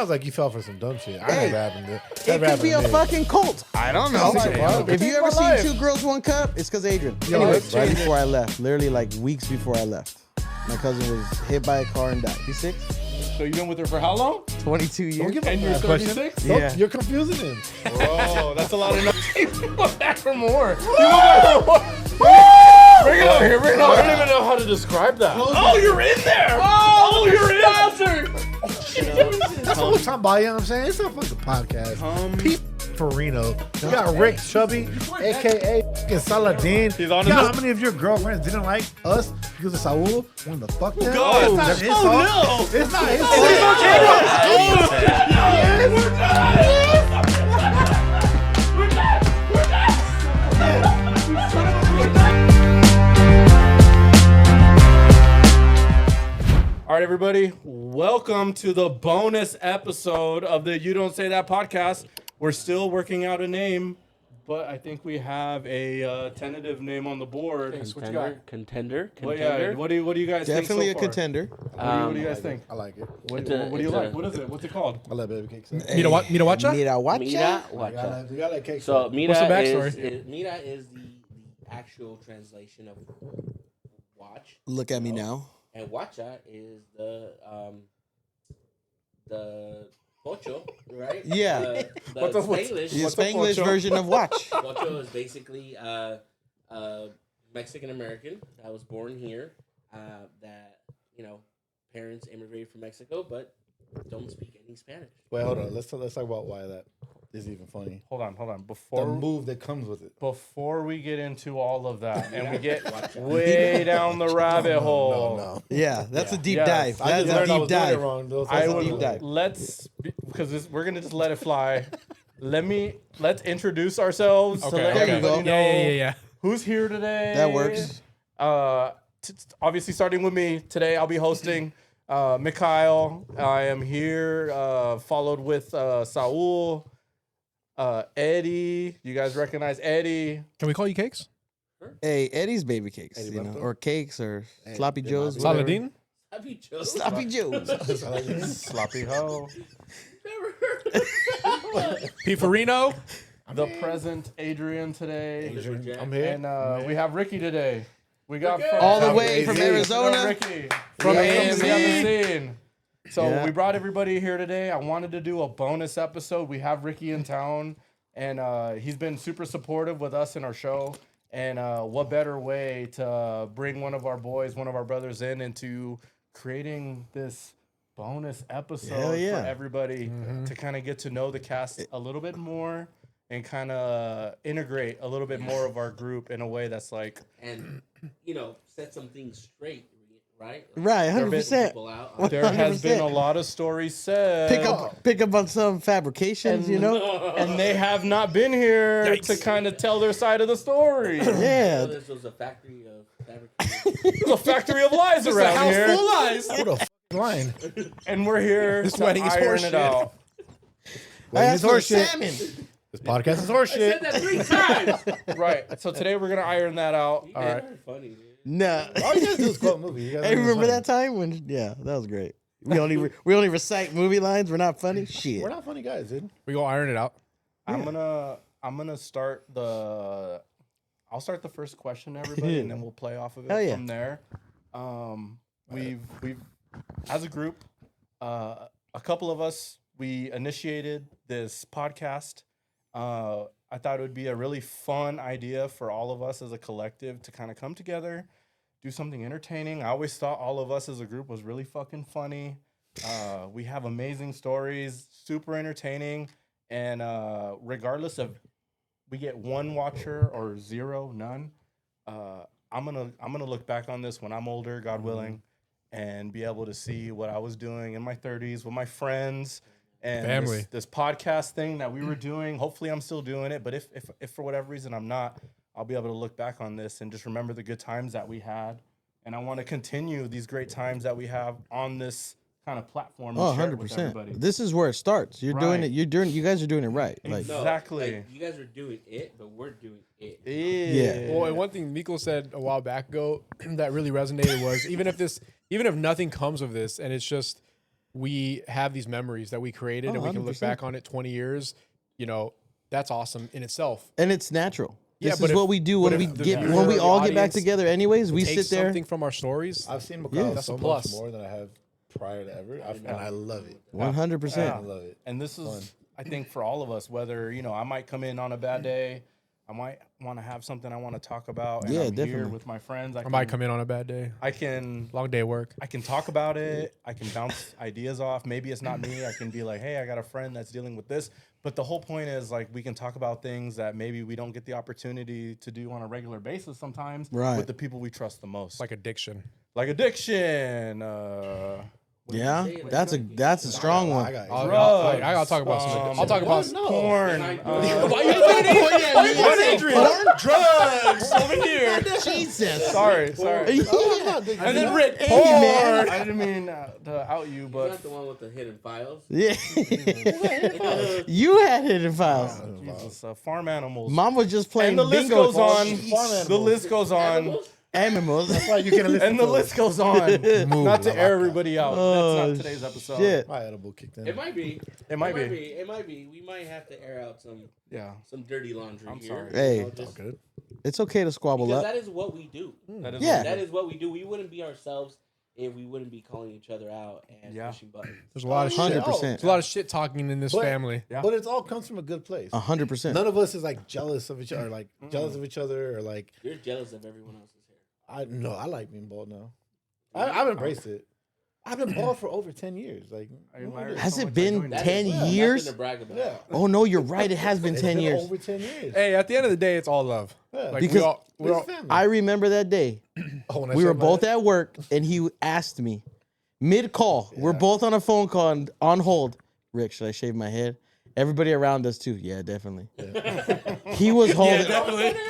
sounds like you fell for some dumb shit. I never happened to. It could be a fucking cult. I don't know. If you ever seen Two Girls, One Cup, it's because Adrian. Anyways, right before I left, literally like weeks before I left, my cousin was hit by a car and died. He's 6. So you've been with her for how long? 22 years. And you're 36? Yeah. You're confusing him. Bro, that's a lot of numbers. You go back for more. Bring it over here. Bring it over. I don't even know how to describe that. Oh, you're in there. Oh, you're in there. That's what we're talking about. You know what I'm saying? It's not fucking podcast. Pete Farino. You got Rick Chubby, a.k.a. Saladin. He's on you know his- how many of your girlfriends didn't like us because of Saul? When the fuck them? God, That's it's not his not- fault. no. It's not his fault. All right, everybody. Welcome to the bonus episode of the You Don't Say That podcast. We're still working out a name, but I think we have a tentative name on the board. Contender. Well, yeah, what do you guys Definitely think so a contender. What do you guys think? I like it. What do you like? What is it? What's it called? I love baby cakes. Mira wacha? Mira wacha? Wacha. You got that cake. So Mira What's the is backstory? Mira is the actual translation of watch. Look at me now. And Wacha is the pocho, right? Yeah. The Spanglish. The What's a Spanglish pocho? version of watch. Pocho is basically Mexican American that was born here. That parents immigrated from Mexico, but don't speak any Spanish. Wait, hold on. Let's talk about why that is even funny. Hold on. The Before move that comes with it. Before we get into all of that, and we get way down the rabbit hole. No. Yeah, that's a deep Yes. dive. I That's just a learned I deep was doing it dive. wrong. Though, so I it's a would deep dive. because we're gonna just let it fly. Let's introduce ourselves to let There you everybody go. know Yeah. who's here today. That works. Obviously, starting with me today, I'll be hosting. Mikhail, I am here. Followed with Saul, Eddie. You guys recognize Eddie? Can we call you Cakes? Hey, Eddie's baby cakes, Eddie or Blanco? cakes, or Hey, sloppy they joes. might be. whatever. Saladin? Have you chosen? Sloppy joes. Sloppy Ho. Never heard. P. Farino? The present Adrian today. I'm here. And we have Ricky today. We got from, All the way from AZ. Arizona. Ricky from AZ. AZ on the scene. So Yeah. we brought everybody here today. I wanted to do a bonus episode. We have Ricky in town, and he's been super supportive with us in our show. And what better way to bring one of our boys, one of our brothers into creating this bonus episode Hell yeah. for everybody to kind of get to know the cast a little bit more and kind of integrate a little bit more of our group in a way that's like, And set some things straight, right? Right, There have been 100%. people out. there has been a 100%. lot of stories said. Pick up on some fabrications, and they have not been here to kind of tell their side of the story. Yeah. This was a factory of fabrication. It's a factory of lies around here, lies. What a line. and we're here This to wedding is iron it horseshit. out. I asked for horseshit. salmon. This podcast is I horseshit. said that 3 times. Right. So today we're gonna iron that out. You All guys right. are funny, dude. Nah. All you guys do is quote movie. You guys Hey, are remember funny. that time when? Yeah, that was great. We only recite movie lines. We're not funny. Shit. We're not funny guys, dude. We go iron it out. I'm gonna start the. I'll start the first question, everybody, and then we'll play off of it Hell yeah. from there. We've as a group, a couple of us, we initiated this podcast. I thought it would be a really fun idea for all of us as a collective to kind of come together, do something entertaining. I always thought all of us as a group was really fucking funny. We have amazing stories, super entertaining, and regardless of we get one watcher or zero, none, I'm gonna look back on this when I'm older, God willing, and be able to see what I was doing in my 30s with my friends. And Family. this podcast thing that we were doing, hopefully I'm still doing it. But if for whatever reason I'm not, I'll be able to look back on this and just remember the good times that we had. And I want to continue these great times that we have on this kind of platform. Oh, And share it with 100%. everybody. This is where it starts. You're doing Right. it. You guys are doing it right. Like, No, Exactly. like, you guys are doing it, but we're doing it. Yeah. Well, and one thing Miko said a while back ago that really resonated was even if nothing comes of this and it's just we have these memories that we created and we can look 100%. back on it 20 years, you know, that's awesome in itself. And it's natural. Yeah, This but is if- what we do but when we if the get viewer when we or the all get back audience together. Anyways, we Take sit there. something from our stories. I've seen Yeah. Macau That's so a much plus. more than I have prior to ever, and I love it. 100%. I love it. And this is, I think, for all of us, whether, you know, I might come in on a bad day, I might want to have something I want to talk about, and Yeah, I'm here definitely. with my friends. I might come in on a bad day. I can Long day of work. I can talk about it. I can bounce ideas off. Maybe it's not me. I can be like, hey, I got a friend that's dealing with this. But the whole point is, like, we can talk about things that maybe we don't get the opportunity to do on a regular basis sometimes Right. with the people we trust the most. Like addiction. Like addiction. Yeah, that's a strong one. I got I Drugs, gotta talk about some. I'll talk about some. porn. Why you doing it? What, Adrian? Drugs over here. Jesus. Sorry. And then Rick, Hey, Porn. man. I didn't mean to out you, You're but not the one with the hidden files. Yeah. You had hidden files. Jesus, farm animals. Mom was just playing And the list bingo. goes on. Farm The list goes on. Animals? Animals. That's why you can listen And the to list goes on. Not to air everybody out. Oh, That's not today's episode. Shit. My edible kicked in. It might be. It might be. It might be. We might have to air out Yeah. some dirty laundry I'm here. sorry. Hey. You know, All good. It's okay to squabble because up. that is what we do. That is Yeah. That is what we do. We wouldn't be ourselves if we wouldn't be calling each other out and Yeah. pushing buttons. There's a lot of shit. 100%. There's a lot of shit talking in this But- family. Yeah. But it all comes from a good place. 100%. None of us is like jealous of each other, like jealous of each other, or like You're jealous of everyone else's hair. I like being bald now. I've embraced it. I've been bald for over 10 years. Like, I admire Has so it much I been joined that. 10 Nothing years? to brag about. yeah, Oh no, you're right. It has been it's 10 been years. over 10 years. Hey, at the end of the day, it's all love. Yeah. Like Because we're all It's family. I remember that day. Oh, when I We were shaved my both head? at work, and he asked me mid call. We're both on a phone call and on hold. Rick, should I shave my head? Everybody around us too. Yeah, definitely. He was holding.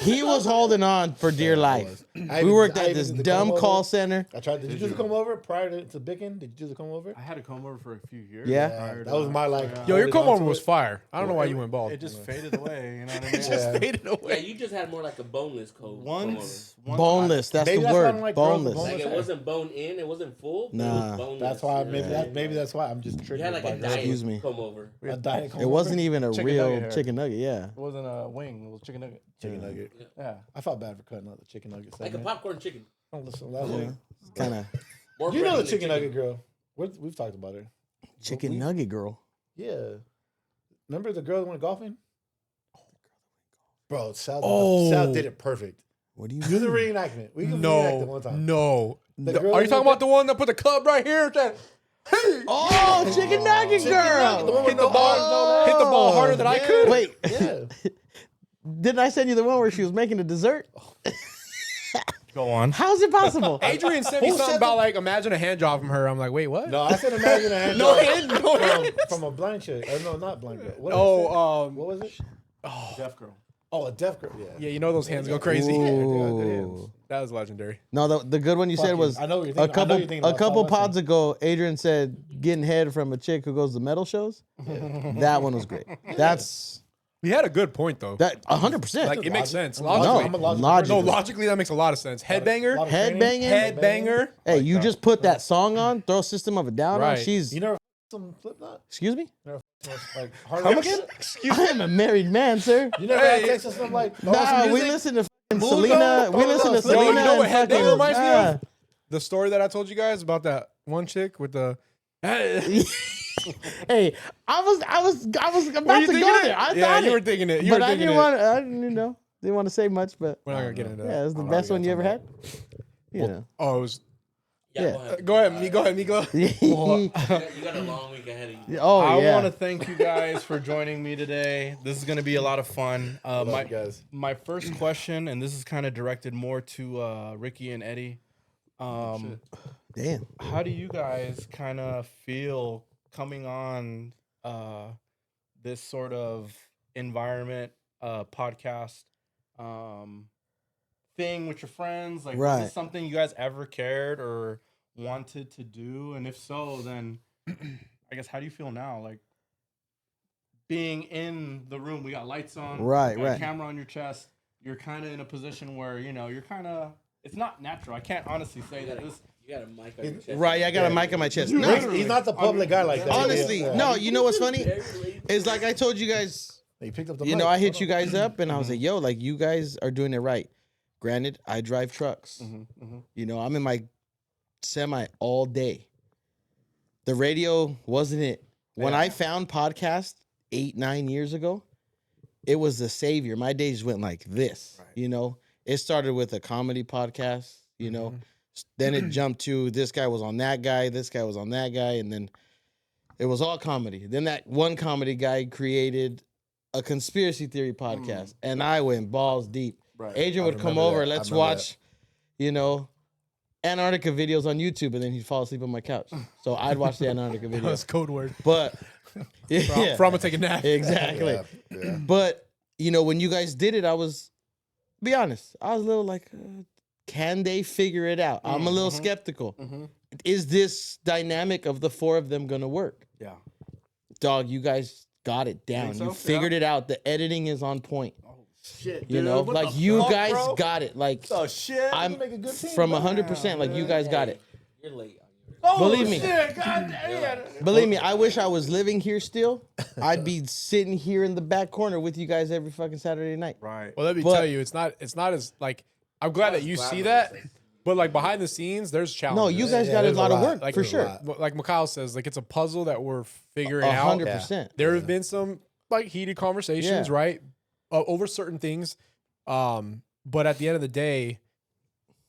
He was holding on for dear life. I We even- worked I at even this did the dumb comb call over. center. I tried. Did you do the comb over prior to Bicken? Did you do the comb over? I had a comb over for a few years. Yeah. prior to That was my like. Yo, your holding comb on over to was it. fire. I don't know why you went bald. It just faded away. You know what I mean? Yeah. faded Yeah, away. you just had more like a boneless coat. Once Boneless. That's Maybe the that's why I word. don't like girls with Boneless. boneless Like it hair. wasn't bone in, it wasn't full. But it Nah. was boneless. That's why. you know? Maybe that's why I'm just triggered. You had like by a girls. diet Excuse me. come over. A diet comb It wasn't over? even a Chicken real nugget hair. chicken nugget. Yeah. It wasn't a wing. It was chicken nugget. chicken nugget. Yeah. I felt bad for cutting out the chicken nugget. Like a segment. popcorn chicken. Don't listen. That was Kind of More you know friendly the chicken than nugget girl. We've talked about her. chicken nugget girl. Yeah. Remember the girl that went golfing? Bro, Oh. Sal did it perfect. What do you Do the mean? reenactment. We can reenact it one time. No. The girl Are you that talking went about the one that put the club right here? That, hey, Oh, chicken nugget Chicken nugget, the one girl. with hit the no ball, arms, no hit the ball harder than I Yeah. could. Wait, Yeah. didn't I send you the one where she was making the dessert? Go on. How's it possible? Adrian sent me Who something said about like imagine a hand job from her. I'm like, wait, what? No, I said imagine a hand No job hand, no hand. from a blind chick. No, not blind girl. What did I say? What was it? Deaf girl. Oh, a deaf girl. Yeah. Yeah, you know those hands go crazy. Ooh. That was legendary. No, the good one you said Fucking- was I know what you're a thinking. I know couple you're thinking a about couple Paul pods ago. Adrian said getting head from a chick who goes to metal shows. That one was great. That's He had a good point though. that 100%. Like it makes sense. I'm Logically. I'm a logical Logic. No, person. logically that makes a lot of sense. Headbanger, Lot of Head training. banging? headbanger. Hey, you just put that song on, throw System of a Down on. Right. She's You never some Slipknot? excuse me. Like hard Come rock? again? I am a married man, sir. You never Hey. had sex with some like Nah, we music? listen to fucking Mood Selena. Dog? We listen to Yo, Selena. you know what and Headbanger fucking- reminds me of? The story that I told you guys about that one chick with the. Hey, I was about Were you to go thinking it? there. I Yeah, thought you it. were thinking it. You But were I thinking didn't it. want. I didn't want to say much, but We're not gonna get into yeah, that. it's the I'm best not one you ever gonna had. You know. Oh, it was. Yeah. Go ahead, me. Go ahead, me. Go. You got a long week ahead of you. Oh I yeah. want to thank you guys for joining me today. This is going to be a lot of fun. Love you guys. My first question, and this is kind of directed more to Ricky and Eddie. Damn. How do you guys kind of feel coming on this sort of environment, podcast thing with your friends? Like, Right. is this something you guys ever cared or wanted to do? And if so, then I guess how do you feel now? Like being in the room, we got lights on, Right, got a right. camera on your chest. You're kind of in a position where you're kind of. It's not natural. I can't honestly say that You got a mic on your chest. Right, I got a mic on my chest. No, He's not the public guy like that. honestly, Yeah. no. You know what's funny? Very lazy. It's like I told you guys. He picked up the You mic. know, I hit you guys up and I was like, yo, like you guys are doing it right. Granted, I drive trucks. You know, I'm in my semi all day. The radio wasn't it. When I found podcast 8-9 years ago, it was the savior. My days went like this. You know, it started with a comedy podcast, you know. Then it jumped to this guy was on that guy, this guy was on that guy, and then it was all comedy. Then that one comedy guy created a conspiracy theory podcast, and I went balls deep. Right. Adrian I would come remember over, that. I let's remember watch, you know, Antarctica videos on YouTube, and then he'd fall asleep on my couch. So I'd watch the Antarctica That's videos. code word. But yeah, From take a nap. exactly. Yeah. But you know, when you guys did it, be honest, I was a little like, can they figure it out? I'm a little skeptical. Is this dynamic of the four of them gonna work? Yeah. Dog, you guys got it down. so? You figured it out. The editing is on point. Shit. You know, what like the you fuck, guys bro? got it. Like Oh shit. I'm make a good team, from bro. 100%. Like you guys got it. You're late on yours. Oh, Believe me. shit, God damn. Believe me, I wish I was living here still. I'd be sitting here in the back corner with you guys every fucking Saturday night. Right. Well, let me But- tell you, it's not as like. I'm glad that you see that, but like behind the scenes, there's challenges. No, you guys got a there's lot a of lot. work Like, for there's a sure. lot. like Mikhail says, like it's a puzzle that we're figuring out. 100%. There have been some like heated conversations, Yeah. right, over certain things. But at the end of the day,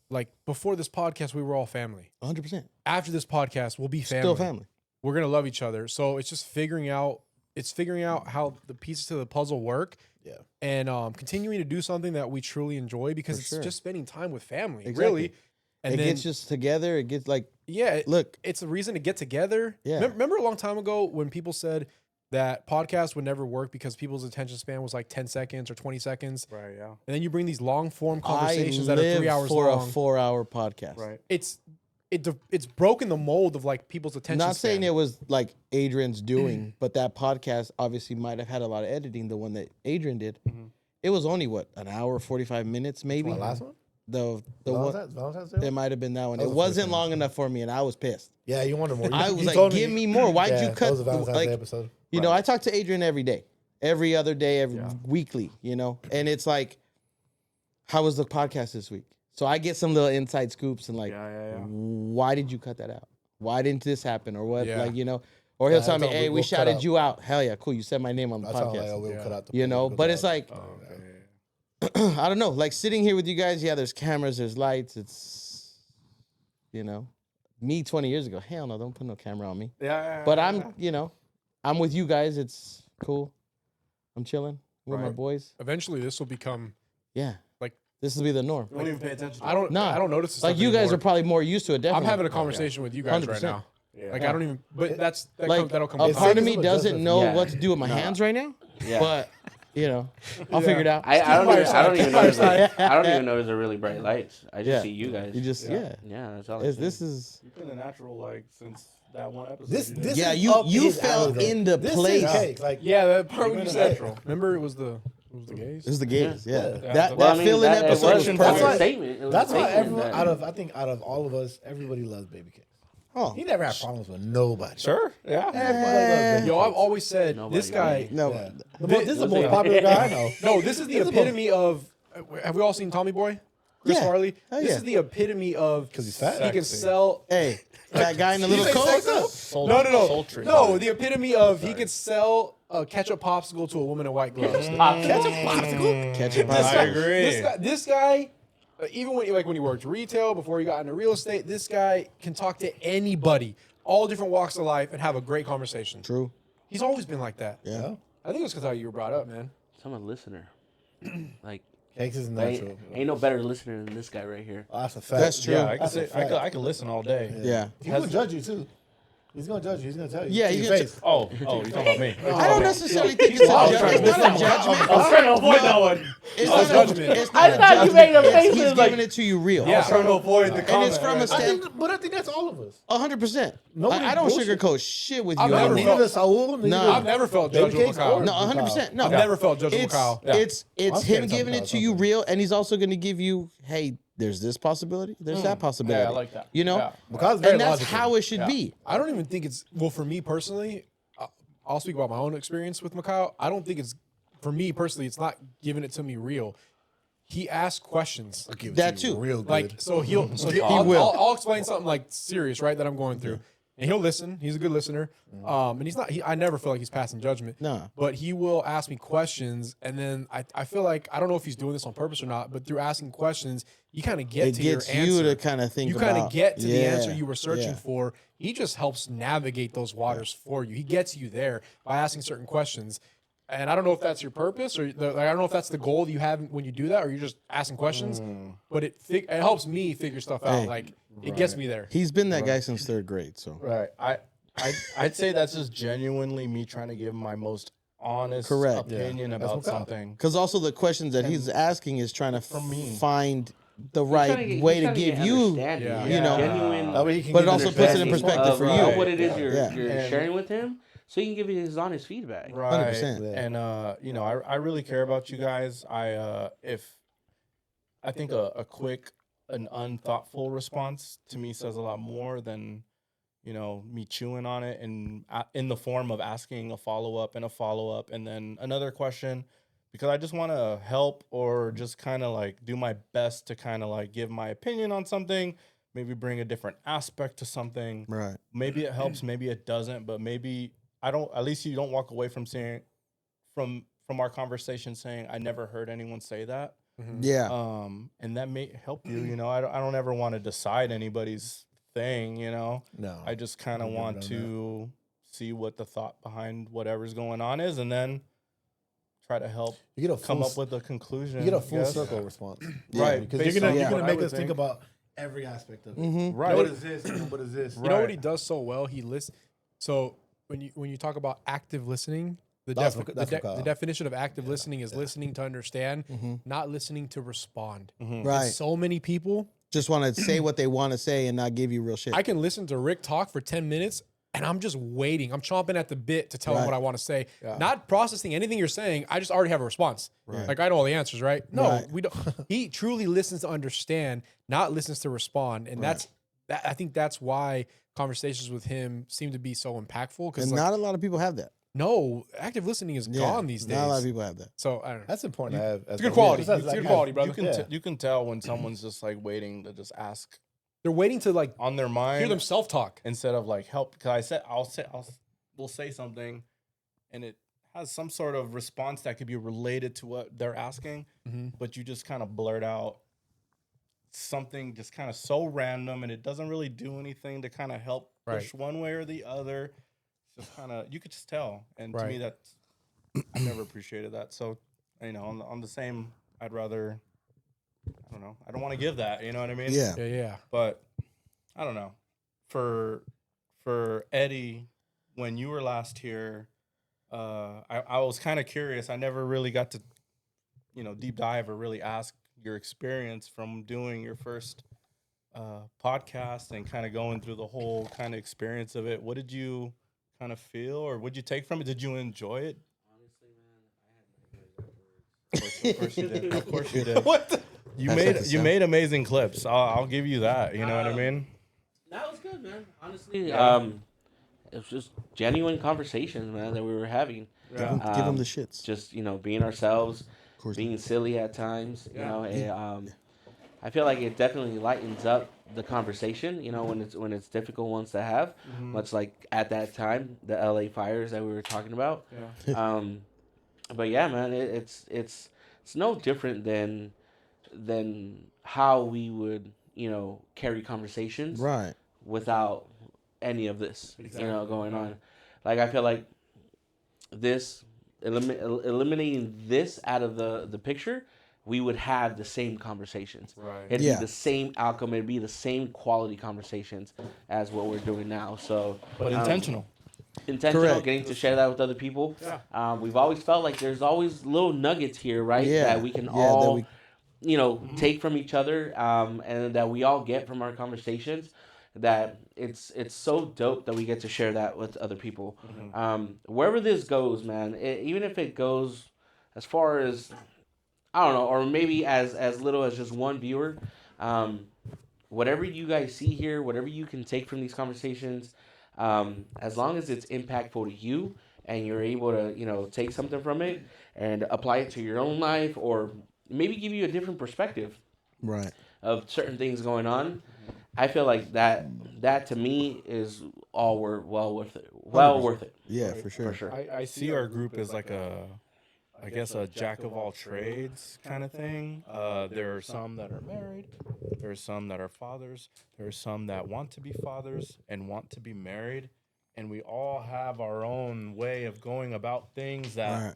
like before this podcast, we were all family. 100%. After this podcast, we'll be family. Still family. We're gonna love each other. So it's just figuring out. It's figuring out how the pieces to the puzzle work. Yeah. And continuing to do something that we truly enjoy because For it's sure. just spending time with family, Exactly. really. And It then, gets us together. It gets like, yeah, look, it's a reason to get together. Yeah. Remember a long time ago when people said that podcasts would never work because people's attention span was like 10 seconds or 20 seconds. Right. Yeah. And then you bring these long form I conversations that are 3 live hours for long. a 4-hour podcast. Right. It's broken the mold of like people's attention Not span. saying it was like Adrian's doing, but that podcast obviously might have had a lot of editing. The one that Adrian did, it was only what, an hour 45 minutes maybe. The last one? The Valentine's Day? it might have been that one. That It was the wasn't first one. long enough for me, and I was pissed. Yeah, you wanted more. I You was like, told give me more. Why'd you that cut? was a Valentine's Like, Day episode. you know, I talk to Adrian every day, every other day, every weekly. You know, and it's like, how was the podcast this week? So I get some little inside scoops and like, Yeah. why did you cut that out? Why didn't this happen? Or what? Yeah. Like, you know, or he'll Yeah, tell me, I told him hey, we we'll cut shouted out. you out. Hell yeah, cool. You said my name on the I told him, like, podcast. oh, we'll cut out the You know, we'll but cut it's out. like, I don't know, like sitting here with you guys, yeah, there's cameras, there's lights, it's, you know, me 20 years ago, hell no, don't put no camera on me. Yeah. But I'm, you know, I'm with you guys, it's cool. I'm chilling with my Right. boys. Eventually, this will become Yeah. like This will be the norm. Don't even pay attention. I don't notice this Like stuff you guys anymore. are probably more used to it, I'm definitely. having a conversation with you guys right 100%. now. Yeah. Like I don't even. But like that'll come. a with part time. of me It's doesn't adjustment. know Yeah. what to do with my hands right now, Yeah. but you know, I'll figure it out. I don't even notice. Fireside. I don't even notice the really bright lights. I just Yeah. see you guys. You just yeah. Yeah, that's all. I see. This is You've been a natural like since that one episode. This you did. this yeah. is You up you his fell alley, though. into This place. is cake. Like Yeah, that part when You've you been a said. natural. Remember, it was the gays. This is the gays. Yeah, Yeah. that Well, I mean, fill-in that- it episode was was a That's perfect. why- statement. It was that's a why statement everyone that- I think out of all of us, everybody loves baby cakes. Oh He never had problems with nobody. Sure. Yeah. Everybody loves baby Yo, cakes. I've always said Nobody this guy. really. no, Yeah. This is the most popular guy I know. No, this is the epitome of. Have we all seen Tommy Boy? Chris Yeah. Farley. Hell This yeah. is the epitome of 'Cause he's fat. He can Sexy. sell. hey, that guy in the little He's coat. sexy. No. The epitome of he could sell a ketchup popsicle to a woman in white gloves. Ketchup popsicle. Ketchup. I agree. This guy, even when he worked retail before he got into real estate, this guy can talk to anybody, all different walks of life, and have a great conversation. True. He's always been like that. Yeah. I think it's because how you were brought up, man. I'm a listener. Like, Cakes is ain't, natural. ain't no better listener than this guy right here. Oh, that's a fact. That's true. Yeah, I can That's a sit. fact. I could listen all day. Yeah. He's gonna judge you too. He's gonna judge you. He's gonna tell you. Yeah, To he's your gonna face. Oh, you talking about me? I don't necessarily think it's a judgment. It's not a judgment. I was trying to avoid that one. It's Oh, not judgment. It's not a thought you judgment. made a It's- face He's like- giving it to you real. Yeah. I was trying to avoid the And comment. it's from a I stand. think, but I think that's all of us. 100%. Nobody I don't bullshit. sugarcoat shit with you I've never anymore. Neither does Saul. neither Nah. does I've never felt Baby judged with cakes Kyle. No, 100%. No, I've never felt judged with it's Kyle. it's I'm him scared giving it sometimes, to you real, and he's also going to give you, hey, there's this possibility, there's that possibility. Yeah, I like that. You know, Yeah. Because very and that's logical. how it should Yeah. be. I don't even think it's well for me personally. I'll speak about my own experience with Mikhail. I don't think it's for me personally. It's not giving it to me real. He asks questions. I'll give it That to you too. real good. Like I'll explain something like serious, right, that I'm going through. And he'll listen. He's a good listener. And he's not I never feel like he's passing judgment. No. But he will ask me questions, and then I feel like I don't know if he's doing this on purpose or not, but through asking questions, you kind of get It to your gets answer. you to kind of think You about. kind of get to the Yeah, answer you were searching yeah. for. He just helps navigate those waters for you. He gets you there by asking certain questions. And I don't know if that's your purpose, or I don't know if that's the goal that you have when you do that, or you're just asking questions. But it helps me figure stuff out. Hey. Like it gets me there. He's been that guy since 3rd grade. So Right. I'd say that's just genuinely me trying to give my most honest Correct. opinion about something. because also the questions that he's asking is trying to me. find the right way to give you. Yeah. You know, genuine. That way he can but give it you also the puts it in best perspective for of you. what it is Yeah. you're And- sharing with him, so he can give you his honest feedback. Right. 100%. And you know, I really care about you guys. If I think a quick, an unthoughtful response to me says a lot more than, you know, me chewing on it and in the form of asking a follow-up and then another question, because I just want to help or just kind of like do my best to kind of like give my opinion on something, maybe bring a different aspect to something. Right. Maybe it helps, maybe it doesn't, but maybe at least you don't walk away from saying, from our conversation saying, I never heard anyone say that. Yeah. And that may help you, you know, I don't ever want to decide anybody's thing, you know. No. I just kind of You're want good on to see what the thought behind whatever's going on is, and then try to help You get a come full, up with a conclusion. you get a I full guess. circle response. Right, Because based you're gonna on you're what gonna I make would us think about every aspect of it. Right. What is this? And what is this? You know what he does so well? He listens. So when you talk about active listening, the That's what definition of active listening is listening to understand, not listening to respond. Right. So many people, Just want to say what they want to say and not give you real shit. I can listen to Rick talk for 10 minutes and I'm just waiting. I'm chomping at the bit to tell him Right. what I want to say. Not processing anything you're saying. I just already have a response. Like I know all the answers, right? No, Right. we don't. He truly listens to understand, not listens to respond. And I think that's why conversations with him seem to be so impactful. Because and not a lot of people have that. no, active listening is Yeah, gone these days. Not a lot of people have that. So I don't know. That's important to have. It's good quality. Yeah, It's good quality, brother. You can tell when someone's just like waiting to just ask They're waiting to like on their hear mind them self talk. instead of like help. Because we'll say something, and it has some sort of response that could be related to what they're asking, but you just kind of blurt out something just kind of so random, and it doesn't really do anything to kind of help push one way or the other. It's just kind of, you could just tell, and to me that's, I never appreciated that. So, you know, on the same, I'd rather, I don't know, I don't want to give that, you know what I mean? Yeah. Yeah. But I don't know. For Eddie, when you were last here, I was kind of curious. I never really got to, you know, deep dive or really ask your experience from doing your first podcast and kind of going through the whole kind of experience of it. What did you kind of feel, or what did you take from it? Did you enjoy it? Honestly, man, I had Of course you did. Of course you did. What the? You made amazing clips. I'll give you that. You know what I mean? That was good, man. Honestly, it was just genuine conversations, man, that we were having. Give them the shits. Just, you know, being ourselves, course. being silly at times. You know, and, I feel like it definitely lightens up the conversation. You know, when it's difficult ones to have, much like at that time the LA fires that we were talking about. Yeah. But yeah, man, it's no different than how we would, you know, carry conversations Right. without any of this, you know, going on. Like, I feel like this, eliminating this out of the picture, we would have the same conversations. Right. It'd Yeah. be the same outcome. It'd be the same quality conversations as what we're doing now. So, But intentional. Correct. getting to share that with other people. We've always felt like there's always little nuggets here, right? Yeah. That we can Yeah, all, that you know, take from each other, and that we all get from our conversations. That it's so dope that we get to share that with other people. Wherever this goes, man, even if it goes as far as, I don't know, or maybe as little as just one viewer, Whatever you guys see here, whatever you can take from these conversations, as long as it's impactful to you and you're able to, take something from it and apply it to your own life, or maybe give you a different perspective Right. of certain things going on, I feel like that to me is all well worth it. Well worth it. Yeah, for sure. For sure. I see our group as like I guess a jack of all trades kind of thing. There are some that are married. There are some that are fathers. There are some that want to be fathers and want to be married. And we all have our own way of going about things that Right.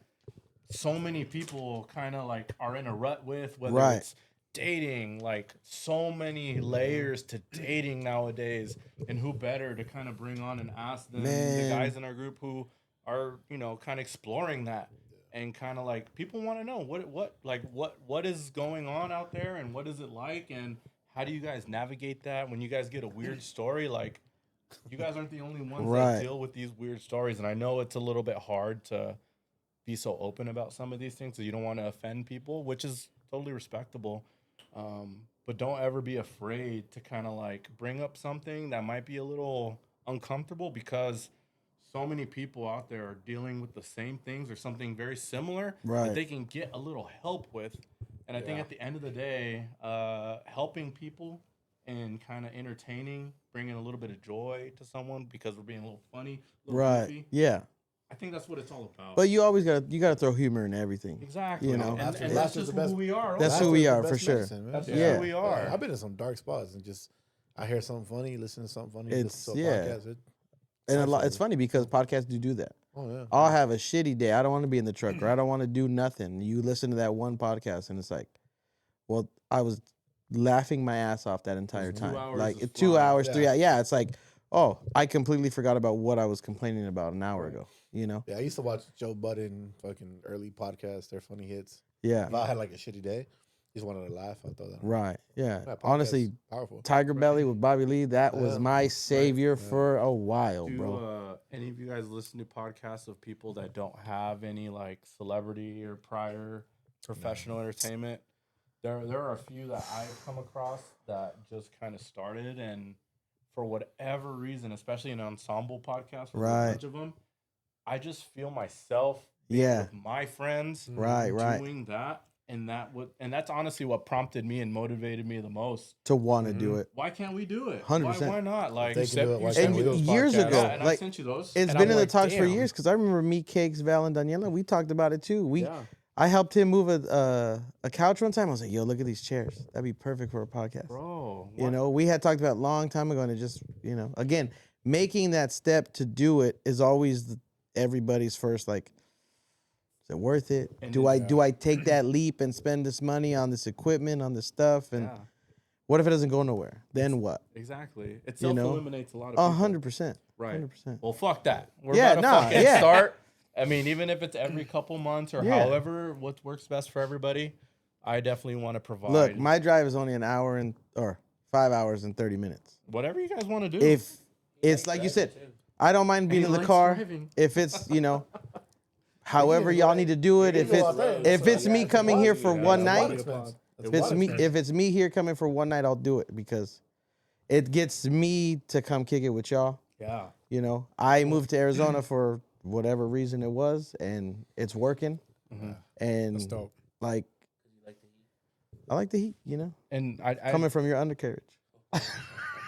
so many people kind of like are in a rut with, whether Right. it's dating, like so many layers to dating nowadays. And who better to kind of bring on and ask than the Man. guys in our group who are, kind of exploring that. And kind of like people want to know what is going on out there and what is it like and how do you guys navigate that when you guys get a weird story? Like, you guys aren't the only ones Right. that deal with these weird stories, and I know it's a little bit hard to be so open about some of these things, so you don't want to offend people, which is totally respectable. But don't ever be afraid to kind of like bring up something that might be a little uncomfortable, because so many people out there are dealing with the same things or something very similar Right. that they can get a little help with. And I think at the end of the day, helping people and kind of entertaining, bringing a little bit of joy to someone because we're being a little funny, a little Right. goofy, Yeah. I think that's what it's all about. But you always gotta throw humor in everything. Exactly. You know. and Laughter's that's the just best- who we are. That's also. who we Laughter's are, the for best sure. medicine, man. That's just Yeah. who we are. I've been in some dark spots and just I hear something funny, listen to something funny, It's- listen to a yeah. podcast. And it's funny because podcasts do that. Oh yeah. I'll have a shitty day. I don't want to be in the truck or I don't want to do nothing. You listen to that one podcast and it's like, well, I was laughing my ass off that entire 2 time. hours Like is 2 flying. hours, Yeah. 3 hours. Yeah, it's like, oh, I completely forgot about what I was complaining about an hour ago. You know? Yeah, I used to watch Joe Budden fucking early podcasts, their funny hits. Yeah. If I had like a shitty day, just wanted to laugh, I'd throw that on. Right. Yeah. That podcast Honestly, is powerful. Tiger Belly with Bobby Lee, that was Yeah. my savior Yeah. for a while, Do bro. any of you guys listen to podcasts of people that don't have any like celebrity or prior professional entertainment? There are a few that I've come across that just kind of started, and for whatever reason, especially an ensemble podcast with Right. a bunch of them, I just feel myself being Yeah. with my friends Right, right. doing that, and that's honestly what prompted me and motivated me the most. To want to do it. Why can't we do it? 100%. Why not? Like, they can do it, why you can't sent we? me those Years podcasts. ago, Yeah, and I like, sent you those. It's and been I'm in the like, talks for damn. years because I remember Meat Cakes, Val, and Daniela. We talked about it too. Yeah. I helped him move a couch one time. I was like, yo, look at these chairs. That'd be perfect for a podcast. Bro, You know, we had talked about a long time ago, and it just, again, making that step to do it is always everybody's first, like, is it worth it? And Do I take that leap and spend this money on this equipment, on this stuff? And yeah, what if it doesn't go nowhere? Then what? exactly. It You know? self-eliminates a lot of people. 100%. Right. 100%. Well, fuck that. We're Yeah, about to nah, fucking yeah. start. I mean, even if it's every couple months or Yeah. however what works best for everybody, I definitely want to provide. Look, my drive is only an hour or 5 hours and 30 minutes. whatever you guys want to do. If it's like you said, I don't mind being he in the likes car. driving. If it's, however y'all need to do it. If it's me coming here for one night, if it's me here coming for one night, I'll do it because it gets me to come kick it with y'all. yeah. I moved to Arizona for whatever reason it was, and it's working. And That's dope. like, I like the heat, And I coming from your undercarriage.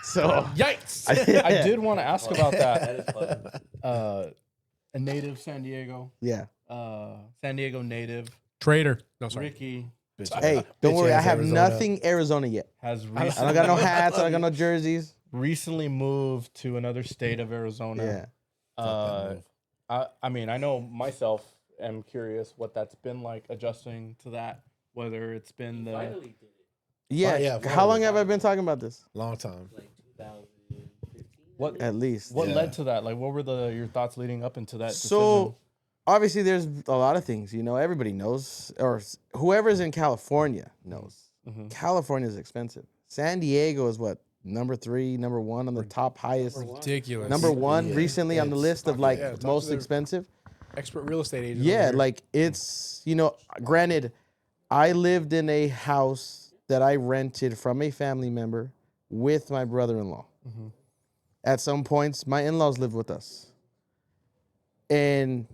So yikes! I did want to ask about that. That is fun. A native San Diego, yeah. San Diego native, Trader. No, sorry. Ricky Hey, don't worry. I ass have Arizona. nothing Arizona yet. has I don't got no hats. I don't got no jerseys. recently moved to another state of Arizona. Yeah. I mean, I know myself. I'm curious what that's been like adjusting to that. Whether it's been the Finally did it. Yeah. yeah, How long have I been talking about this? Long time. Like 2015. what At least. what Yeah. led to that. Like, what were your thoughts leading up into that? So, obviously, there's a lot of things. Everybody knows, or whoever's in California knows. California is expensive. San Diego is what, number 3, number 1 on the top highest. Ridiculous. Number 1 recently on the it's list of fucking- like yeah, talk most to their- expensive. Expert real estate agent. Yeah, over here. like it's, granted, I lived in a house that I rented from a family member with my brother-in-law. Mm-hmm. At some points, my in-laws lived with us. And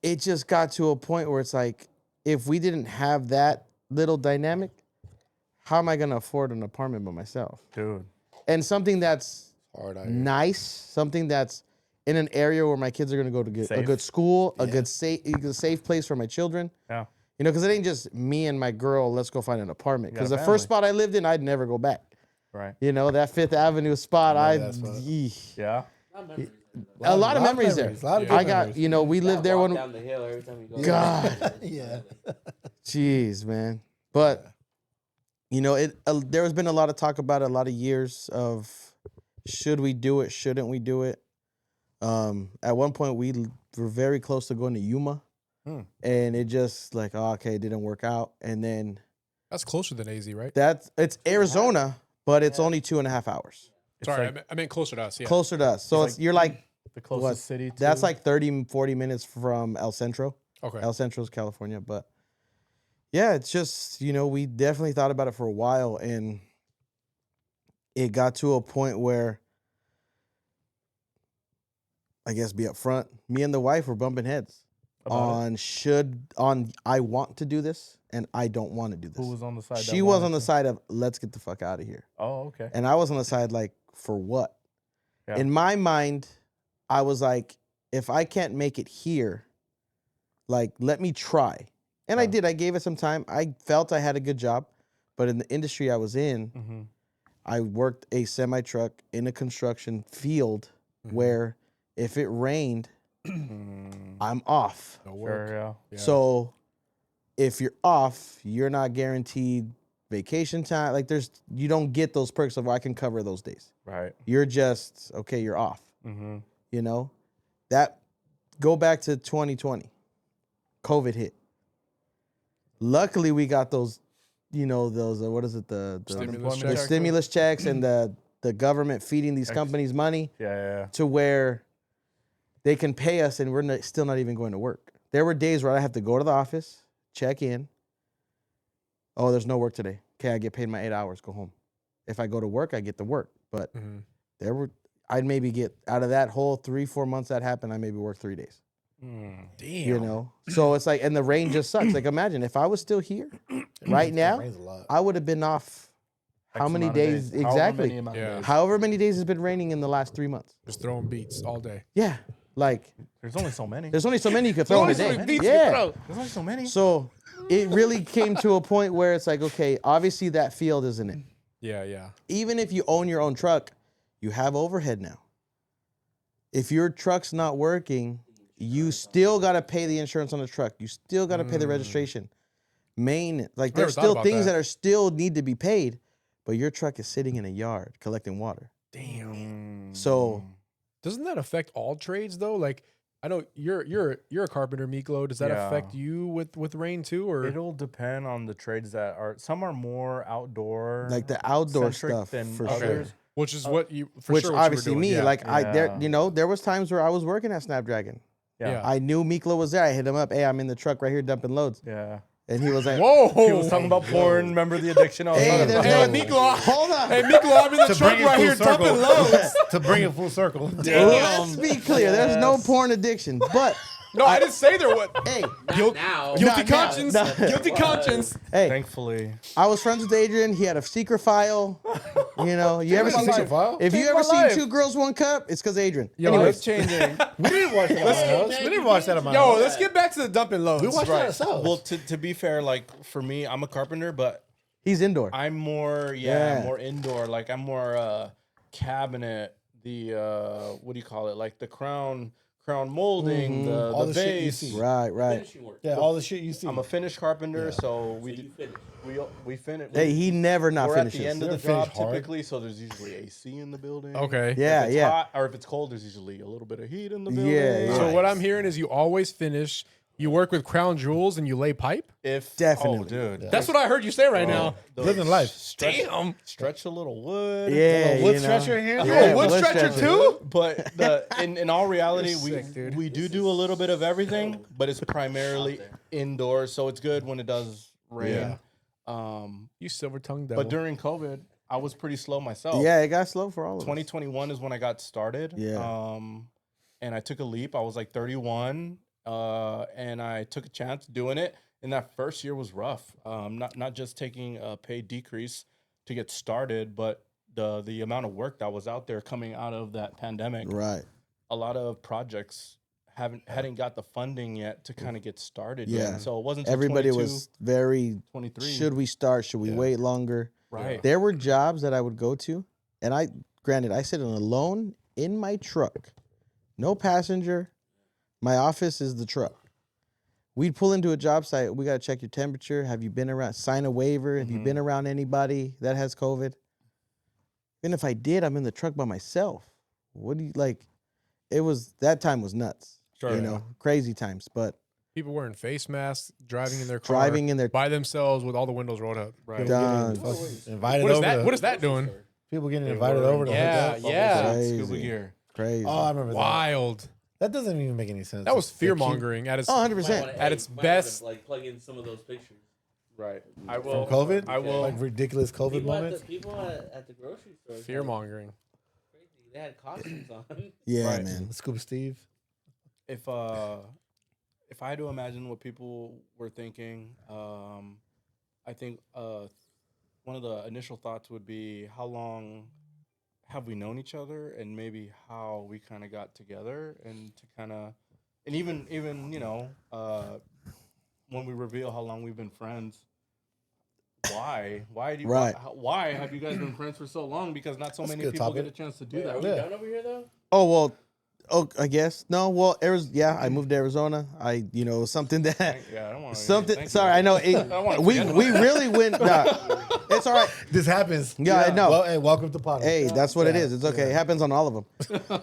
it just got to a point where it's like, if we didn't have that little dynamic, how am I going to afford an apartment by myself? Dude. And something that's Hard out here. nice, something that's in an area where my kids are going to go to get a Safe. good school, a good safe place for my children. Yeah. You know, because it ain't just me and my girl, let's go find an apartment. You got Because a the first family. spot I lived in, I'd never go back. Right. You know, that Fifth Avenue spot, that spot. Yeah. a lot of memories there. A lot of I good got, memories. you know, we lived there Walk when, down the hill every time you go. God, Yeah. jeez, man. But, you know, there has been a lot of talk about it, a lot of years of should we do it, shouldn't we do it. At one point, we were very close to going to Yuma. And it just like, oh, okay, it didn't work out. And then That's closer than AZ, right? it's Arizona, but it's only 2.5 hours. Sorry, like- I meant closer to us. Yeah. Closer to us. So you're like, The closest city. that's like 30, 40 minutes from El Centro. Okay. El Centro's California. But yeah, it's just, you know, we definitely thought about it for a while. And it got to a point where, I guess, be upfront, me and the wife were bumping heads About I want to do this and I don't want to do this. Who was on the side? She was on the side of let's get the fuck out of here. Oh, okay. And I was on the side like, for what? Yeah. In my mind, I was like, if I can't make it here, like, let me try. And I did. I gave it some time. I felt I had a good job. But in the industry I was in, Mm-hmm. I worked a semi-truck in a construction field where if it rained, I'm off. No work. Sure, yeah. So if you're off, you're not guaranteed vacation time. Like you don't get those perks of I can cover those days. Right. You're just, okay, you're off. Mm-hmm. You know? Go back to 2020. COVID hit. Luckily we got those, you know, those, what is it? The Stimulus the checks. stimulus checks and the government feeding these companies money Yeah. to where they can pay us and we're still not even going to work. There were days where I have to go to the office, check in. Oh, there's no work today. Okay, I get paid my 8 hours, go home. If I go to work, I get to work. But I'd maybe get out of that whole 3-4 months that happened, I maybe work 3 days. Damn. You know? So it's like, and the rain just sucks. Like imagine if I was still here right now, Rains a lot. I would have been off how many days? Exactly. Yeah. However many days it's been raining in the last 3 months. Just throwing beats all day. Yeah. Like There's only so many. there's only so many you could throw in a day. Yeah. There's only so many. So it really came to a point where it's like, okay, obviously that field isn't it. Yeah. Even if you own your own truck, you have overhead now. If your truck's not working, you still got to pay the insurance on the truck. You still got to pay the registration. Like there's thought still about things that. that are still need to be paid, but your truck is sitting in a yard collecting water. Damn. So Doesn't that affect all trades though? Like I know you're a carpenter, Miklo. Does that Yeah. affect you with rain too, or It'll depend on the trades that are. Some are more outdoor, like the outdoor centric stuff than for others. sure. which is what you for Which sure what you were obviously doing, me, yeah. like Yeah. there was times where I was working at Snapdragon. Yeah. I knew Miklo was there. I hit him up. Hey, I'm in the truck right here dumping loads. Yeah. And he was like, Whoa! He was talking about porn. Remember the addiction? I was Hey, talking there's about? Hey, no- Miklo. Hold on. Hey, Miklo, I'm in the To truck bring it right full here circle. dumping loads. To bring it full circle. Let's be clear. There's no porn addiction. But No, I didn't say there was. hey, Now. Guilty Not now. conscience. No. Guilty conscience. hey, Thankfully, I was friends with Adrian. He had a secret file. You know, you ever my seen life, file. if you Changed ever my seen life. Two Girls One Cup, it's because Adrian. Yo, Anyways, it's changing. We didn't watch that at my house. We didn't watch that at my Yo, house. let's get back to the dumping loads. We watched that ourselves. well, to be fair, like for me, I'm a carpenter, but he's indoor. I'm more, Yeah. more indoor. Like I'm more cabinet. The what do you call it? Like the crown molding, All the the shit you base. see. Right. Yeah, all the shit you see. I'm a finished carpenter, so we finish. Hey, he never not We're finishes. at the end of Never the job finish hard. typically, so there's usually AC in the building. Okay. Yeah, If it's yeah. hot, or if it's cold, there's usually a little bit of heat in the building. Yeah. So what I'm hearing is you always finish. You work with crown jewels and you lay pipe. If Definitely. oh, dude, That's what I heard you say right now. Living life. Damn. stretch a little wood. Yeah, Wood you know. stretcher here. You Yeah, a wood wood stretcher stretcher. too? But in all reality, sick, dude. we do a little bit of everything, but it's primarily indoors, so it's good when it does rain. You silver tongue devil. But during COVID, I was pretty slow myself. Yeah, it got slow for all of us. 2021 is when I got started. Yeah. And I took a leap. I was like 31, and I took a chance doing it. And that first year was rough. Not just taking a pay decrease to get started, but the amount of work that was out there coming out of that pandemic. Right. A lot of projects hadn't got the funding yet to kind of get started. Yeah. Yet. So it wasn't until Everybody 22, was very 23. should we start? Should we wait longer? Right. There were jobs that I would go to, and I sit alone in my truck. No passenger. My office is the truck. We'd pull into a job site. We got to check your temperature. Have you been around? Sign a waiver. Have you been around anybody that has COVID? And if I did, I'm in the truck by myself. What do you like? That time was nuts. Sure. You know, crazy times. But people wearing face masks, driving in their car, by themselves with all the windows rolled up. Right. done. Invited What is over that? to- What is that doing? People getting invited over to Yeah, hook up. yeah. Crazy. Scuba gear. Crazy. Oh, I remember that. Wild. That doesn't even make any sense. That was They fear keep- mongering at its. Oh, 100%. At its best. like plug in some of those pictures. Right. I From will. COVID? I will. Like ridiculous COVID moments? People at the grocery store. Fear mongering. Crazy. They had costumes on. Yeah, Right. man. Scuba Steve. If I had to imagine what people were thinking, I think one of the initial thoughts would be how long have we known each other, and maybe how we kind of got together, and to kind of, and even when we reveal how long we've been friends. Why do you, Right. why have you guys been friends for so long? Because not so That's a many good people topic. get a chance to do that. Are we done over here though? Oh, well, I guess. No, well, I moved to Arizona. Something that, Yeah, I don't want to. something, sorry, I know. wanna We forget really went, it's all right. This happens. Yeah, I know. Well, hey, welcome to podcast. Hey, that's what it is. It's okay. It happens on all of them.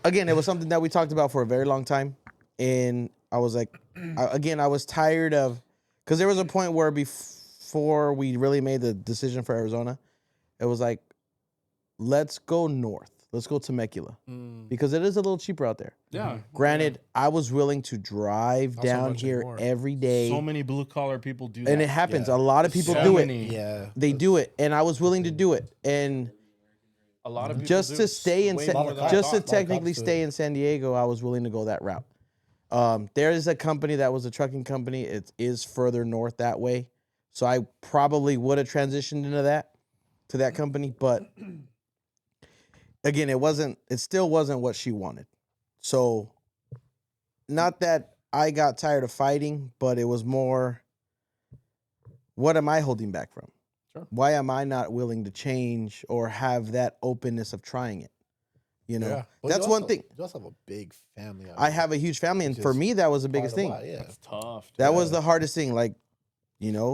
Again, it was something that we talked about for a very long time. And I was like, I was tired of, because there was a point where before we really made the decision for Arizona, it was like, let's go north. Let's go to Temecula. Because it is a little cheaper out there. Yeah. Granted, I was willing to drive Not so down much here anymore. every day. So many blue collar people do that. And it happens. Yeah. A lot of people So do it. many. Yeah. They do it. And I was willing to do it. And A lot of people just do. to stay in Way Sa- more than I just to thought. technically cops do stay in San Diego, I was willing to go that route. There is a company that was a trucking company. It is further north that way, so I probably would have transitioned into that company. But again, it still wasn't what she wanted. So, not that I got tired of fighting, but it was more, what am I holding back from? Sure. Why am I not willing to change or have that openness of trying it? Yeah. Well, That's you one also- thing. You also have a big family. I have a huge family, and Which for is me, that was the biggest thing. Yeah. It's tough. That was the hardest thing. Like,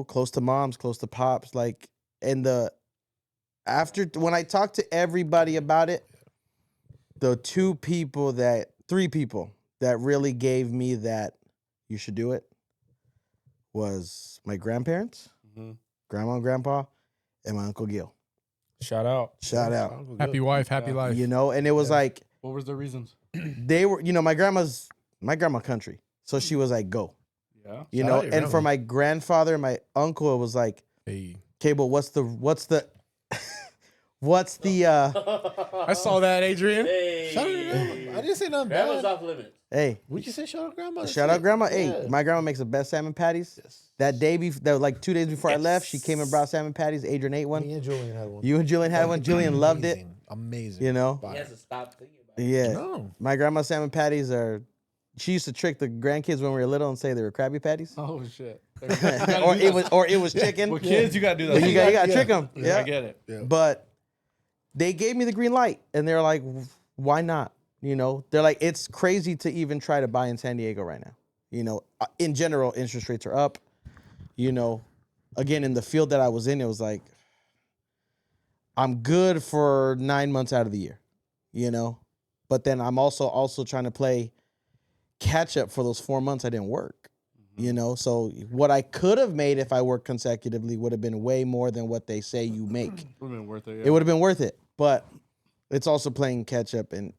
close to moms, close to pops. Like, and when I talked to everybody about it, the three people that really gave me that you should do it was my grandparents, grandma and grandpa, and my Uncle Gil. Shout out. Shout out. Happy wife, happy life. And it was like, What was the reasons? they were, my grandma country. So she was like, go, Yeah. you Shout know, out your and for grandma. my grandfather and my uncle, it was like, Hey. Cable, what's the I saw that, Adrian. Shout out to grandma. I didn't say nothing Grandma's bad. off limits. hey, Would you say shout out grandma? shout out grandma. Yeah. Hey, my grandma makes the best salmon patties. Yes. That day like 2 days before I left, she came and brought salmon patties. Adrian ate one. Me and Julian had one. You and Julian had one. Julian loved it. Amazing. You know? He has to stop thinking about it. Yeah. No. My grandma's salmon patties she used to trick the grandkids when we were little and say they were Krabby Patties. Oh shit. or it was chicken. With kids, you gotta do that. You gotta Yeah. trick them. I Yeah. get it. Yeah. But they gave me the green light, and they're like, why not? They're like, it's crazy to even try to buy in San Diego right now. In general, interest rates are up. Again, in the field that I was in, it was like, I'm good for 9 months out of the year, but then I'm also trying to play catch up for those 4 months I didn't work, so what I could have made if I worked consecutively would have been way more than what they say you make. Would have been worth it. It would have been worth it, but it's also playing catch up, and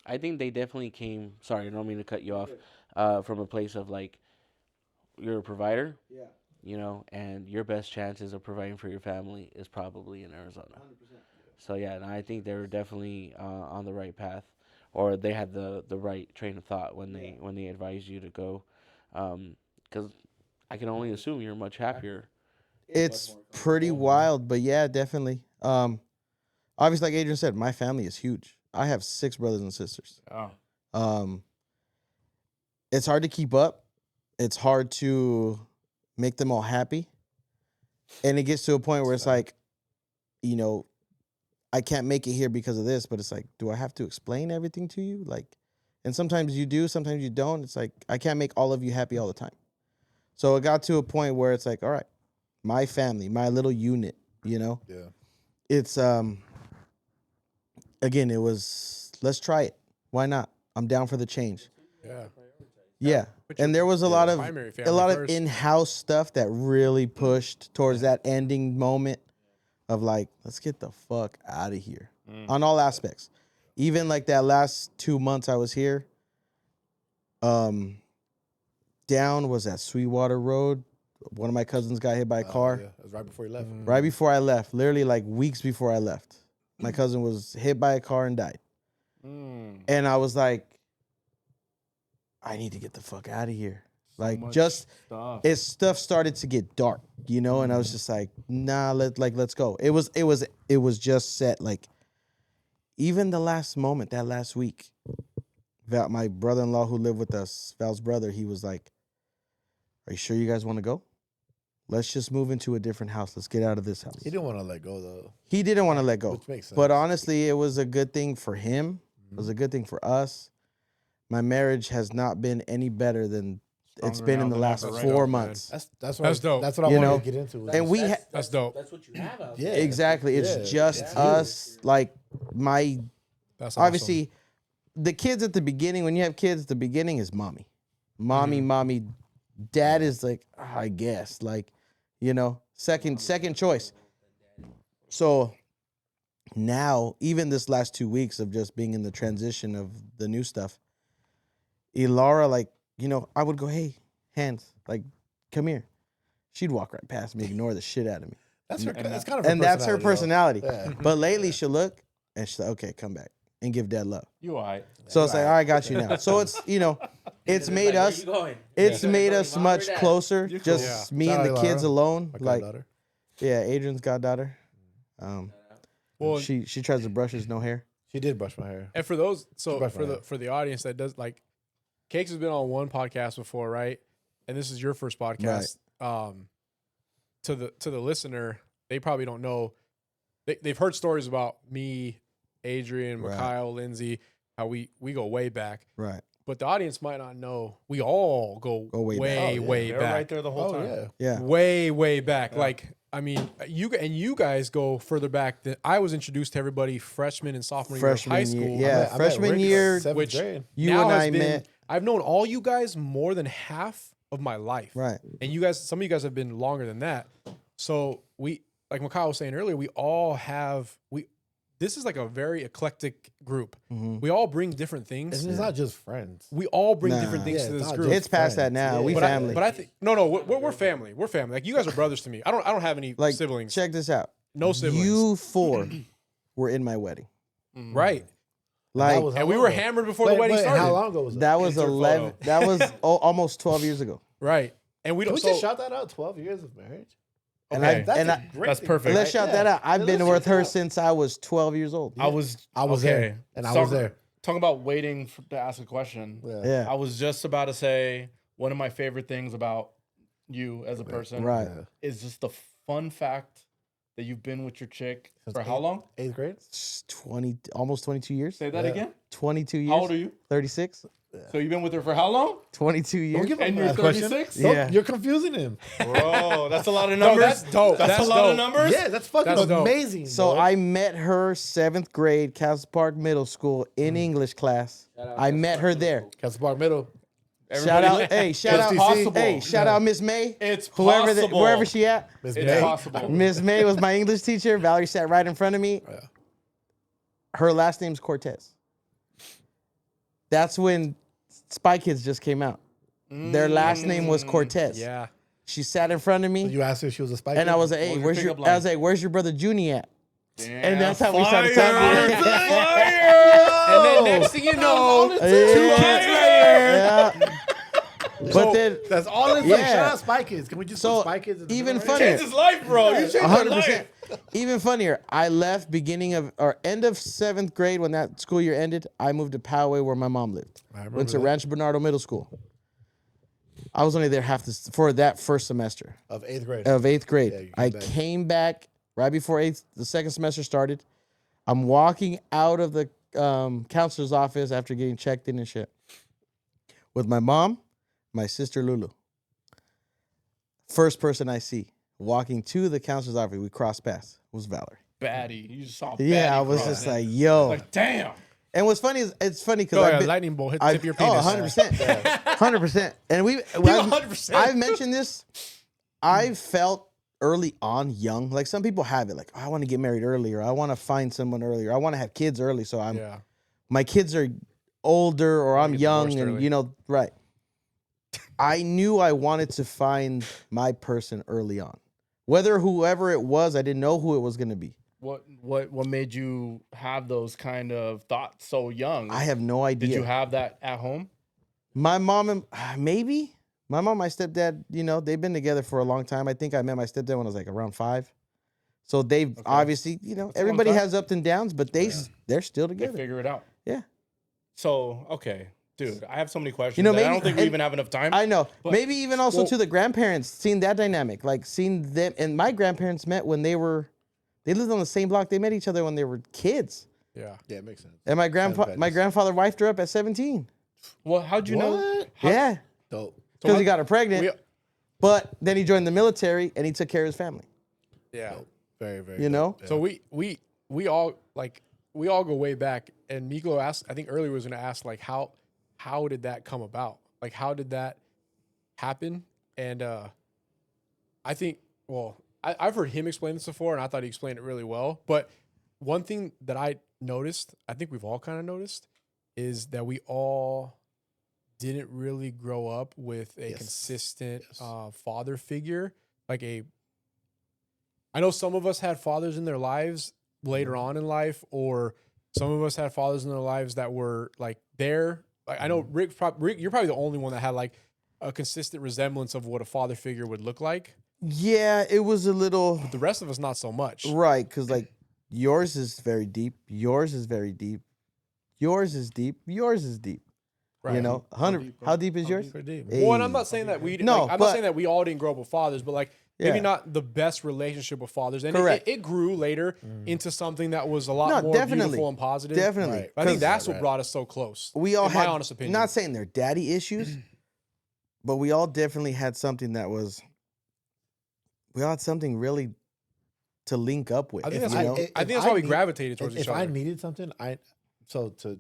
I think they definitely came. Sorry, I don't mean to cut you off. From a place of like, you're a provider. Yeah. you know, and your best chances of providing for your family is probably in Arizona. 100%. So yeah, and I think they were definitely on the right path, or they had the right train of thought when they advised you to go, because I can only assume you're much happier. It's pretty wild, but yeah, definitely. Obviously, like Adrian said, my family is huge. I have 6 brothers and sisters. Oh. It's hard to keep up. It's hard to make them all happy. And it gets to a point where it's like, you know, I can't make it here because of this, but it's like, do I have to explain everything to you? Like, and sometimes you do, sometimes you don't. It's like, I can't make all of you happy all the time. So it got to a point where it's like, all right, my family, my little unit, you know? Yeah. It's, again, it was, let's try it. Why not? I'm down for the change. Yeah. Yeah. Put And your there was a lot of primary family first. in-house stuff that really pushed towards that ending moment of like, let's get the fuck out of here on all aspects. Even like that last 2 months I was here, down was at Sweetwater Road. One of my cousins got hit by a car. Yeah. It was right before you left. Right before I left, literally like weeks before I left. My cousin was hit by a car and died. And I was like, I need to get the fuck out of here. Like, just stuff started to get dark, you know, and I was just like, nah, let's go. It was just set. Like, even the last moment, that last week, Val, my brother-in-law who lived with us, Val's brother, he was like, are you sure you guys want to go? Let's just move into a different house. Let's get out of this house. He didn't want to let go, though. He didn't want to let go. Which makes sense. But honestly, it was a good thing for him. It was a good thing for us. My marriage has not been any better than it's been in the last 4 months. That's dope. That's what I You wanted know? to get into. And we That's dope. That's what you have out Yeah. exactly. It's Yeah. just It's us. Like my That's obviously the kids at the beginning. When you have kids, the beginning is mommy. Mommy. Dad is like, I guess, like, you know, second choice. So now, even this last 2 weeks of just being in the transition of the new stuff, Ilara, like, you know, I would go, hey, Hands, like, come here. She'd walk right past me, ignore the shit out of me. That's her. That's kind of. And that's her personality. Yeah. But lately she'll look and she's like, okay, come back and give dad love. You all right. So it's like, all right, I got you now. So it's, you know, it's made us, it's made us much closer. Just me and the kids alone. Like, yeah, Adrian's goddaughter. Well, she tries to brush his no hair. She did brush my hair. And for those, so brushed my hair. for the audience that does, like, Cakes has been on one podcast before, right? And this is your first podcast. To the listener, they probably don't know. They've heard stories about me, Adrian, Mikhail, Lindsay, how we go way back. Right. But the audience might not know we all go way They're back. right there the whole time. Yeah. Yeah. Way back. Yeah. Like, I mean, you guys go further back than I was introduced to everybody freshman and sophomore year of high school. Yeah, I met freshman Rick year, seventh grade. you now and has I been- met. I've known all you guys more than half of my life. Right. And you guys, some of you guys have been longer than that. So we, like Mikhail was saying earlier, this is like a very eclectic group. Mm-hmm. We all bring different things. It's not just friends. We all bring Nah. different things Yeah, to it's this not group. just It's past that friends. now. Yeah. We but family. I think we're family. We're family. Like, you guys are brothers to me. I don't have any like, siblings. check this out. No siblings. You 4 were in my wedding. Right. Like, was how And we long were ago? hammered before the wedding started. How long ago was that? that was Insert 11. photo. That was almost 12 years ago. Right. And we Can don't we just shout that out? 12 years of marriage. And Okay. That's perfect. let's shout that out. I've been with her since I was 12 years old. I was was okay. there, and I was there. Talking about waiting to ask a question. Yeah. I was just about to say one of my favorite things about you as a person Right. is just the fun fact that you've been with your chick for how long? 8th grade. 20, almost 22 years. Say that again. 22 years. How old are you? 36. So you've been with her for how long? 22 years. Don't give And him you're that question. 36? Yeah. You're confusing him. Bro, that's a lot of No, numbers. that's dope. That's a lot dope. of numbers. Yeah, that's fucking That's dope. amazing. So bro. I met her 7th grade, Castle Park Middle School in English class. I met her there. Castle Park Middle. Shout out, hey, shout out, possible. hey, shout out Miss May. It's Whoever, possible. wherever she at. Miss It's May. possible. Miss May was my English teacher. Valerie sat right in front of me. Yeah. Her last name's Cortez. That's when Spy Kids just came out. Their last name was Cortez. Yeah. She sat in front of me, You asked her if she was a Spike and Kid? I was like, "Hey, was your where's your?" pickup line? I was like, "Where's your brother Junie at?" Damn, And that's how we started fire! talking. And then next thing you know, Yeah. 2 kids later. Yeah. But then, That's all it's like. Shout out Spy Kids. Can we just So, put Spy Kids in the even middle right funnier. Changed his life, bro. You changed your 100%. life. Even funnier, I left beginning of or end of 7th grade when that school year ended. I moved to Poway where my mom lived. I remember Went to that. Rancho Bernardo Middle School. I was only there for that first semester Of 8th grade. of 8th grade. Yeah, you I came back. came back right before the second semester started. I'm walking out of the counselor's office after getting checked in and shit with my mom, my sister Lulu. First person I see walking to the counselor's office, we crossed paths, was Valerie. Baddie. You just saw Yeah, I was just like, yo. like, damn. And what's funny is, it's funny because Oh, I've yeah, been, lightning bolt hit the tip of your penis. 100%. 100%. And I've 100%. I've mentioned this. I felt early on young. Like some people have it. Like, I want to get married earlier. I want to find someone earlier. I want to have kids early. So Yeah. my kids are older or I'm get young divorced and, early. you know, right. I knew I wanted to find my person early on. Whether whoever it was, I didn't know who it was going to be. What made you have those kind of thoughts so young? I have no idea. Did you have that at home? My mom and maybe my mom, my stepdad, you know, they've been together for a long time. I think I met my stepdad when I was like around 5. So they've obviously, you know, everybody time. has ups and downs, but they're still They together. figure it out. Yeah. So, okay. Dude, I have so many questions. You know, that I maybe- don't think we and- even have enough time. I know. But- Maybe even also well- to the grandparents, seeing that dynamic, like seeing them. And my grandparents met when they lived on the same block. They met each other when they were kids. Yeah. Yeah, it makes sense. And my Badges. grandfather wifed her up at 17. Well, how'd you know? What? Yeah. Dope. Because he got her pregnant. we- But then he joined the military and he took care of his family. Yeah. Very, very You know? dope. So we all go way back, and Miklo asked. I think earlier was going to ask like how did that come about? Like how did that happen? And I think I've heard him explain this before, and I thought he explained it really well. But one thing that I noticed, I think we've all kind of noticed, is that we all didn't really grow up with a Yes. consistent Yes. father figure. I know some of us had fathers in their lives later on in life, or some of us had fathers in their lives that were like there. Like I know Rick, you're probably the only one that had like a consistent resemblance of what a father figure would look like. Yeah, it was a little The rest of us, not so much. right, because like yours is very deep, yours is very deep, yours is deep, yours is deep. Right. You know, 100. How deep is yours? Pretty deep. Hey. Well, and I'm not saying that we. No, I'm but- not saying that we all didn't grow up with fathers, but like maybe Yeah. not the best relationship with fathers. And Correct. it grew later into something that was a lot No, more definitely. beautiful and positive. Definitely. Right. I think 'Cause- that's what brought us so close. We all in had, my honest opinion. not saying they're daddy issues, but we all definitely had something that was. We all had something really to link up with. I think you that's know? I think that's why we gravitated towards each If other. I needed something, so to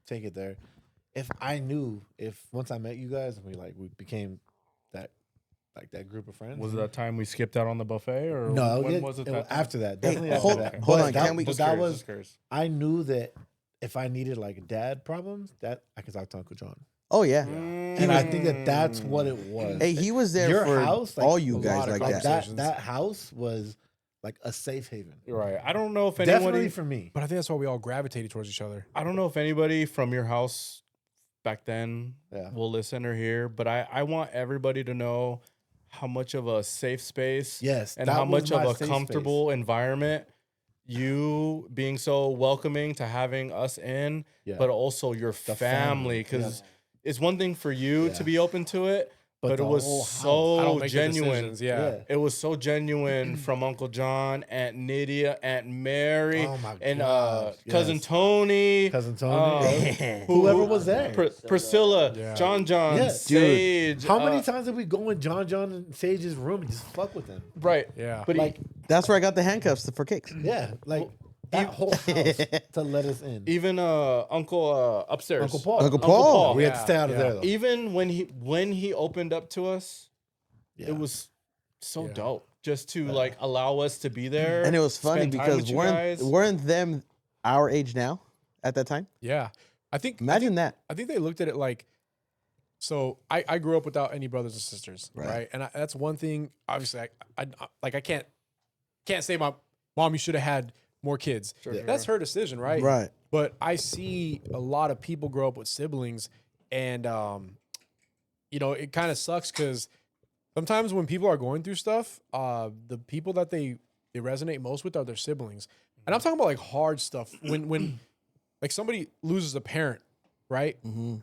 take it there, if I knew once I met you guys and we became that group of friends. Was it that time we skipped out on the buffet, or No, when was it? was That time? after that. Hey, Definitely hold- after that. hold But on, that- can we- but Just that curious, was just curious. I knew that if I needed like dad problems, that I could talk to Uncle John. Oh yeah. And I think that's what it was. Hey, he was there Your for house, like, all you a guys lot of like like that. conversations. that house was like a safe haven. You're right. I don't know if Definitely anybody. for me. But I think that's why we all gravitated towards each other. I don't know if anybody from your house back then Yeah. will listen or hear, but I want everybody to know how much of a safe space, Yes, and that how was much my of a safe comfortable environment you being so welcoming to having us in, Yeah. but also your The family, family, because it's one thing for you Yeah. to be open to it, but the it was whole house. I so don't make the genuine. decisions, Yeah. It was so genuine from Uncle John, Aunt Nydia, Aunt Mary, Oh my and gosh, cousin yes. Tony, Cousin Tony. Whoever was there. Priscilla, Yeah. John, Yeah. Dude, Sage. How many times did we go in John and Sage's room and just fuck with them? Right. Yeah. But Like, That's where I got the handcuffs for kicks. yeah, like that whole house to let us in. even Uncle upstairs, Uncle Paul. Uncle Paul. We had to Yeah, stay out of yeah. there though. even when he opened up to us, Yeah. it was so Yeah. dope just to like allow us to be there. And it was funny spend time because with you guys. weren't them our age now at that time? Yeah. I think Imagine that. I think they looked at it like So I grew up without any brothers and sisters, right? And that's one thing. Obviously, I can't say my mom, you should have had more kids. That's her decision, right? Right. But I see a lot of people grow up with siblings, and it kind of sucks because sometimes when people are going through stuff, the people that they resonate most with are their siblings. And I'm talking about like hard stuff. When like somebody loses a parent, right? Mm-hmm.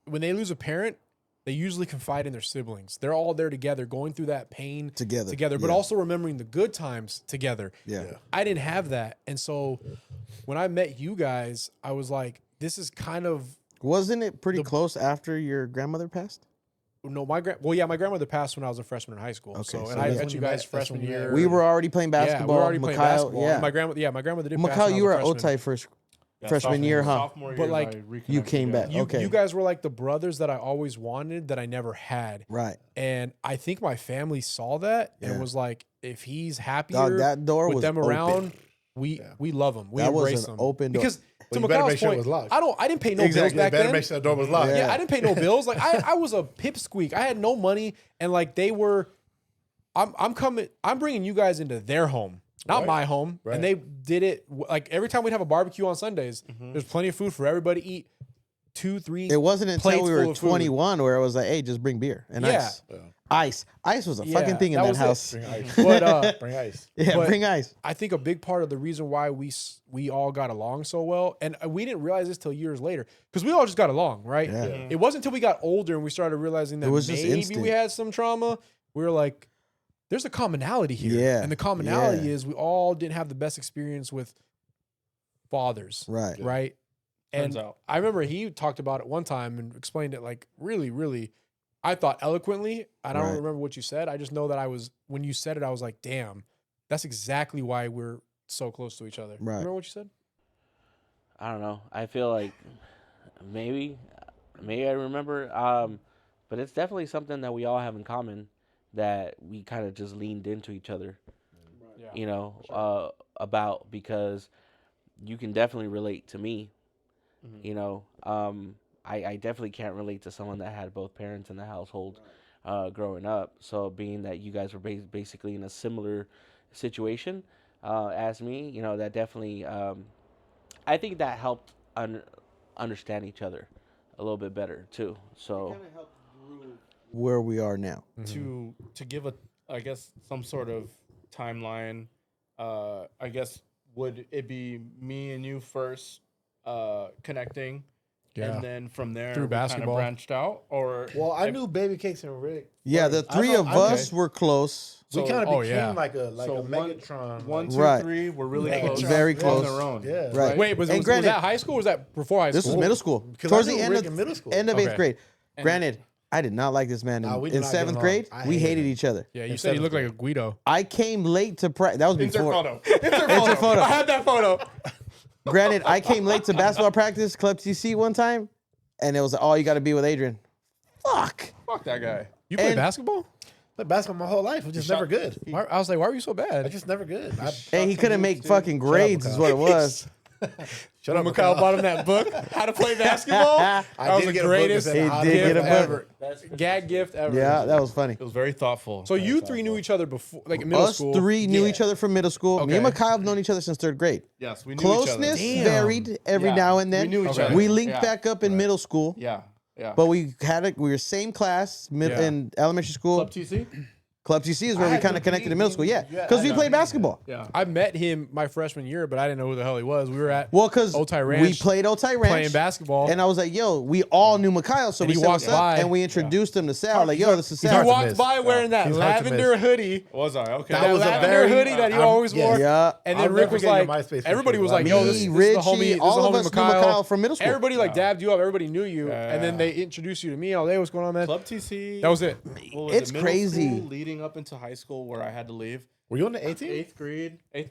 When they lose a parent, they usually confide in their siblings. They're all there together, going through that pain together, but also remembering the good times together. Yeah. I didn't have that. And so when I met you guys, I was like, this is kind of... Wasn't it pretty close after your grandmother passed? No, my grandmother passed when I was a freshman in high school. Okay, So so and I that's met when you you guys met- freshman that's when you year. met. We were already playing Yeah, basketball. we were already playing Mikhail, basketball. yeah. And my grandmother did pass Mikhail, when I you was were a at freshman. Otai freshman year, huh? Sophomore But year, like, I you reconnected came guys. back. You, Okay. you guys were like the brothers that I always wanted that I never had. Right. And I think my family saw that Yeah. and was like, if he's happier Dog, that door with was them open. around, we love him. We That was embrace an him. open door. Because to you better Mikhail's make sure it point, was locked. I didn't pay no Exactly. bills back better then. make sure the door was locked. Yeah, I didn't pay no bills. Like I was a pipsqueak. I had no money, and like they were. I'm bringing you guys into their home, not Right. my home. Right. And they did it like every time we'd have a barbecue on Sundays. There's plenty of food for everybody to eat. 2-3. It wasn't until plates we full were of food. 21 where it was like, hey, just bring beer and Yeah. ice. Ice was a Yeah, fucking thing in that that was it. house. Bring ice. But Bring ice. Yeah, But- bring ice. I think a big part of the reason why we all got along so well, and we didn't realize this till years later, because we all just got along, right? Yeah. It wasn't until we got older and we started realizing that It was just maybe instant. we had some trauma. We were like, there's a commonality here. Yeah. And the commonality Yeah. is we all didn't have the best experience with fathers. Right. Right. And Turns out. I remember he talked about it one time and explained it like really, really, I thought eloquently. I don't Right. remember what you said. I just know that when you said it, I was like, damn, that's exactly why we're so close to each other. Right. Remember what you said? I don't know. I feel like maybe I remember. But it's definitely something that we all have in common that we kind of just leaned into each other. Yeah. About because you can definitely relate to me. I definitely can't relate to someone that had both parents in the household growing up. So being that you guys were basically in a similar situation as me, that definitely, I think that helped understand each other a little bit better too. So Where we are now. To give I guess some sort of timeline, I guess would it be me and you first connecting, Yeah. and then from there Through we kind of basketball. branched out, or Well, I knew Baby Cakes and Rick. Yeah, the I three know- of I know- us were close. We So- kind of oh, became yeah. like a So Megatron. one, like- two, Right. three, we're really Megatron. close, Very on close. their own. Yeah. Right. Wait, was And that granted- high school or was that before high school? This was middle school. Because Towards I the knew end Rick of in middle school. End of Okay. 8th grade. Granted, I did not like this man Nah, we in did not get 7th along. grade. I We hated hated him. each other. Yeah, you In said he seventh looked like a grade. Guido. I came late to practice. That was Insert before. photo. Insert Insert photo. I had that photo. Granted, I came late to basketball practice, Club TC one time, and it was like, oh, you got to be with Adrian. Fuck. Fuck that guy. You played And- baskutball? Played basketball my whole life. I'm just never good. I was like, why were you so I'm bad? just never good. And he couldn't make fucking grades, is what it was. Shut When up, Mikhail Mikhail. bought him that book, How to Play Basketball. That was did the get a book that greatest said He how to did play get a book. basketball. gag gift ever. Yeah, that was funny. It was very thoughtful. So you three knew each other before, like in middle Us school. three knew Yeah. each other from middle school. Me and Okay. Mikhail have known each other since 3rd grade. yes, we knew Closeness each other. Damn. varied every Yeah, now and then. we knew each Okay. other. We linked Yeah. back up in middle school, Yeah, yeah. but we were same class Yeah. in elementary school. Club TC. Club TC is where I we had kind of good connected in middle school. Yeah, Yeah, because I we know. played basketball. Yeah. I met him my freshman year, but I didn't know who the hell he was. We were at Well, because Otai we Ranch played Otai Ranch playing basketball. and I was like, "Yo, we all knew Mikhail," so And we he said, walked "What's up?" by. And we introduced him to Sal. Like, "Yo, this is he hard Sal." to walked miss. by wearing that He's hard to lavender miss. hoodie. Was I? Okay. That That was a lavender very- hoodie that he always yes. wore. Yeah. And I'll then Rick never was forget your like, MySpace everybody picture. was like, Me, yo, this is the Richie, homie, this is the all of homie us knew Mikhail from middle school. Everybody like Yeah. dabbed you up. Everybody knew you. Yeah. And then they introduced you to me. Oh, hey, what's going on, man? Club TC. That was it. what was It's it, middle crazy. school leading up into high school where I had to leave. Were you on the 18? Eighth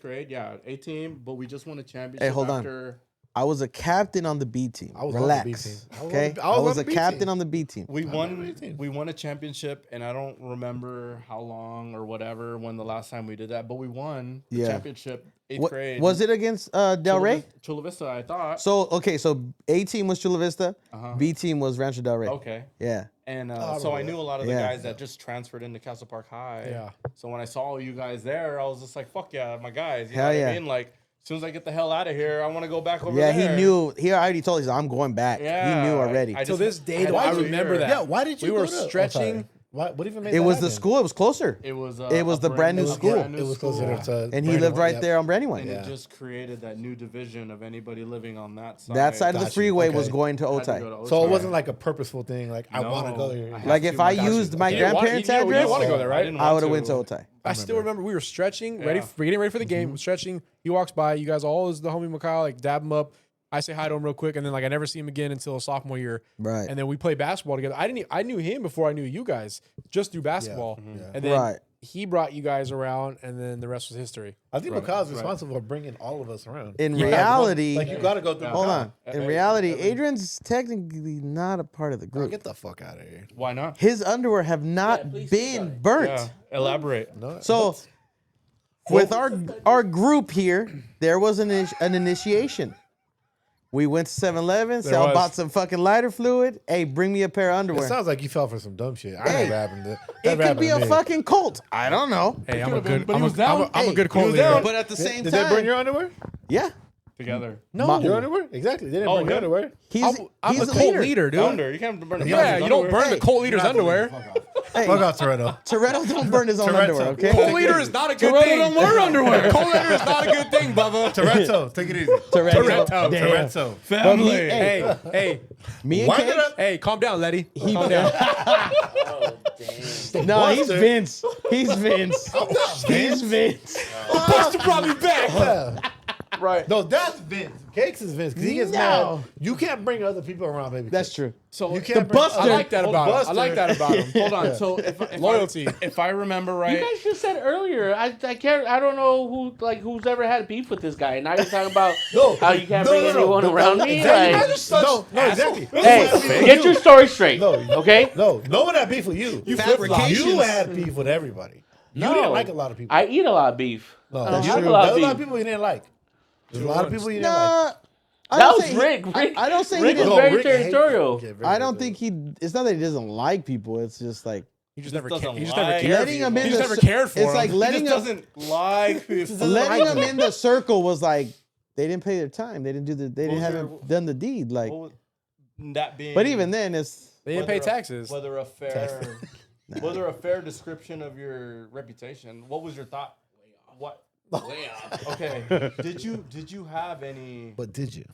grade, yeah, 18. But we just won a championship. Hey, hold on. after I was a captain on the B team. I was on the Relax. B team. Okay, I was I was on the a B captain team. on the B team. We I'm won. on the team. We won a championship, and I don't remember how long or whatever when the last time we did that. But we won the Yeah. championship 8th What, grade. was it against Del Rey? Chula Vista, I thought. So okay, so A team was Chula Vista, Uh-huh. B team was Rancho Del Rey. Okay. Yeah. And I so I remember knew that. a lot of the Yeah. guys that just transferred into Castle Park High. Yeah. So when I saw you guys there, I was just like, "Fuck yeah, my guys!" You Hell know what yeah. I mean? Like, as soon as I get the hell out of here, I want to go back over Yeah, there. he knew. He already told us I'm going back. Yeah, He knew already. To this day, though, why I did you remember hear? that. Yeah, why did you? We were go to stretching. Otay? What even made It that was the happen? school. It was closer. It was. It was the brand new school. It was closer to. And he lived right Yep. there on Brandywine. And Yeah. it just created that new division of anybody living on that side. That side of the Got you. freeway Okay. was going to Had to Otay. go to So it Otay. wasn't like a purposeful thing. Like I No, want to go here. I had Like to, if I got you. used my You didn't want- grandparents' you didn't address, want to go there, right? didn't I want would have went to Otay. I still remember we were stretching, ready Yeah. for getting ready for the game, stretching. He walks by, you guys all is the homie Mikhail, like dab him up. I say hi to him real quick, and then like I never see him again until sophomore year. Right. And then we play basketball together. I knew him before I knew you guys, just through basketball. Yeah. And then Right. he brought you guys around, and then the rest was history. I think Right, Mikhail's right. responsible for bringing all of us around. In Yeah. reality, Like you got to go through. hold Mikhail. on. In reality, Adrian's technically not a part of the Bro, group. get the fuck out of here. Why not? His underwear have not please been start. burnt. Yeah. Elaborate. No. So with our group here, there was an initiation. We went to 7-Eleven, There Sal was. bought some fucking lighter fluid. Hey, bring me a pair of it underwear. sounds like you fell for some dumb shit. I Hey, never happened to. It never could be happened a to me. fucking cult. I don't know. Hey, I'm a could've been, good, but I'm he a, was down. I'm a Hey, good he cult was leader. down. But at the same Did time, they burn your underwear? yeah, Together. No, Your underwear? Exactly. They didn't Oh, burn your yeah. underwear. he's I'm he's a a cult leader. leader, dude. Under. You can't burn. Yeah, you don't burn Hey, the cult leader's underwear. Hey, Fuck off, Toretto. Toretto don't burn his own Toretto. underwear, okay? Cult leader is not a good thing. don't wear underwear. Cult leader is not a good thing, Bubba. Toretto, take it easy. Toretto. Toretto. Damn. Toretto. But me, Family. hey, Hey, me and Why Kate, did I? hey, calm down, Letty. he, Calm down. Oh, dang. no, he's Buster. Vince. He's Vince. He's Vince. Buster brought me back. Yeah. Right. No, that's Vince. Cakes is Vince because he gets No. mad. You can't bring other people around, baby. That's true. So You can't The bring Buster- I like that about him. I Buster. like that about him. hold on. So if Loyalty. if I remember You right, guys just said earlier. I can't. I don't know who's ever had beef with this guy. Now you're talking about No. how you can't No, bring no, no. anyone No, around no, me. exactly. Like, No, exactly. hey, get your story straight. No. Okay. No one had beef with you. You Fabrications. had beef with everybody. You No. didn't like a lot of people. I eat a lot of beef. No, I don't you- have a there lot was of a lot of beef. people you didn't like. There's a lot of people you didn't like. Nah, I That don't was say he- Rick. Rick. I don't say Rick he was didn't. very Rick hates territorial. it. I don't think he. It's not that he doesn't like people. It's just like He just never doesn't cared. He just like never it. cared. letting him in. He the just never cir- cared for It's him. like He letting he him. just doesn't like people. Letting them in the circle was like they didn't pay their time. They didn't do the. They didn't was haven't done the deed. Like, What was- that being. but even then, it's They didn't pay whether a- taxes. Whether a fair description of your reputation. What was your thought? What? Okay. Did you have any? But did you?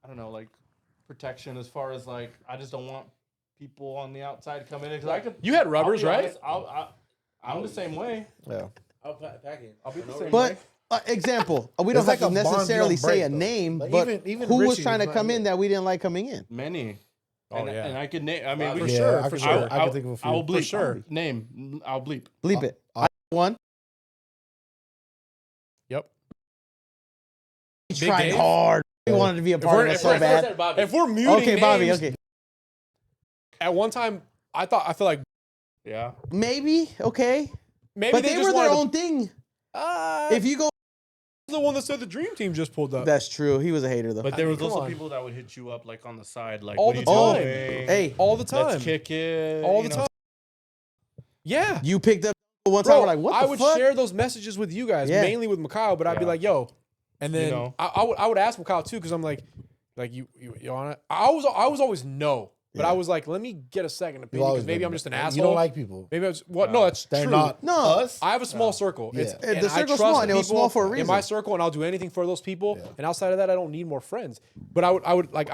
I don't know, like protection as far as like I just don't want people on the outside coming in because I could. You had rubbers, I'll be right? honest, I'm the same way. Yeah. I'll pack it. I'll be the same but. way. Example, we don't It's like have to a bond you necessarily don't break, say a though. name, Like, but even who was Richie trying to was come not in that we didn't like coming in? Many. Oh, and, yeah. and I could name. I mean, For we sure, I for could- sure. I can think of a few. I'll bleep. For sure. Name. I'll bleep. Bleep it. I one. Yep. He Big tried Dave? hard. He wanted to be a part we're- of it if so we're- bad. If we're muting Okay, Bobby. names, Okay, at one time, I feel like Yeah. maybe. Okay, maybe but they just were their wanted own thing. to, If you go, the one that said the dream team just pulled up. that's true. He was a hater though. But there was come also on. people that would hit you up like on the side, like All what the are you time. doing? Hey, all the time. Let's kick it. all you the know. time. Yeah. you picked up one time. Bro, We're like, what I the would fuck? share those messages with you guys, Yeah. mainly with Mikhail, but I'd be Yeah. like, yo. And then know. I would ask Mikhail too, because I'm like you on it? I was always no. But I was like, let me get a second opinion, because maybe I'm just an asshole. You don't like people. Maybe I was no, that's They're true. not No. us. I have a small circle. It's, Yeah. and The I circle's trust small, and it was people small for a in reason. my circle, and I'll do anything for those people. And outside of that, I don't need more friends. But I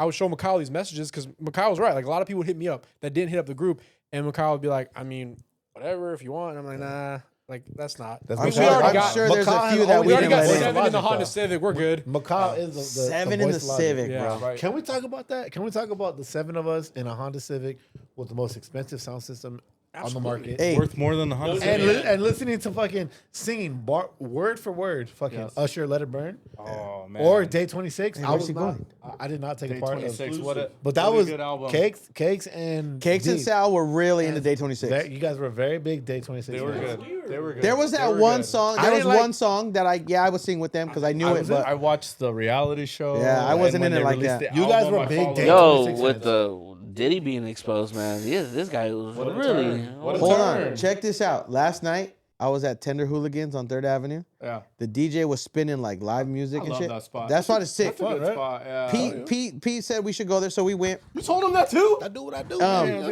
would show Mikhail these messages, because Mikhail was right. Like, a lot of people would hit me up that didn't hit up the group, and Mikhail would be like, I mean, whatever, if you want. And I'm like, nah, like that's not. That's I'm we sure, already I'm got sure there's a Mikhail few has that always we we already didn't got let in. 7 in the Logic, Honda though. Civic. We're good. Mikhail is the 7 in the voice logic. Civic, Yeah, bro. right. Can we talk about that? Can we talk about the 7 of us in a Honda Civic with the most expensive sound system on the market. Hey. Worth more than the Honda And, Civic. and listening to fucking singing word for word, fucking Yes. Usher, Let It Burn, Oh man. or Day 26. Hey, I where's was he not. going? I did not take Day a part of 26. What a but that what a was good album. Cakes, and Cakes and Deep. Sal were really into Day 26. You guys were very big Day 26. They were fans. good. They were good. There was They that were one good. song. I There was didn't like- one song that I would sing with them because I knew it, but I watched the reality show. Yeah, I and wasn't when in it they like released that. the You guys album, were I big followed Day it. Yo, 26 with fans. the Diddy being exposed, man. This guy was What a really. turn. What a hold turn. on. Check this out. Last night, I was at Tender Hooligans on 3rd Avenue. Yeah. The DJ was spinning like live music I and love shit. that spot. That spot is sick. That's a good right? spot. Yeah. Pete said we should go there, so we went. You told him that too? I do what I do.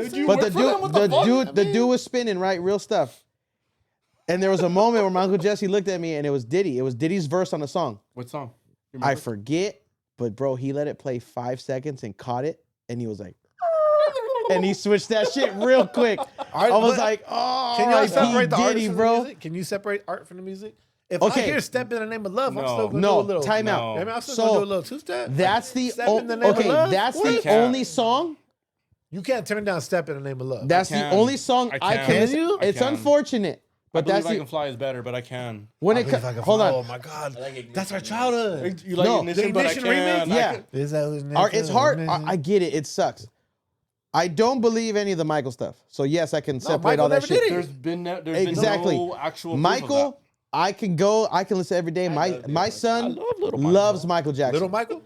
dude, you But work for them? What the fuck? the dude was spinning, right? Real stuff. And there was a moment where my Uncle Jesse looked at me and it was Diddy. It was Diddy's verse on the song. What song? You I remember? forget, but bro, he let it play 5 seconds and caught it, and he was like, and he switched that shit real quick. I was like, oh, Can y'all R.I.P. separate the Diddy, artist from bro. the music? Can you separate art from the music? If Okay. I hear "Step in the Name of Love," I'm No. still gonna No, do a little. time out. I mean, I'm still So, gonna do a little two-step. That's the Step in the Name of okay. Love? That's What? the can't. only song. You can't turn down "Step in the Name of Love." That's the can. only song I I can. can. Can you? I It's can. unfortunate, I but believe that's I the Can Fly is better, but I can. when I it. believe I can Hold fly. on. Oh my God, that's our childhood. You like No, Ignition, the but I Ignition can. remix? Yeah. Is that whose name? It's hard. I get it. It sucks. I don't believe any of the Michael stuff. So yes, I can separate Michael all that never shit. did it. There's been Exactly. no actual proof of Michael, I can go. I can listen every day. My son love Little Michael. loves Michael Jackson. Little Michael.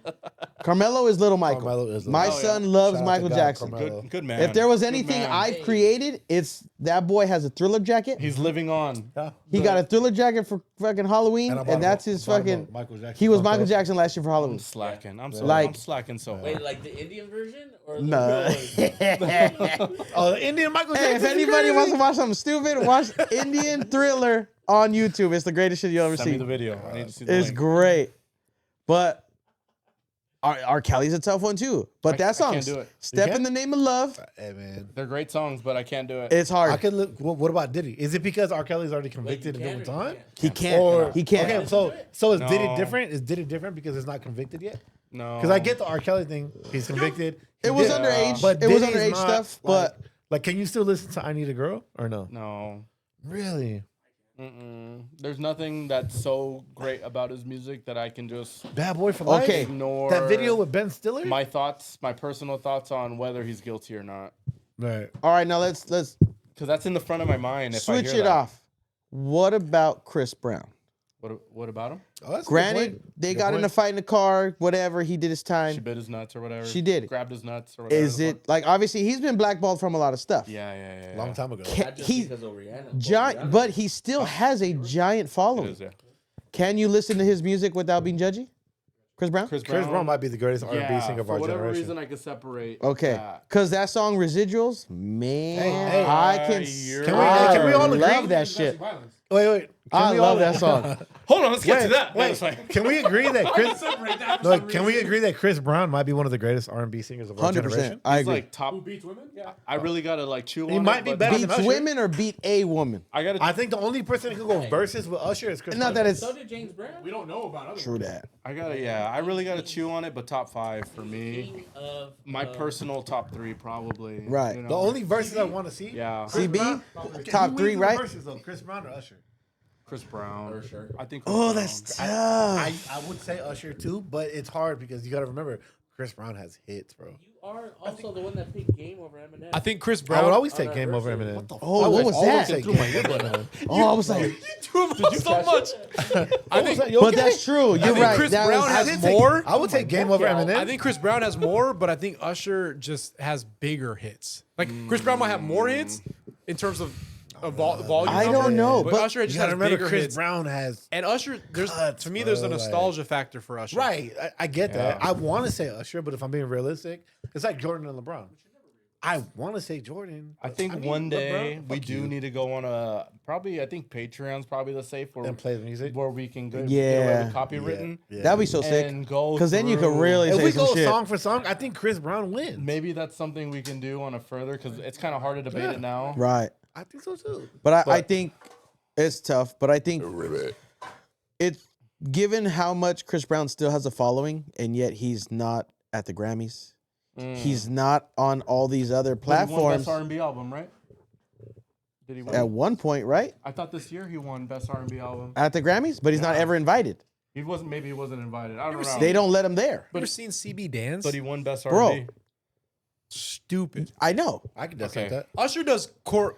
Carmelo is Little Michael. Carmelo is Little My Michael. son loves Shout out to Michael God, Jackson. Carmelo. Good man. If there was Good anything man. I've created, it's that boy has a Thriller jacket. He's living on. He got a Thriller jacket for fucking Halloween, And I bought and that's his bought him a fucking. Michael Jackson He was Funko. Michael Jackson last year for Halloween. I'm slacking. I'm so Like- I'm slacking so hard. Wait, like the Indian version or the Nah. real one? Oh, the Indian Michael Hey, Jackson. if anybody wants to watch something stupid, watch Indian Thriller on YouTube. It's the greatest shit you'll ever Send me see. the video. I need to see the It's link. great. But R. Kelly's a tough one too. But that I song, can't do it. Step You in the Name of Love, Hey man, They're great songs, but I can't do it. it's I hard. could look. What about Diddy? Is it because R. Kelly's already convicted and doing time? He can't. Or He can't. Okay, so is Diddy No. different? Is Diddy different because it's not convicted yet? No. Because I get the R. Kelly thing. He's convicted. It was Yeah. underage. But It was Diddy's underage not, stuff. like- But Like, can you still listen to "I Need a Girl" or no? No. Really? There's nothing that's so great about his music that I can just Bad Boy for Life. Okay. ignore. That video with Ben Stiller. my thoughts, my personal thoughts on whether he's guilty or not, Right. all right, now let's because that's in the front of my mind. If I switch hear it that. off. What about Chris Brown? What about him? Oh, that's a good Granted, point. they Good got in a point. fight in the car. Whatever, he did his She time. bit his nuts or whatever. She did. Grabbed his nuts or whatever. Is the it fuck. like obviously he's been blackballed from a lot of stuff? Yeah. Long time ago. Ca- Not just he because of Rihanna. giant, but he still has a giant It following. is, yeah. Can you listen to his music without being judgy? Chris Brown? Chris Brown might be the greatest R&B yeah, singer of for our whatever generation. reason, I could separate. Okay, that. because that song "Residuals," man, Hey, I can. you're Can we all agree? love that shit. Wait. I Can we love all- that song. Hold on, let's get to Wait, that. No, wait. it's fine. Can we agree that Chris? No, can we agree that Chris Brown might be one of the greatest R&B singers of our 100%. generation? I He's agree. like top. Who beats women? Yeah. I really gotta like chew on He it, might be but better than Beats Usher. women or beat a woman? I gotta. I think the only person who can go versus with Usher is Chris Not Brown. that it's So did James Brown. We don't know about other true ones. that. I gotta. Yeah, I really gotta chew on it. But top 5 for me. King of My personal top 3 probably. Right. you know? The only verses I want to see. Yeah. CB, Okay, top who 3, wins the right? Verses, though? Chris Brown or Usher? Chris Brown. For sure. I think. Chris Oh, Brown. that's tough. I would say Usher too, but it's hard because you got to remember Chris Brown has hits, bro. You are also the one that picked Game over Eminem. I think Chris I Brown. would always on take our Game over verses. Eminem. Oh, what was that? Take Game over Eminem. Oh, I was like, so much. I think. You but okay? that's true. You're think right. Chris That Brown was- has I did take- more. I would take Game over Eminem. I think Chris Brown has more, but I think Usher just has bigger hits. Like Chris Brown might have more hits in terms of volume. I number, don't know, but but Usher you just got to has remember bigger Chris hits. Brown has And Usher, there's Cuts, to me, there's a bro, like- nostalgia factor for Usher. right. I get that. Yeah. I want to say Usher, but if I'm being realistic, it's like Jordan and LeBron. I want to say Jordan. I but think mean, one day LeBron, we fuck do you. need to go on a probably. I think Patreon's probably the safe where and play the music. where we can get away Yeah. with copywritten Yeah. That'd be so sick. and go Because then you could through- really If say we some go shit. song for song, I think Chris Brown wins. Maybe that's something we can do on a further because it's kind of hard to debate Yeah. it now. Right. I think so too. But I think it's tough. But I think it's given how much Chris Brown still has a following, and yet he's not at the Grammys. He's not on all these other But he won platforms. Best R&B album, right? Did he win? at one point, right? I thought this year he won Best R&B Album. At the Grammys, but he's not ever invited. He wasn't. Maybe he wasn't invited. I don't know. They don't let him there. You ever seen CB dance? But he won Best Bro. R&B. Stupid. I know. I could dance Okay. like that. Usher does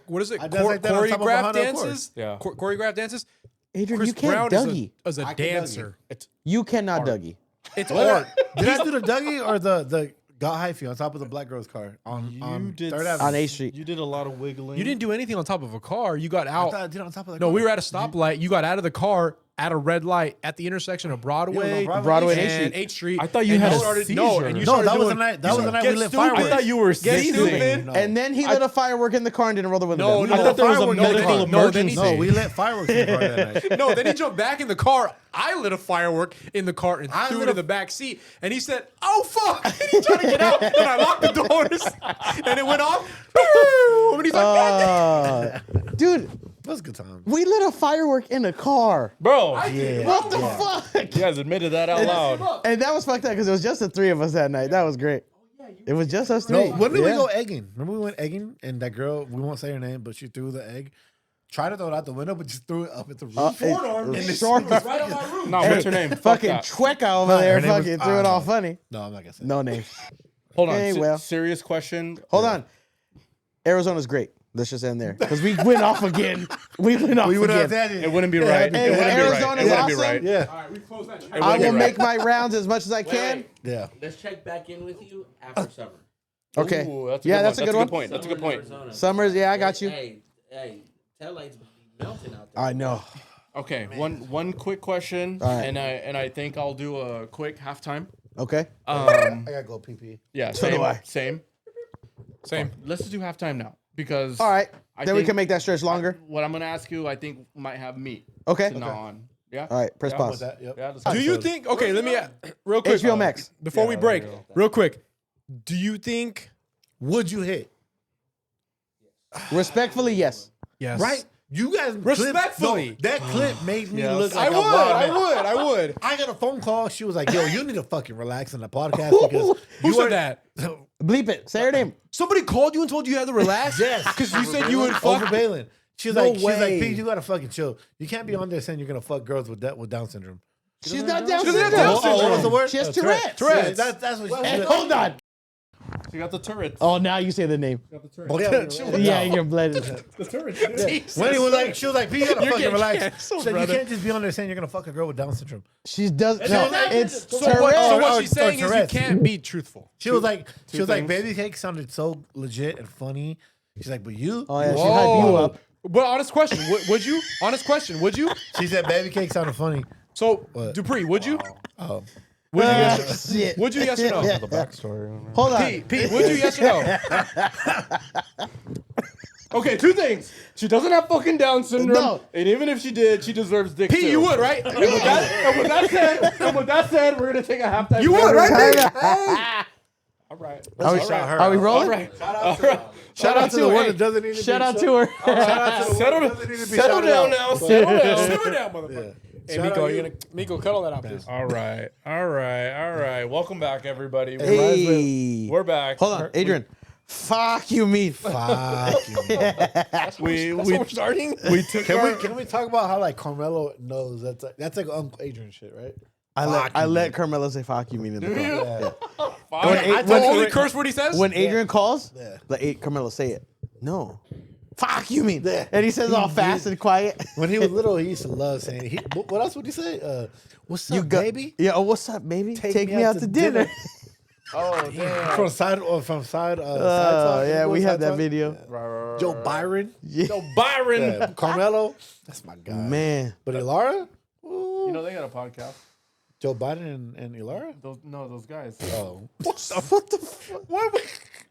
what is it? I dance like that on top of a Choreographed Honda Accord. dances. Yeah. Choreographed dances. Adrian, Chris you can't Brown Dougie. is a I can dancer. You cannot Dougie. It's art. Did I do the Dougie or the got hyphy on top of the black girl's car on You did Third Avenue? On A Street. You did a lot of wiggling. You didn't do anything on top of a car. You got I out. thought I did on top of the No, car. we were at a stoplight. You got out of the car at a red light at the intersection of Broadway, Broadway and and 8th Street. I thought you and had a started, seizure. No, and you No, started that was doing, the night. That was the night we Get lit stupid. fireworks. I thought you were Get seizing. stupid. No. And then he lit a firework in the car and didn't roll the window No, down. no. I thought there was a Firework, no, medical then he- no, then he- emergency. No, we lit fireworks in the car that night. No, then he jumped back in the car. I lit a firework in the car and I threw lit it in a- the back seat. And he said, "Oh fuck!" And he tried to get out, and I locked the doors, and it went off. And he's like, "God damn." Dude, That was a good time. we lit a firework in a car. Bro, What the fuck? you guys admitted that out loud. And that was fucked up because it was just the three of us that night. That was great. It was just us three. No, when did we Yeah. go egging? Remember we went egging and that girl, we won't say her name, but she threw the egg, tried to throw it out the window, but just threw it up at the roof. Short Right on my roof. No, what's her name? Fuck fucking that. Chueca over No, there her name was- fucking threw it all funny. No, I'm not gonna say. No names. Hold on. Hey, well. Serious question. Hold on. Arizona's great. Let's just end there. Because we went off again. We went off We would have again. had It wouldn't be right. Hey, It wouldn't be right. Arizona's It wouldn't be awesome. right. Yeah, All right, we close that. It I wouldn't be will right. make my rounds as much as I can. Wait. yeah. Let's check back in with you after summer. Okay. Ooh, that's a Yeah, good that's a one. good one. point. That's a good Summer in point. Arizona. Summers, yeah, I got you. Hey, tail lights be melting out there. I know. Okay, one quick question, All right. and I think I'll do a quick halftime. Okay. I gotta go pee pee. Yeah, So do same, I. same. Same. Let's just do halftime now because All right. I Then we think can make that stretch longer. What I'm gonna ask you, I think might have meat. Okay. To now on. Yeah. All right. Press Yeah, pause. With that, yep. Yeah. Let's Do go. you think? Okay, let me real quick. HBO Max. Before we Yeah, break, there you go. real quick. Do you think? Would you hit? Respectfully, yes. Yes. Right? You guys Respectfully. that clip made me Yes. look I like would. a wild I man. would. I would. I got a phone call. She was like, "Yo, you need to fucking relax on the podcast because Who you said are- that? Bleep it. Say her name. Somebody called you and told you had to relax. Yes, Because you said you would over fuck. Balin. She was No like, way. Pete, you gotta fucking chill. You can't be on there saying you're gonna fuck girls with Down syndrome. She's not Down She doesn't have syndrome. Down syndrome. What was the word? She has Tourette's. Tourette's. Yeah, that's what she Hey, said. hold on. You got the turrets. Oh, now you say the name. Oh, yeah, Yeah, you're blended. When he was like, she was like, Pete, you gotta fucking getting relax. canceled, She said, you brother. can't just be on there saying you're gonna fuck a girl with Down syndrome. She does. was No, like- it's So what, Tourette's. so or what she's saying is you Tourette's. can't be truthful. She was like, things. baby cake sounded so legit and funny. She's like, but you? Oh, yeah, she hyped you up. But honest question, would you? Honest question, would you? She said, baby cake sounded funny. So What? Dupree, would you? Oh, Would you? Ah, Yes, shit. would you? Yes or no? The backstory. Hold on. Pete, would you? Yes or no? Okay, two things. She doesn't have fucking Down syndrome, No. and even if she did, she deserves dick Pete, too. you would, right? And with that said, we're gonna take a halftime. You break. would, right? Kinda. All right. Are we, shout her are we out. rolling? Shout out to the one that doesn't need to Shout be out to her. Settle down now. Settle down. Simmer down, motherfucker. Hey, Shout Miko, out you're gonna Miko, cut all that out, please. All right. Welcome back, everybody. Hey. We're back. Hold on, Adrian. Fuck you, me. Fuck you. We We're starting. we took Can we talk about how like Carmelo knows that's like Uncle Adrian shit, right? I let Carmelo say "fuck you" mean in the car. Yeah. That's the only curse word he says. When Adrian calls, Yeah. let Carmelo say it. No. Fuck you mean. Yeah. And he says all fast and quiet. When he was little, he used to love saying. What else would he say? What's up, baby? Yeah. Oh, what's up, baby? Take me out to dinner. Oh damn. From side side Oh talk. yeah, we Side had that talk. video. Joe Byron, Yeah. Byron. yeah. Carmelo, that's my guy. Man. But Ilara, You know they got a podcast. Joe Biden and Ilara. Those guys. Oh, What the fuck? What?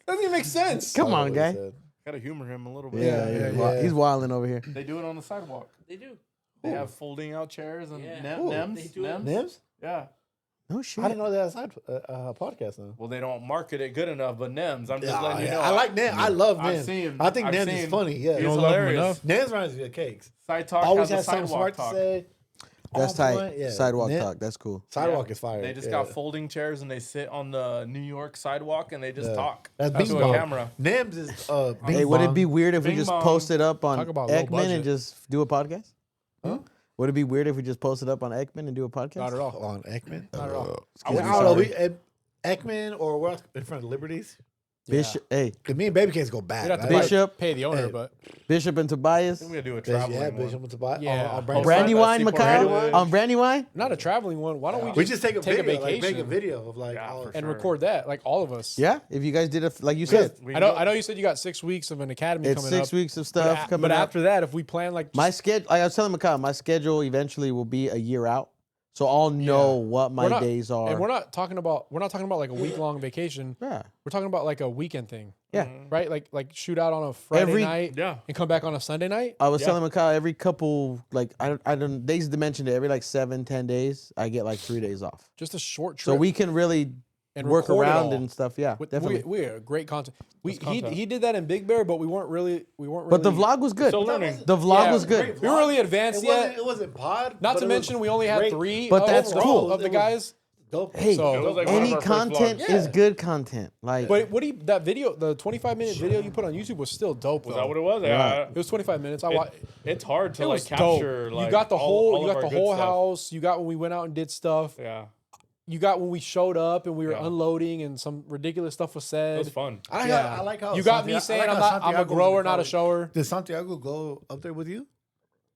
Doesn't even make sense. Come on, guy. Gotta humor him a little bit. Yeah. He's wilding over here. They do it on the sidewalk. They do. They have folding out chairs and Yeah. nems. They do it. Nims? Yeah. No shit. I didn't know they had a side podcast now. Well, they don't market it good enough, but Nems. I'm just letting you know. I like Nims. I love I've Nims. seen- I think I've Nims is seen- funny. Yeah, He's don't love him hilarious. enough? Nims reminds me of cakes. Side talk Always has has a something sidewalk smart talk. to say. That's on tight. point. Yeah. Sidewalk Nip- talk. That's cool. Sidewalk Yeah. is fire. They just yeah. got folding chairs and they sit on the New York sidewalk and they just Yeah. talk That's to Bing a Bong. camera. Nims is Bing Hey, would it be Bong. weird if we Bing just bong. post it up on Talk about low Ekman budget. and just do a podcast? Huh? Would it be weird if we just posted up on Ekman and do a podcast? Not at all. On Ekman? Not at all. I don't know. Ekman or we're in front of Liberties. Bishop, hey, Cause me and Baby Case go back. We'd have to right? Bishop. pay the owner, Hey. but Bishop and Tobias. I'm gonna do a Bishop, traveling yeah, one. Bishop with Tobias. Yeah. On Oh, Brandywine, Brandywine. Mikhail? On Brandywine? not a traveling one. Why don't we We just just take a take video, a like, make a vacation video of like Yeah, all for and sure. record that, like all of us? Yeah, if you guys did it, like you said, We I know you said you got 6 weeks of an academy it's coming 6 up. weeks of But, stuff coming but up. after that, if we plan like My schedule, like I was telling Mikhail, my schedule eventually will be a year out, so I'll know what my we're not- days are. and we're not talking about like a week long vacation. yeah, We're talking about like a weekend thing, yeah. right? Like shoot out on a Friday Every- night Yeah. and come back on a Sunday night. I was Yeah. telling Mikhail every couple, like I don't days to mention it. Every like 7-10 days, I get like 3 days off, Just a short trip. so we can really and work record it around all. and stuff. Yeah, definitely. We are great content. content. He did that in Big Bear, but we weren't really. But the vlog was good. Still learning. The vlog Yeah, was good. We weren't really advanced yet. It wasn't pod. Not but to it mention, was we only had great. 3. But that's overall cool. of the It was guys. Dope. Hey, So- It was like one of any our first content vlogs. is good content. Like, But that video, the 25-minute video you put on YouTube was still dope. Was though. that what it was? Yeah. It was 25 minutes. It's hard to It like was capture. dope. Like, You got the all whole, you of got our the good whole stuff. house. You got when we went out and did stuff. Yeah. You got when we showed up and we were Yeah. unloading and some ridiculous stuff was It said. was fun. I like how You got me saying I'm a grower, not a shower. Did Santiago go up there with you?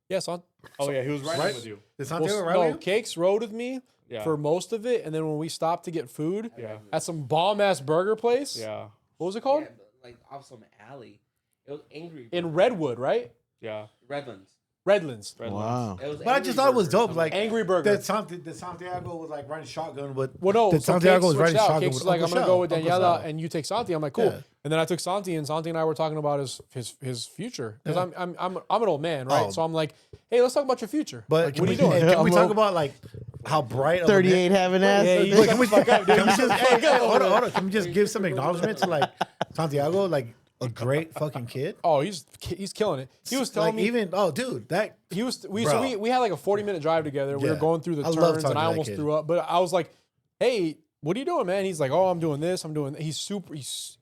Yes, on. Oh yeah, he was riding Right? with you. Did Well, Santiago ride no, with you? Cakes rode with me Yeah. for most of it, and then when we stopped to get food Yeah. at some bomb ass burger place. Yeah. What was it called? Yeah, like off some alley. It was Angry In Burger. Redwood, right? Yeah. Redlands. Redlands. wow. It was But I Angry just thought it was Burger. dope. Like Angry Burger. that Santiago was like riding shotgun, but Well, no, that so Santiago Cakes was riding switched out. shotgun Cakes with was like, I'm Uncle gonna go with Uncle Daniela, Sal. and you take Santi. I'm like, cool. Yeah. And then I took Santi, and Santi and I were talking about his future because I'm an old man, right? Oh. So I'm like, hey, let's talk about your future. But Like, can what are we, you doing? can we I'm talk old. about like how bright of a 38 having ass. Yeah, you Wait, can we, fuck up, dude. can we just, hey, hold on. Can we just give some acknowledgement to like Santiago, like a great fucking kid? Oh, he's killing it. He was telling like, me even dude, that he was so Bro. we had like a 40-minute drive together. We were Yeah. going through the I love turns, talking and I to that almost kid. threw up. But I was like, hey, what are you doing, man? He's like, oh, I'm doing this. I'm doing. He's super. He's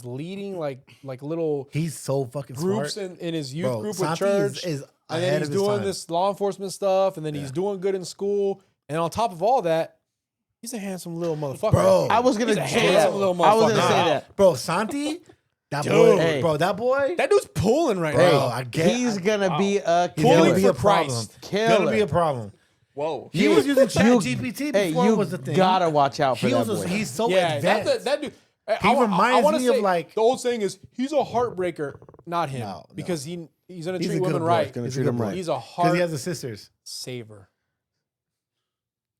leading like little he's so fucking groups smart. in his youth Bro, group Santi with church. is and ahead then he's of his doing time. this law enforcement stuff, and then he's doing good in school. And on top of all that, he's a handsome little motherfucker. Bro. I was gonna He's a say handsome that. little I was gonna motherfucker. say that. Bro, Santi, that Dude. boy, Hey. bro, that boy, That dude's pulling right bro, now. I get He's gonna be a he's gonna killer. be a for problem. Christ. Gonna be Killer. a problem. Whoa. He was using ChatGPT Hey, before you it was the thing. gotta watch out for He that was boy. he's so Yeah, advanced. that dude. He reminds wanna me of, say, like- the old saying is he's a heartbreaker, not him, No. because he's gonna He's treat a good women boy. right. Gonna He's a treat good him boy. right. He's a Because heart he has the sisters. saver.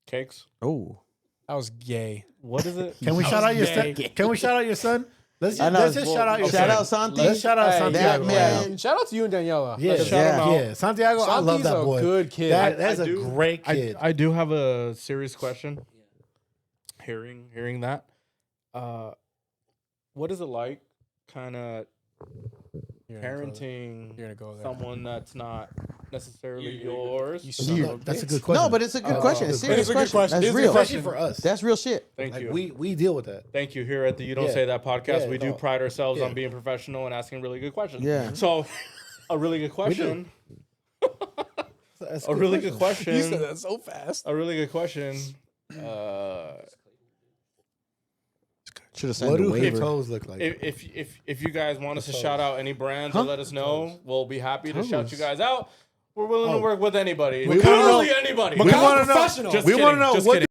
Cakes. Oh, That was gay. What is it? Can we shout out your gay. son? Can we shout out your son? Let's I know. just shout out your shout son. out Santi. Let's shout out Hey, Santiago. that man- right Shout out to you and Daniela. now. Yeah, Let's shout him out. yeah. Santiago, I love Santi's that a boy. good kid. That's I a do- great kid. I do have a serious question. Hearing that, what is it like, kind of parenting You're gonna go there. someone that's not necessarily yours? You son of a That's a bitch. good question. No, but it's a good question. It's a It serious is a good question. That's It is a real. good especially for us. That's real shit. Thank Like you. we deal with that. Thank you. Here at the You Don't Yeah. Say That podcast, Yeah, we do no. pride ourselves Yeah. on being professional and asking really good questions. Yeah. So, a really good question. That's A really good question. You said that so fast. A really good question. Should have sent What a do his waiver. toes look like? If you guys want us to shout out any brands or let us know, we'll be happy to shout you guys out. We're willing to work with anybody. We wanna Literally know- anybody. we want to know. professional. Just we kidding, want to know just what. kidding.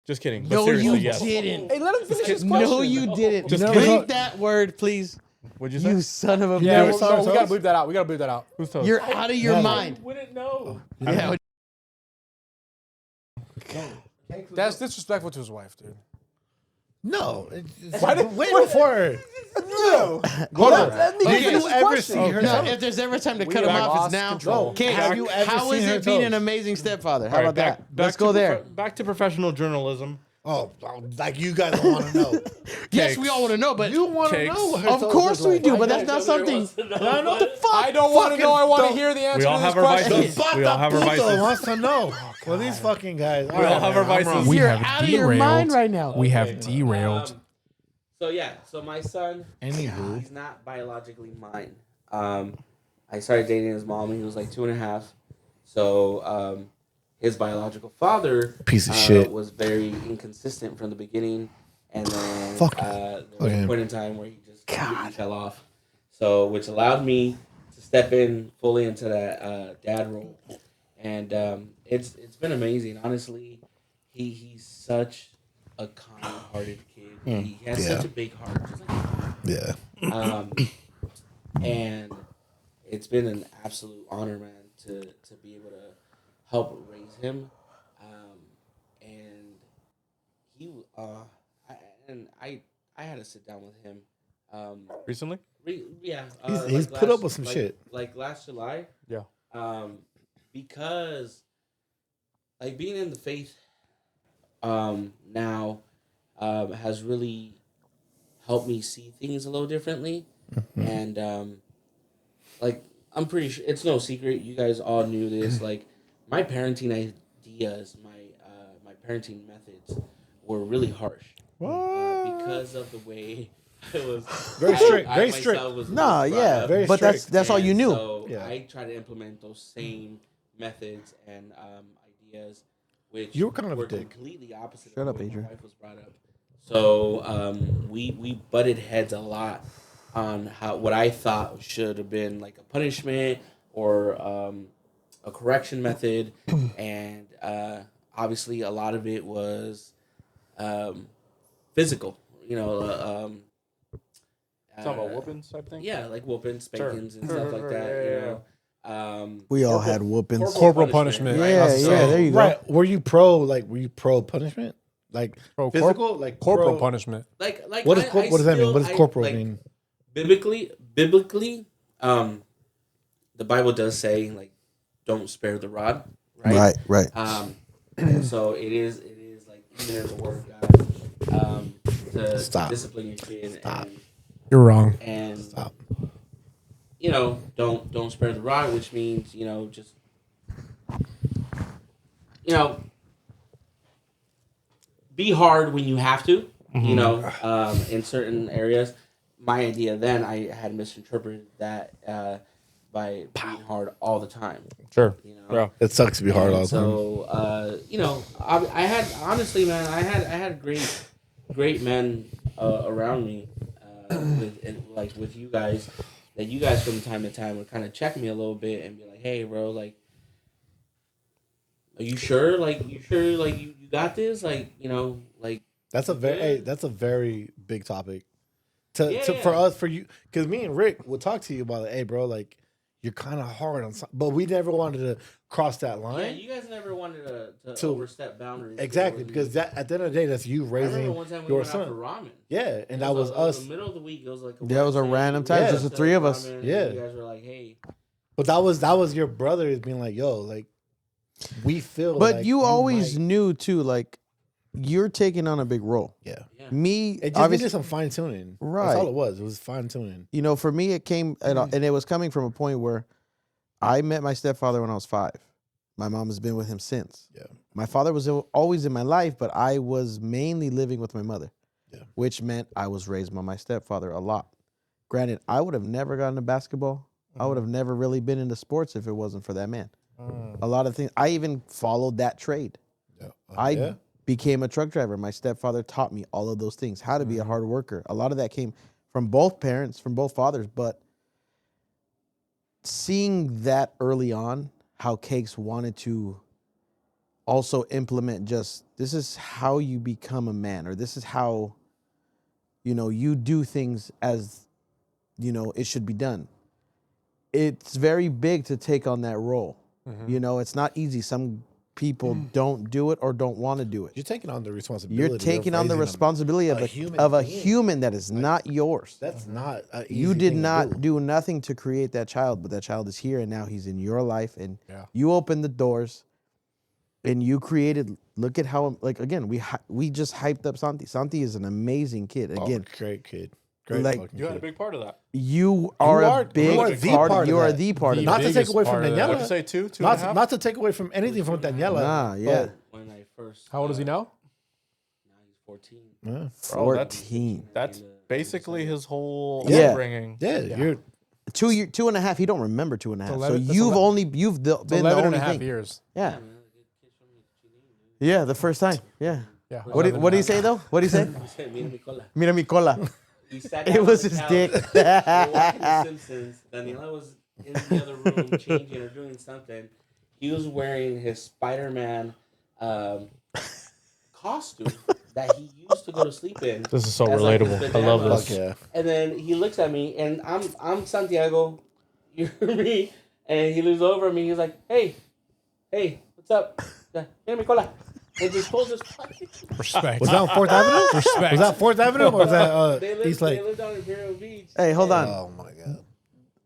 Just kidding. But No, seriously, you yes. didn't. Hey, let him finish his question. No, you didn't. Just Bleep kidding. that word, please. What'd you say? You son of a Yeah, bitch. we gotta bleep that out. We gotta bleep that out. Who's toast? You're out of your Never. mind. Wouldn't know. Yeah. That's disrespectful to his wife, dude. No, it's Why did- way what- before her. No. Hold on. Let me Did finish you his ever question. see her? No, toes? if there's ever time to We cut him are off, lost it's now. control. Okay, Have you ever how seen is her it being toes? an amazing stepfather? How All right, about that? back Let's go to there. Back to professional journalism. Oh, like you guys don't want to know. Yes, we all want to know, but You want to Cakes. know. what her of toes course look we like. do. But that's not something. I don't want to know. I want to hear the answer We all to have this our question. vices. We all have our Puto vices. wants to know. Well, these fucking guys. We all have our vices. We You're have out of your derailed. mind right now. We have derailed. So yeah, so my son, Anywho. he's not biologically mine. I started dating his mom when he was like 2.5. So his biological father Piece of shit. was very inconsistent from the beginning, and then Fuck there was him. a point in time where he just completely fell off. So which allowed me to step in fully into that dad role, and it's been amazing. Honestly, he's such a kind-hearted kid. He has Yeah. such a big heart, just like Yeah. and it's been an absolute honor, man, to be able to help raise him. And he, I had to sit down with him. Recently? He's put up with some shit. Like last July. Yeah. Because like being in the faith, now, has really helped me see things a little differently. And like I'm pretty sure it's no secret, you guys all knew this. Like my parenting ideas, my parenting methods were really harsh because of the way it was. Very strict, very myself strict. was Nah, brought yeah, up. Very but strict. that's all And you knew. So Yeah. I try to implement those same methods and ideas, which You were kind of a were dick. completely opposite Shut of up, the way Adrian. my wife was brought up. So we butted heads a lot on what I thought should have been like a punishment or a correction method, and obviously a lot of it was physical. You know. Talking about whoopings type thing? Yeah, like whoopings, spankings, and stuff like that. You know. We all had whoopings. Corporal punishment. right? Yeah, So- yeah, there you go. Right. Were you pro punishment? Like physical? Like corporal pro- punishment. Like What does what does that mean? What does corporal like, mean? Biblically, the Bible does say like, don't spare the rod, right? Right. And so it is like even in the word of God, to Stop. discipline your kid. Stop. You're wrong. And Stop. you know, don't spare the rod, which means just be hard when you have to. In certain areas. My idea then, I had misinterpreted that by being hard all the time. Sure. Yeah. It sucks to be hard And all the time. so, I had honestly, man, I had great men around me, with you guys, that you guys from time to time would kind of check me a little bit and be like, "Hey, bro, like, are you sure? Like, you got this? Like, That's a very big topic. For Yeah. us, for you, because me and Rick would talk to you about it. Hey, bro, like you're kind of hard on something, but we never wanted to cross that yeah, line. you guys never wanted to To- overstep boundaries. Exactly, because that at the end of the day, that's you I remember raising one time we your went out for son. ramen. Yeah, and It that was us. In the middle of the week. It was like That was a Wednesday. random We time, went just the to three of us. ramen, and Yeah. you guys were like, "Hey." But that was your brother being like, yo, like we feel. But like you always might- knew too, like you're taking on a big role. yeah. Yeah. Me, It just obviously, needed some fine tuning. Right. That's all it was. It was fine tuning. for me, it came and it was coming from a point where I met my stepfather when I was 5. My mom has been with him since. Yeah. My father was always in my life, but I was mainly living with my mother, which meant I was raised by my stepfather a lot. Granted, I would have never gotten to basketball. I would have never really been into sports if it wasn't for that man. A lot of things. I even followed that trade. Yeah. I became a truck driver. My stepfather taught me all of those things, how to be a hard worker. A lot of that came from both parents, from both fathers, but seeing that early on, how Cakes wanted to also implement just, this is how you become a man, or this is how, you do things as, it should be done. It's very big to take on that role. It's not easy. Some people don't do it or don't want to do it. You're taking on the responsibility. You're taking on the responsibility of a human that is not yours. That's not an easy You did thing to not do nothing to create that child, but that child is here and now he's in your life, and Yeah. you open the doors. and you created. Look at how again we just hyped up Santi. Santi is an amazing kid. Again, great kid. Great Like, fucking You had a kid. big part of that. you are a big the part. part of You are that. the part of The Not that. to take biggest away from part of that. Daniela. What'd you say, two and a half? Not to take away from anything from Daniela. Nah, yeah. When I first. How old is he now? Now he's 14. Yeah. Bro, that's 14. basically his whole Yeah. upbringing. Yeah, you're 2 and a half. He don't remember 2.5. So 11 that's you've 11 only you've the, It's been the 11 only and a half thing. years. Yeah, yeah. The first time. Yeah. Yeah. What did he say though? What did he say? He said, "Mira mi cola." Mira mi cola. We sat It down was on the his couch. dick. We were watching The Simpsons. Daniela was in the other room changing or doing something. He was wearing his Spider-Man costume that he used to go to sleep in. This is so as, like, his relatable. I love pajamas. this. fuck yeah. And then he looks at me, and I'm Santiago, you're me, and he looks over at me. He's like, "Hey, what's up? Mira mi cola." And just pulls his pocket. Respect. Was that on 4th Avenue? Respect. Was that 4th Avenue or was They that lived, East they Lake? lived on Imperial Beach. Hey, hold on. Oh my god.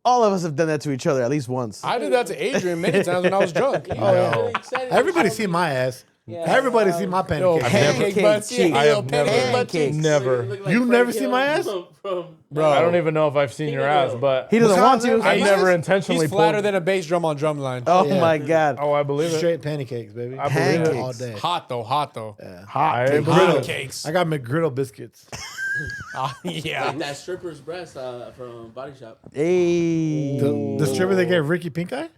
All of us have done that to each other at least once. I did that to Adrian many times when I was drunk. He Oh, yeah. was really excited. Everybody He see showed my ass. Yeah. Everybody see my Yo, pancake. pancake Pancake butts. cheeks. Yeah, I yo, have pancake never- butt cheeks. me. Never. He looked like You Frank never see Hill my ass? From Bro. I don't even know if I've seen your ass, but He doesn't want to. Hey, I never intentionally He's flatter pulled. than a bass drum on drumline. Oh Yeah. my god. Oh, I believe it. Straight pancakes, baby. I believe it. All day. Hot though. I Cake. believe Griddle. it. Cakes. I got McGriddle biscuits. Yeah. Like that stripper's breast from Body Shop. Hey. The stripper that gave Ricky pink eye?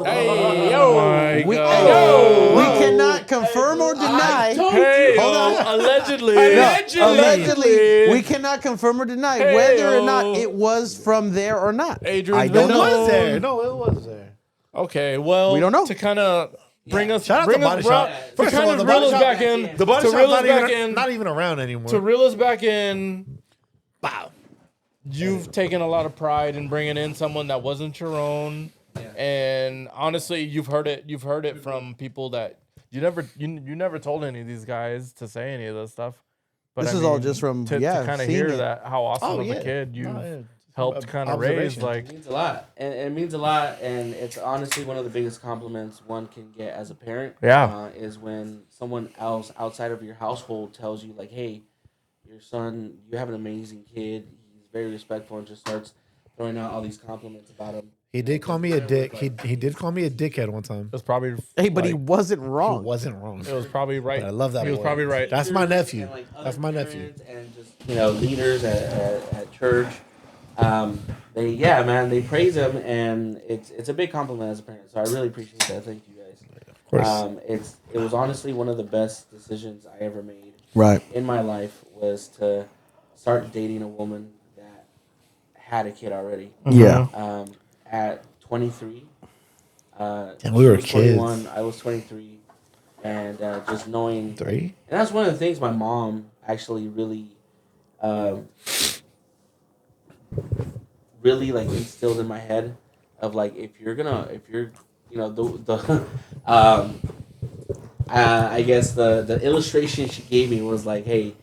Hey, Oh yo. my We, God. we cannot confirm or deny. Hey, Hold on. allegedly. Allegedly, we cannot confirm or deny whether or not Hey-o. it was from there or not. Adrian's I It don't know. was there. No, it was there. Okay, well, We don't know. to kind of bring us, Shout out bring to us Body Shop. to First of kind all, of the reel Body us Shop, back in, the Body to Shop's reel us not back even, in, not even around anymore. to reel us back in. Wow. You've taken a lot of pride in bringing in someone that wasn't your own, and honestly, you've heard it from people that you never told any of these guys to say any of this stuff. But This I is all mean, just from, to yeah, kind of seeing hear it. that how awesome Oh, of yeah. a kid you No, yeah. helped kind of raise. Observation. Like, It means a lot, and it means a lot, and it's honestly one of the biggest compliments one can get as a parent. Yeah. Is when someone else outside of your household tells you like, "Hey, your son, you have an amazing kid. He's very respectful," and just starts throwing out all these compliments about him. He did call me a dick. He did call me a dickhead one time. it was probably Hey, but he like, wasn't He wrong. wasn't wrong. it was probably right. But I love that He was boy. probably right. That's my nephew. And, like, other That's my nephew. parents and just leaders at church. They praise him, and it's a big compliment as a parent. So I really appreciate that. Thank you guys. Of course. It was honestly one of the best decisions I ever made Right. in my life was to start dating a woman that had a kid already. Yeah. At 23. And we she were was kids. 21, I was 23, and just knowing. 3? And that's one of the things my mom actually really, really like instilled in my head of like if you're I guess the illustration she gave me was like, hey,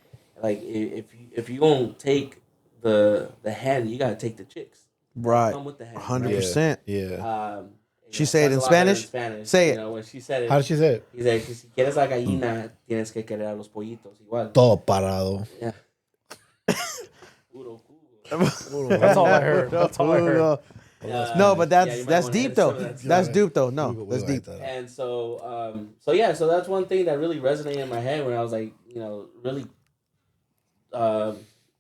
like if you gonna take the hen, you gotta take the chicks. Right. Come with the hen. 100%. Yeah. She say it in that's a lot better Spanish? Say it. When she said it, How did she say it? he said, si quieres la gallina, tienes que querer a los pollitos igual. Todo parado. Yeah. Puro culo. That's all I heard. That's all I heard. No, but Yeah, that's you might that's wanna deep edit though. some of that That's stuff. deep though. No, We that's like deep. that. And so that's one thing that really resonated in my head when I was like, really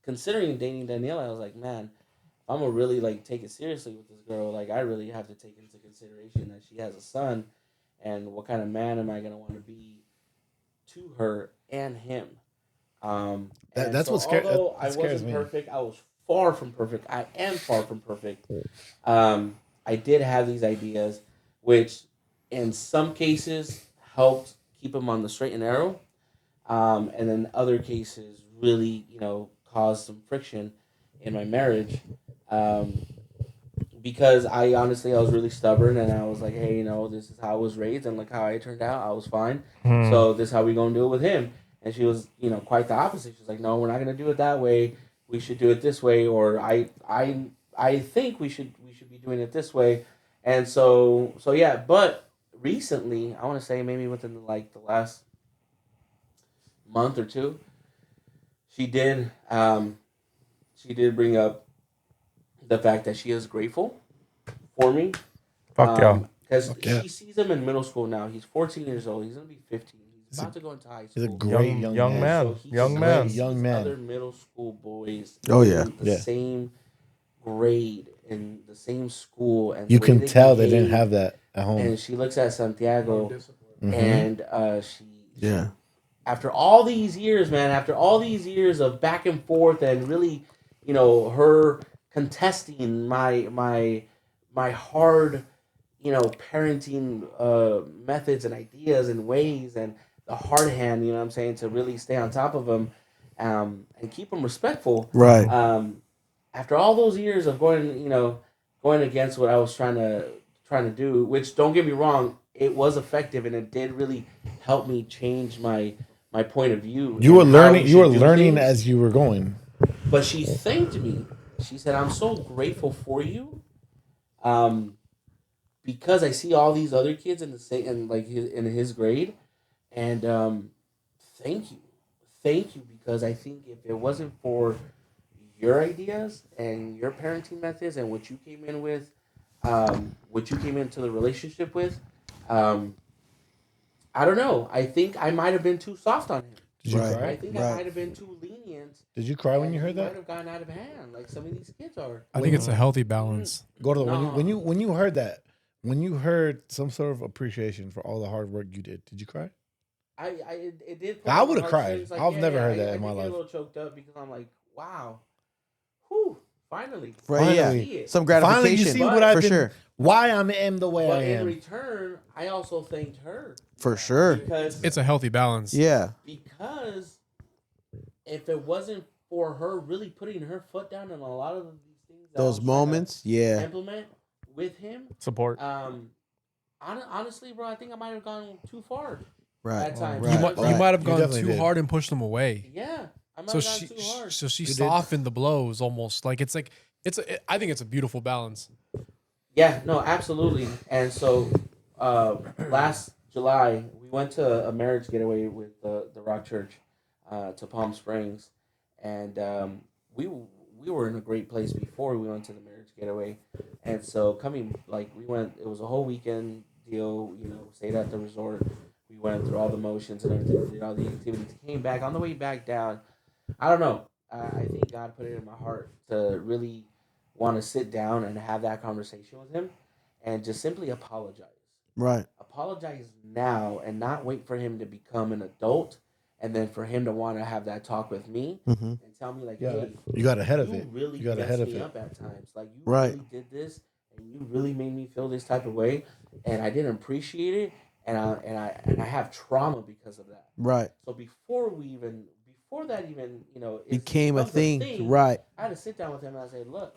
considering dating Daniela. I was like, man, if I'm gonna really like take it seriously with this girl, like I really have to take into consideration that she has a son, and what kind of man am I gonna want to be to her and him. And That's so what scares. although That I scares wasn't me. perfect, I was far from perfect. I am far from perfect. I did have these ideas, which in some cases helped keep him on the straight and narrow, and in other cases really, caused some friction in my marriage. Because I was really stubborn, and I was like, hey, this is how I was raised, and like how I turned out, I was fine. So this is how we gonna do it with him. And she was, quite the opposite. She was like, no, we're not gonna do it that way. We should do it this way, or I think we should be doing it this way. And so yeah. But recently, I want to say maybe within like the last month or two, she did bring up the fact that she is grateful for me. Fuck yeah. Because yeah. she sees him in middle school now. He's 14 years old. He's gonna be 15. He's about to go into high He's a school. great Young man. So he Young sees man. Young man. other middle school boys. Oh, yeah. in the Yeah. same grade in the same school, and You the way can tell they didn't behave. have that at home. And she looks at Santiago, Mhm. and she Yeah. after all these years, man, after all these years of back and forth, and really, her contesting my hard, parenting methods and ideas and ways, and the hard hand, you know what I'm saying, to really stay on top of them, and keep them respectful. Right. After all those years of going against what I was trying to do, which, don't get me wrong, it was effective, and it did really help me change my point of view. You were and how learning. we You were should do learning things. as you were going. But she thanked me. She said, "I'm so grateful for you, because I see all these other kids in the same, in his grade, and thank you, because I think if it wasn't for your ideas and your parenting methods and what you came in with, what you came into the relationship with, I don't know. I think I might have been too soft on him. Did you Right. cry? I think I might have been too lenient." Did you cry when you heard Might that? have gotten out of hand, like some of these kids are. I think it's a healthy balance. Go to the, No. when you heard that, when you heard some sort of appreciation for all the hard work you did you cry? It did. I would've my cried. heartstrings, I've never heard that in my I did get life. a little choked up because I'm like, wow, whew, finally. Right, yeah. See it. Some Finally, gratification. you see what I've for been, sure. why I am the way But I in am. return, I also thanked her For sure. because It's a healthy balance. Yeah. if it wasn't for her really putting her foot down in a lot of these things, that I Those was trying to moments. Yeah. implement with him, Support. honestly, bro, I think I might have gone too far Right. at times. Right. You might have You gone definitely too did. hard and pushed them away. Yeah, I might So have gone too hard. she did. softened the blows almost. I think it's a beautiful balance. Yeah, no, absolutely. And so last July, we went to a marriage getaway with the Rock Church to Palm Springs, and we were in a great place before we went to the marriage getaway. And so we went. It was a whole weekend deal. Stayed at the resort. We went through all the motions and everything. Did all the activities. Came back on the way back down. I don't know. I think God put it in my heart to really want to sit down and have that conversation with him, and just simply apologize. Right. Apologize now, and not wait for him to become an adult, and then for him to want to have that talk with me Mm-hmm. and tell me like, Yeah, "Hey, you got ahead of you it. really You got messed ahead of me it. up at times. Like you Right. really did this, and you really made me feel this type of way, and I didn't appreciate it, and I have trauma because of that." Right. So before that even Became a becomes thing. Right. I had to sit down with him and I said, "Look,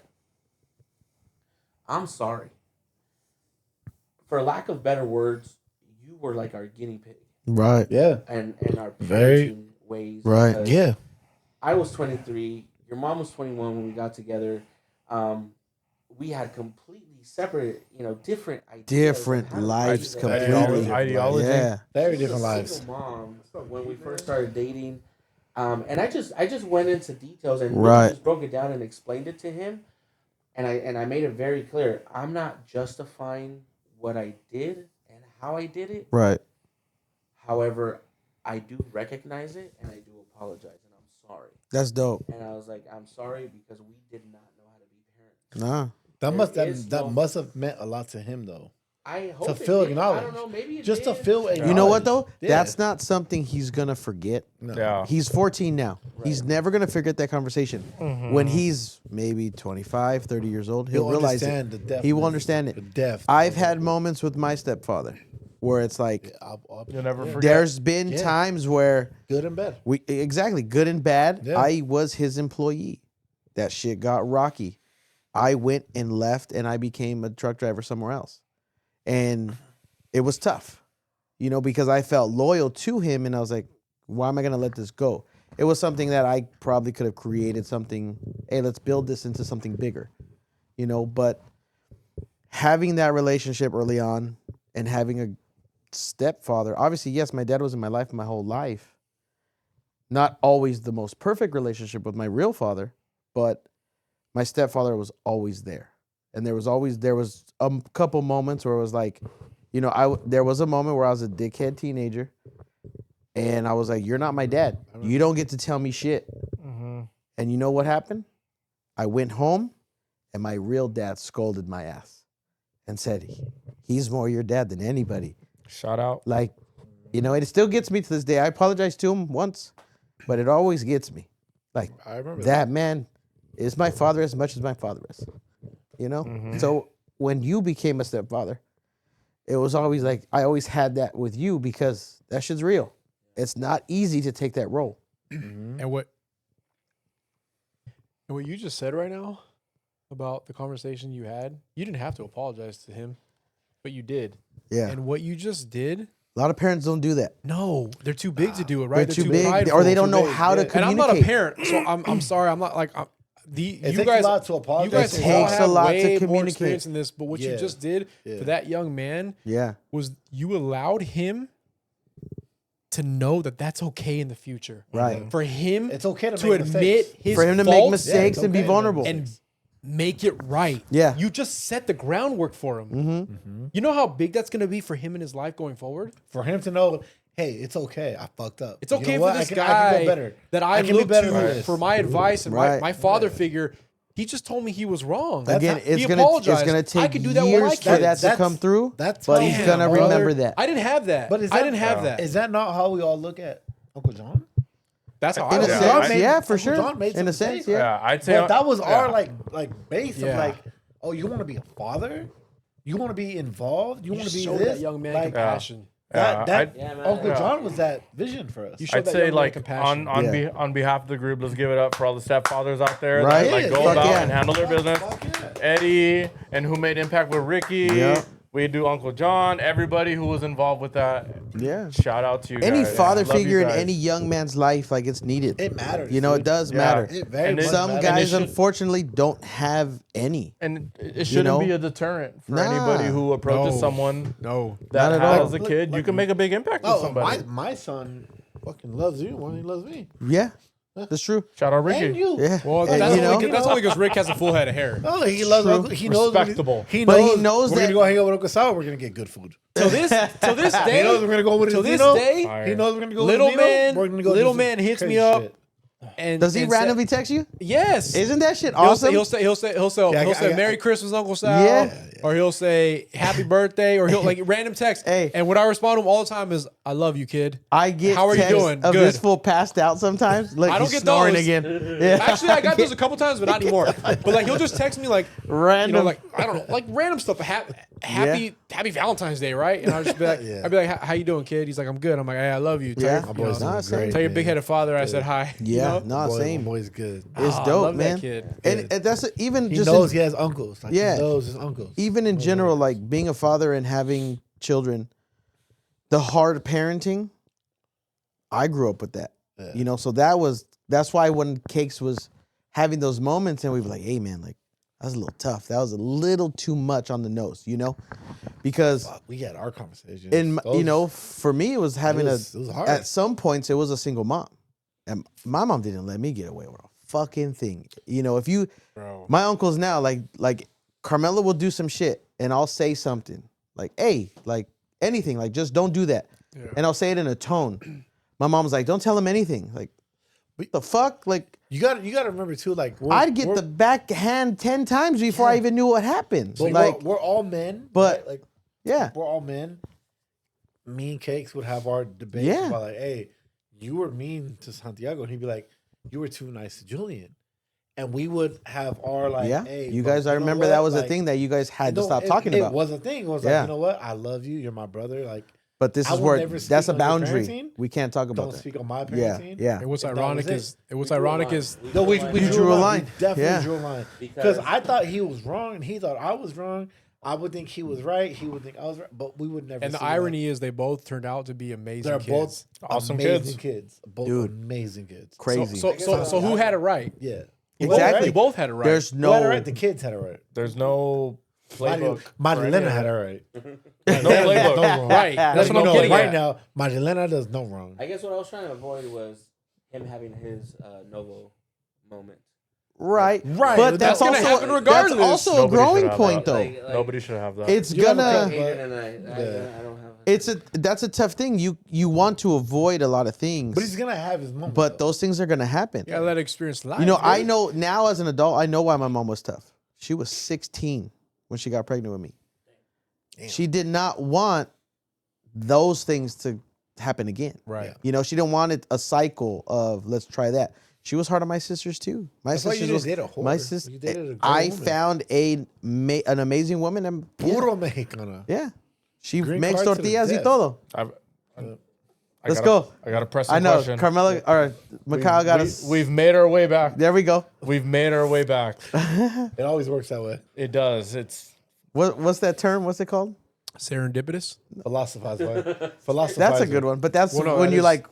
I'm sorry. For lack of better words, you were like our guinea pig Right. Yeah. and our Very- parenting ways. Right. because Yeah. I was 23. Your mom was 21 when we got together. We had completely separate, different ideas. of different how to lives raise a- completely. Ideology. Yeah. Very She was different a lives. single mom when we first started dating, and I just went into details and Right. really just broke it down and explained it to him, and I made it very clear. I'm not justifying what I did and how I did it. Right. However, I do recognize it and I do apologize and I'm sorry. That's dope. And I was like, I'm sorry because we did not know how to be parents. Nah. There Must have meant a lot to him though. I hope To it feel did. I acknowledged. don't know. Maybe it Just to did. feel You know what though? acknowledged. Yeah. That's not something he's gonna forget. No. Yeah. He's 14 now. He's never gonna forget that conversation. When he's maybe 25, 30 years old, he'll realize understand it. the depth. He will understand it. The depth. I've had moments with my stepfather where it's like You'll never forget. there's been Yeah. times where good and bad. we exactly good and bad. Yeah. I was his employee. That shit got rocky. I went and left and I became a truck driver somewhere else. And it was tough, because I felt loyal to him and I was like, why am I going to let this go? It was something that I probably could have created something. Hey, let's build this into something bigger, but having that relationship early on and having stepfather, obviously, yes, my dad was in my life my whole life. Not always the most perfect relationship with my real father, but my stepfather was always there. And there was a couple moments where it was like, there was a moment where I was a dickhead teenager, and I was like, "You're not my dad. You don't get to tell me shit." And you know what happened? I went home, and my real dad scolded my ass and said, "He's more your dad than anybody." Shout out. Like, and it still gets me to this day. I apologized to him once, but it always gets me. Like, I remember that man is my father as much as my father is. So when you became a stepfather, it was always like, I always had that with you because that shit's real. It's not easy to take that role. And what you just said right now about the conversation you had, you didn't have to apologize to him, but you did. Yeah. And what you just did, A lot of parents don't do that. no, they're too big to do it, right? They're too big, big, or they don't know how to And communicate. I'm not a parent, so I'm sorry. I'm not like It you takes guys. a lot to apologize. You guys It all takes a have lot to way more communicate. experience in this, but what you Yeah. just did Yeah. for that young man Yeah. was you allowed him to know that that's okay in the future. Right. For him It's okay to to make admit mistakes. his For him to make faults mistakes it's and be okay to make vulnerable. and make it right. Yeah. You just set the groundwork for him. You know how big that's going to be for him in his life going forward? For him to know, hey, it's okay. I fucked up. It's You know okay what? for this I can guy go better. that I can be look better to than this. for my advice and Right. my father figure. He just told me he was wrong. Again, not- it's he gonna apologized. I take could do that with my years for kids. that to That's- come through. that's but how- he's Damn, gonna brother. remember that. I didn't have that. But is I that- didn't have that. Is that not how we all look at Uncle John? That's how In I a was. Yeah, sense, I- yeah, for Uncle sure. John made In a some sense, mistakes. yeah. Yeah, I'd say. But that was our yeah. like base Yeah. of like, oh, you want to be a father? You want to be involved? You want to be showed this? that young man like, compassion. Yeah, that Yeah, man. Uncle Yeah. John was that vision for us. You showed I'd that say young man like compassion. on behalf of the group, let's give it up for all the stepfathers out there Right. that like Yeah, go fuck about yeah. and handle their business. Fuck yeah. Eddie and who made impact with Ricky. Yep. We do Uncle John. Everybody who was involved with that. Yeah. Shout out to you Any guys. father Love you figure in guys. any young man's life, like, it's needed. It matters. You know, it dude. does Yeah. matter. It very And much it- Some matters. guys, should- unfortunately, don't have any. And it shouldn't know? be a deterrent for Nah. anybody who approaches No. someone No. that Not at all. has a kid. You can make a big impact with Oh, somebody. my son fucking loves you more than he loves me. Yeah, that's true. Shout out And Ricky. you. Yeah. Well, And, that's only because Rick has a full head of hair. Oh, he loves True. Uncle. He knows. Respectable. He But knows. he knows we're that- gonna go hang out with Uncle Sal. We're gonna get good food. Till this day, He knows we're gonna go with till his this Vino. day, Fire. He knows we're gonna go little with Vino. man, We're gonna go little do some man hits crazy me up. shit. And Does he and randomly text you? Yes. Isn't that shit He'll awesome? say Yeah, I he'll say got- Merry Christmas, Uncle Sal. Yeah. Or he'll say Happy Birthday, or he'll like random text. Hey. And what I respond to him all the time is, I love you, kid. I get How are you texts doing? of Good. this fool passed out sometimes. Look, I don't he's get snoring those. again. Yeah. Actually, I got those a couple times, but not anymore. But like he'll just text me like Random. you know, like I don't know, like random stuff. Happy Valentine's Day, right? And I'll just be like, Yeah. I'd be like, how you doing, kid? He's like, I'm good. I'm like, hey, I love you. Tell Yeah. your- My you boy's know, Nah, doing same. great. tell your man. big headed father I said hi. you Yeah, know? no, Boy, same. Boy's good. It's I dope, love that man. kid. And that's even He just knows in, he has uncles. Like, Yeah. he knows his uncles. even in general, like being a father and having children, the hard parenting. I grew up with that, Yeah. you know. So that's why when Cakes was having those moments, and we were like, "Hey, man, like that was a little tough. That was a little too much on the nose," you know, because Fuck, we had our conversations. in Those- you know, for me, it was having it was hard. at some points it was a single mom, and my mom didn't let me get away with a fucking thing. You know, if you, Bro. my uncles now, like Carmela will do some shit, and I'll say something like, "Hey, like anything, like just don't do that," and I'll say it in a tone. My mom's like, "Don't tell him anything." Like, what the fuck? Like, you got to remember too. Like I'd get the backhand 10 times before I even knew what happened. But like, we're all men, but- right? Like yeah, we're all men. Me and Cakes would have our debates Yeah. about like, hey, you were mean to Santiago, and he'd be like, you were too nice to Julian, and we would have our like, yeah. hey, You bro, guys, I know remember what? that was a Like, thing that you guys had to no, stop talking it about. It was a thing. It was Yeah. like, you know what? I love you. You're my brother. Like, But this I is will where never that's a speak on your boundary. parenting. We can't talk about don't that. speak on my Yeah, parenting. yeah. And what's That ironic was is it. what's We drew a ironic line. is No, we drew a line. We definitely Yeah. drew a line because I thought he was wrong and he thought I was wrong. I would think he was right. He would think I was right, but we would never. and the see that. irony is they both turned out to be amazing they're kids. both Awesome amazing kids. Both Dude. amazing kids. Crazy. So who had it right? Yeah, You Exactly. both had it right. There's who had it no right? The kids had it right. There's no playbook. for Madalena any of had it. it right. No playbook. No wrong. Right. That's what I'm No, getting right at. now, Madalena does no wrong. I guess what I was trying to avoid was him having his Novo moment. Right. Right. But That's that's gonna also happen regardless. That's also a Nobody should growing have point, that. though. Like, Nobody should have that. It's You have a gonna. couple- Aiden and I don't have. That's a tough thing. You want to avoid a lot of things, But he's gonna have his moment. but though. those things are gonna happen. You gotta let it experience life. You know, I dude. know now as an adult, I know why my mom was tough. She was 16 when she got pregnant with me. Damn. She did not want those things to happen again. Right. Yeah. You know, she didn't want it a cycle of let's try that. She was hard on my sisters too. My That's why you sisters didn't was date a whore. my You sister. dated a grown I woman. found an amazing woman and Puro Mexicana. yeah, she Green makes card to the tortillas y death. todo. Let's go. I got a pressing I know, question. Carmela or Mikhail got us. We've made our way back. There we go. We've made our way back. It always works that way. It does. It's What's that term? What's it called? Serendipitous. Philosophize, right? Philosophize. That's a good one. But that's Well, no, when that you is- like.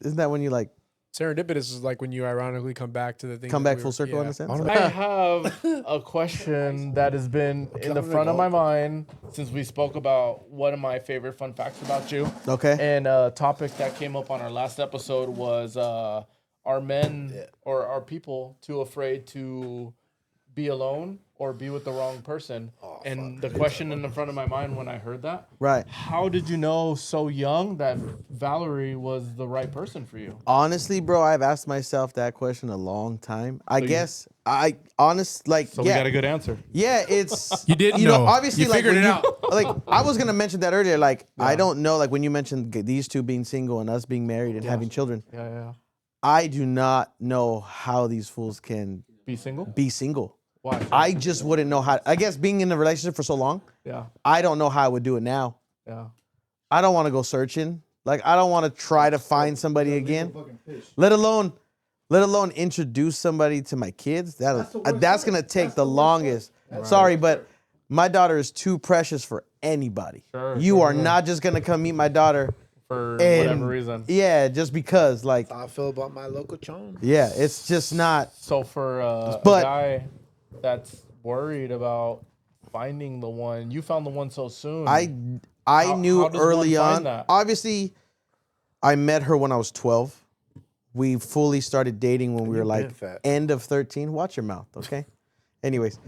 Isn't that when you like Serendipitous is like when you ironically come back to the thing. come that back we full were- circle in yeah. a sense? I have a question that has been in the front of my mind since we spoke about one of my favorite fun facts about you. Okay. And a topic that came up on our last episode was are men or are people too afraid to be alone or be with the wrong person? And the question in the front of my mind when I heard that, Right. how did you know so young that Valerie was the right person for you? Honestly, bro, I've asked myself that question a long time. I guess we got a good answer. Yeah, it's You didn't know. know. Obviously, You like figured when it you, out. like I was gonna mention that earlier. Like I don't know, like when you mentioned these two being single and us being married and having children. Yeah. I do not know how these fools can Be single? be single. Why? I just wouldn't know how. I guess being in a relationship for so long, Yeah. I don't know how I would do it now. Yeah. I don't want to go searching. Like I don't want to try to find somebody again. Let alone introduce somebody to my kids. That's gonna take the longest. Sorry, but my daughter is too precious for anybody. Sure, You are not just gonna come meet my daughter. For And- whatever reason. Yeah, just because. Like, How I feel about my local chon. yeah, it's just not. So for a But- guy that's worried about finding the one, you found the one so soon. I How knew does early one on. find that? Obviously, I met her when I was 12. We fully started dating when we were like been fat. end of 13. Watch your mouth, okay? Anyways,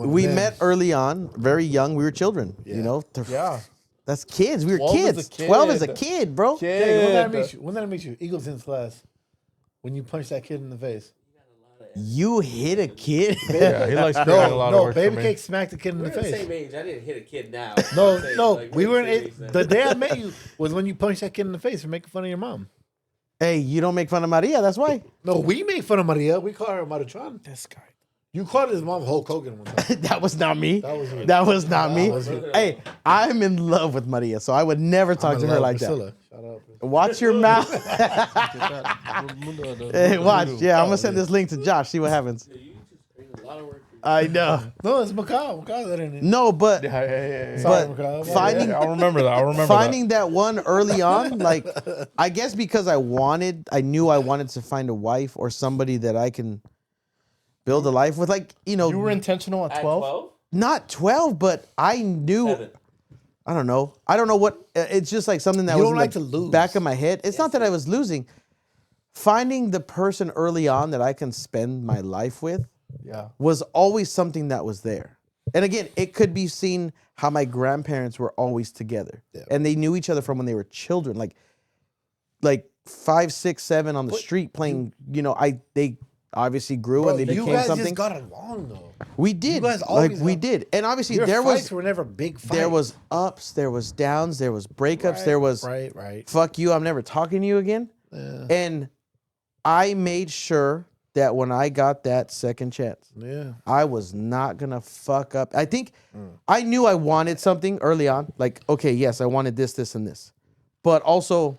we met early on, very young. We were children, you know. Yeah. That's kids. We were 12 is kids. a kid. 12 is a kid, bro. Hey, when did I meet you? When did I meet you? Eagles in class. When you punched that kid in the face. You hit a kid. Yeah, he likes creating a lot of No, work for baby me. cake smacked the kid in We're the the face. same age. I didn't hit a kid now. No, Same, no, like, we we're were the in same age, the man. day I met you was when you punched that kid in the face for making fun of your mom. Hey, you don't make fun of Maria. That's why. No, we make fun of Maria. We call her Maruchan. This guy. You called his mom Hulk Hogan one time. That was not me. That was you. That was not me. was you. Hey, I'm in love with Maria, so I would never talk to her like Priscilla. Shout out. that. Watch your mouth. Hey, watch. Yeah, I'm gonna send this link to Josh. See what happens. You just created a lot of work. I know. No, it's Macau. Macau that in it. No, but Yeah. Sorry, but Macau. finding I'll remember that. I'll remember finding that one early on, like I guess because I knew I wanted to find a wife or somebody that I can build a life with. Like, you know, that. You were intentional at At 12? 12? not 12, but I knew. 7. I don't know. I don't know what. It's just like something that You was don't in like the to lose. back of my head. It's not that I was losing. Finding the person early on that I can spend my life with Yeah. was always something that was there. And again, it could be seen how my grandparents were always together, and they knew each other from when they were children, like 5, 6, 7 on the street playing. You know, they obviously grew and they you became guys something. just got along though. We did, guys like always we have- did, and obviously Your there fights was were never big fights. there was ups, there was downs, there was breakups, there was right. fuck you, I'm never talking to you again. And I made sure that when I got that second chance, Yeah. I was not gonna fuck up. I think I knew I wanted something early on. Like, okay, yes, I wanted this, this, and this. But also,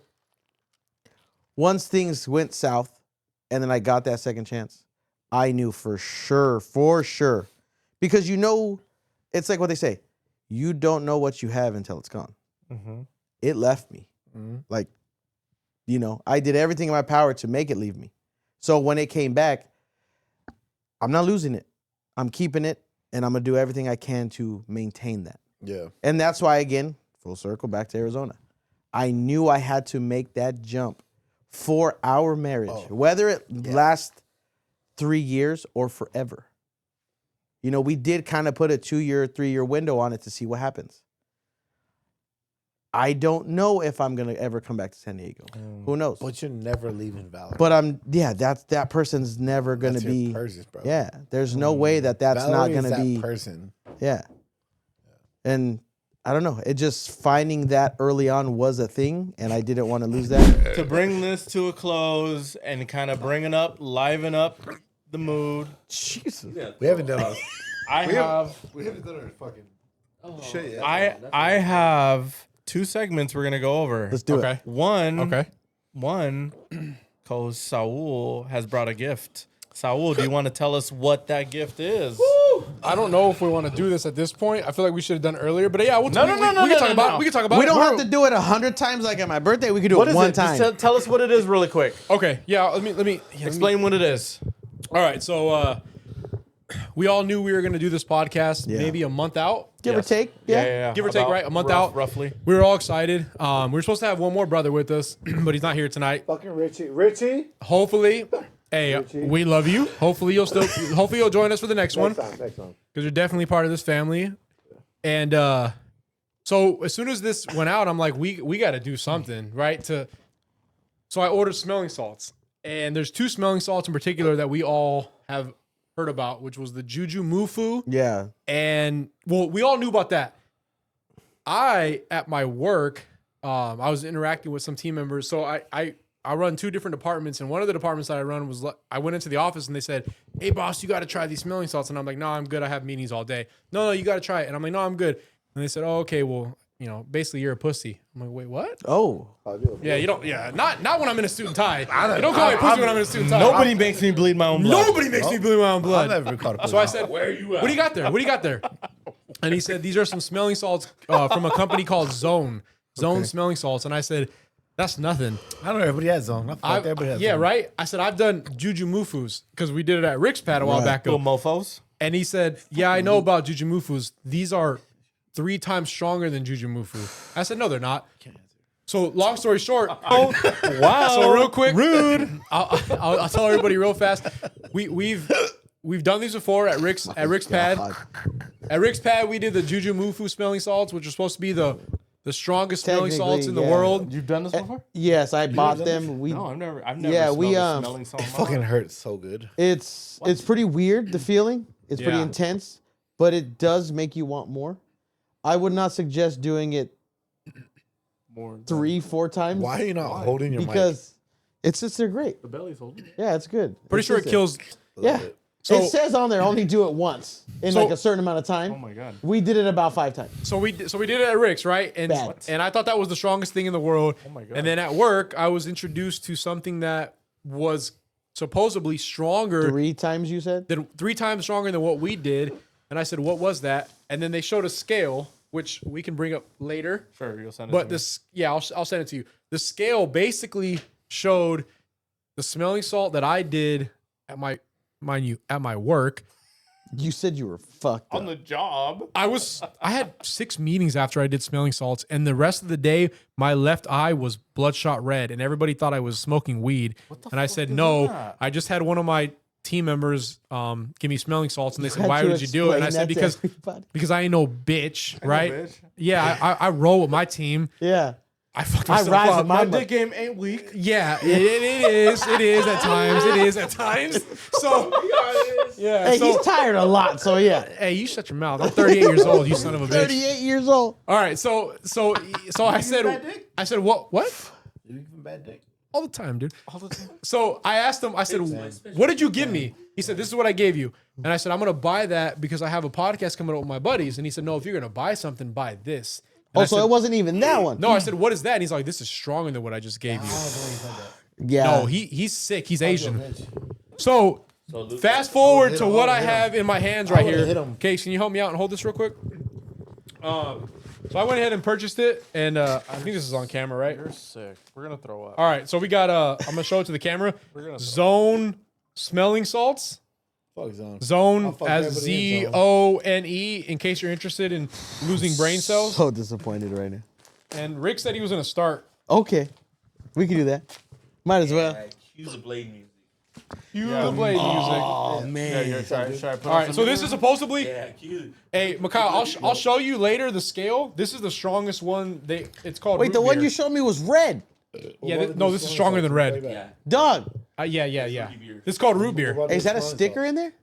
once things went south and then I got that second chance, I knew for sure. Because you know, it's like what they say, you don't know what you have until it's gone. Mm-hmm. It left me. Like, you know, I did everything in my power to make it leave me. So when it came back, I'm not losing it. I'm keeping it, and I'm gonna do everything I can to maintain that. Yeah. And that's why, again, full circle back to Arizona. I knew I had to make that jump for our marriage, whether it lasts 3 years or forever. You know, we did kind of put a 2-year, 3-year window on it to see what happens. I don't know if I'm gonna ever come back to San Diego. Who knows? But you're never leaving Valerie. But that person's never gonna That's your be. person, bro. Yeah, there's no way that's Valerie not is gonna that be. person. Yeah. And I don't know. It just finding that early on was a thing, and I didn't want to lose that. To bring this to a close and kind of liven up the mood. Jesus. We haven't done this. We haven't done our fucking shit yet. I have 2 segments we're gonna go over. Let's do Okay. it. One, cause Saul has brought a gift. Saul, do you want to tell us what that gift is? I don't know if we want to do this at this point. I feel like we should have done it earlier. But yeah, we No, can talk about it. We can talk about We it. don't have to do it 100 times like at my birthday. We could do What it is one it? time. Just tell us what it is really quick. Okay. Yeah. Let me Explain what it is. All right. So we all knew we were going to do this podcast Yeah. maybe a month out. Give or take. Yeah. Give or take, right? A month out. Roughly. We were all excited. We were supposed to have one more brother with us, but he's not here tonight. Fucking Richie. Hopefully, hey, we love you. Hopefully you'll join us for the next one Next time. because you're definitely part of this family. And so as soon as this went out, I'm like, we got to do something, right? So I ordered smelling salts, and there's 2 smelling salts in particular that we all have heard about, which was the Juju Mufu. Yeah. And well, we all knew about that. At my work, I was interacting with some team members. So I run 2 different departments, and one of the departments that I run was I went into the office and they said, "Hey boss, you got to try these smelling salts." And I'm like, "No, I'm good. I have meetings all day." No, you got to try it. And I'm like, "No, I'm good." And they said, "Oh, okay. Well, basically you're a pussy." I'm like, "Wait, what?" Oh. Yeah, you don't. Yeah, not when I'm in a suit and tie. You don't call me a pussy when I'm in a suit and tie. Nobody makes me bleed my own blood. Nobody makes me bleed my own blood. I've never been caught a pussy. So I said, "Where are you at? What do you got there? What do you got there?" And he said, "These are some smelling salts from a company called Zone smelling salts." And I said, "That's nothing." I don't know. Everybody has zone. Everybody has zone. Right. I said, "I've done Juju Mufus because we did it at Rick's Pad a while back Little ago." mofos. And he said, "Yeah, I know about Juju Mufus. These are 3 times stronger than Juju Mufu." I said, "No, they're not." So long story short, Wow. so real quick, rude. I'll tell everybody real fast. We've done these before at Rick's Pad. At Rick's Pad, we did the Juju Mufu smelling salts, which are supposed to be the strongest smelling salts in the Technically, yeah. world. You've done this before? Yes, I bought them. No, I've never Yeah, smelled we, a smelling salt. It fucking hurts so good. It's pretty weird, the feeling. It's pretty Yeah. intense, but it does make you want more. I would not suggest doing it More 3-4 times. Why are you not holding your mic? Because it's just they're great. the belly's holding. Yeah, it's good. Pretty It's sure it just kills. Yeah. So- it says on there only do it once in So- like a certain amount of time. Oh my god. We did it about 5 times. So we did it at Rick's, right? And Bad. and I thought that was the strongest thing in the world. Oh my god. And then at work, I was introduced to something that was supposedly stronger 3 times you said? than 3 times stronger than what we did. And I said, "What was that?" And then they showed a scale, which we can bring up later. Sure, you'll send it But to me. this, yeah, I'll send it to you. The scale basically showed the smelling salt that I did at my, mind you, at my work. You said you were fucked on up. the job. I had 6 meetings after I did smelling salts, and the rest of the day, my left eye was bloodshot red, and everybody thought I was smoking weed. And I said, "No, that? I just had one of my team members give me smelling salts," and they said, Had "Why to would you do it?" And I explain said, that to everybody. because I ain't no bitch, right? bitch. Yeah, I roll with my team. Yeah. I fucked I myself rise up. with my Dick game ain't weak. Yeah, it is. It is at times. It is at times. So, yeah. Hey, so, he's tired a lot, so yeah. hey, you shut your mouth. I'm 38 years old. You son of a bitch. 38 years old. All right. So I said, what? You even bad dick? All the time, dude. All the time. So I asked him, I said, "What did you give me?" He said, "This is what I gave you." And I said, "I'm going to buy that because I have a podcast coming up with my buddies." And he said, "No, if you're going to buy something, buy this." And I So said, it wasn't even that one. no, I said, "What is that?" And he's like, "This is stronger than what I just gave you." Yeah. No, he's sick. He's Asian. So fast forward to what I have in my hands right here. Case, can you help me out and hold this real quick? So I went ahead and purchased it, and I think this is on camera, right? You're sick. We're gonna throw up. All right, so we got I'm gonna show it to the camera. Zone smelling salts. Fuck Zone. Zone I'll fuck as everybody in Zone. ZONE. In case you're interested in losing brain cells. So disappointed right now. And Rick said he was gonna start. Okay, we can do that. Might as well. Cue the blade music. Cue the blade music. Oh Yeah, man. you're trying to put All right, so this is supposedly. Yeah, cue. Hey, Mikhail, I'll show you later the scale. This is the strongest one. It's called. Wait, root the one beer. you showed me was red. Yeah, no, this is stronger than red. Yeah. Dog. Yeah. This is called root beer. Hey, is that a sticker in there?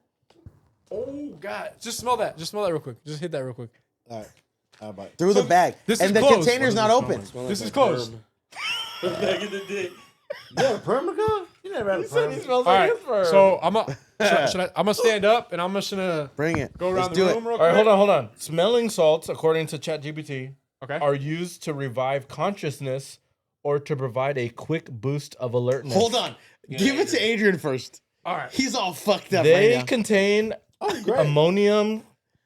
Oh God! Just smell that. Just smell that real quick. Just hit that real quick. All right. All right, bye. Through the bag. this and is the closed. container's not open. This is closed. Back in the day. You had a perm, Mikhail? You never had a perm. All right. So I'm gonna stand up and I'm just gonna Bring it. go around Let's the do room it. real All right, quick. hold on. Smelling salts, according to ChatGPT, Okay. are used to revive consciousness or to provide a quick boost of alertness. Hold on. Give it to Adrian first. All right. He's all fucked up They right now. contain ammonium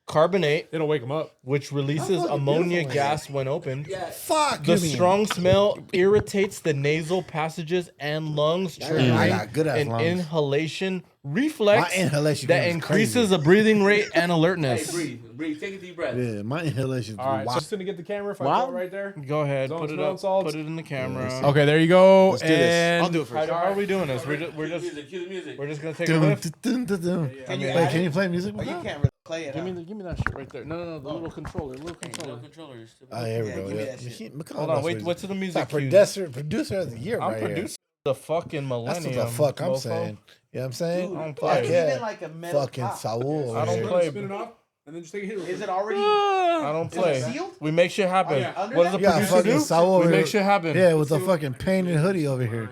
carbonate, It'll wake him up. which releases fucking ammonia beautiful, gas when opened. Fuck. The give me strong smell irritates the nasal passages and lungs, triggering I got good ass an lungs. inhalation reflex My inhalation that game is increases crazy. the breathing rate and Hey, alertness. breathe. Take a deep breath. Yeah, my inhalation. All right. Wow. So just gonna get the camera if I Wow. put it right there. Go ahead, Zone put it smelling up, salts. put it in the camera. Okay, there you go. Let's do this. And I'll do it first. How are we doing this? We're Cue the just music. we're just gonna take a Dun, lift. dun, dun, dun. Can you Wait, add can it? you play music? Oh, you Mikhail? can't really play it. Give me that shit right there. No, the little controller, No controllers. Oh, here we Yeah, go. give me Yeah. that shit. Mikhail Hold on, knows wait. what What's the he's- music? Like cue? producer of the year I'm right here. producing the fucking That's millennium. what the fuck I'm mofo. saying. You know what I'm saying? I don't Fuck play. yeah. Even like a metal Fucking top. Saul. I over don't here. play. spin it off and then just take a hit. Is it already? I don't play. sealed? We make shit happen. Oh, yeah. Under What does that? the Yeah, producer fucking do? Saul over We here. make shit happen. Yeah, with the fucking painted hoodie over here.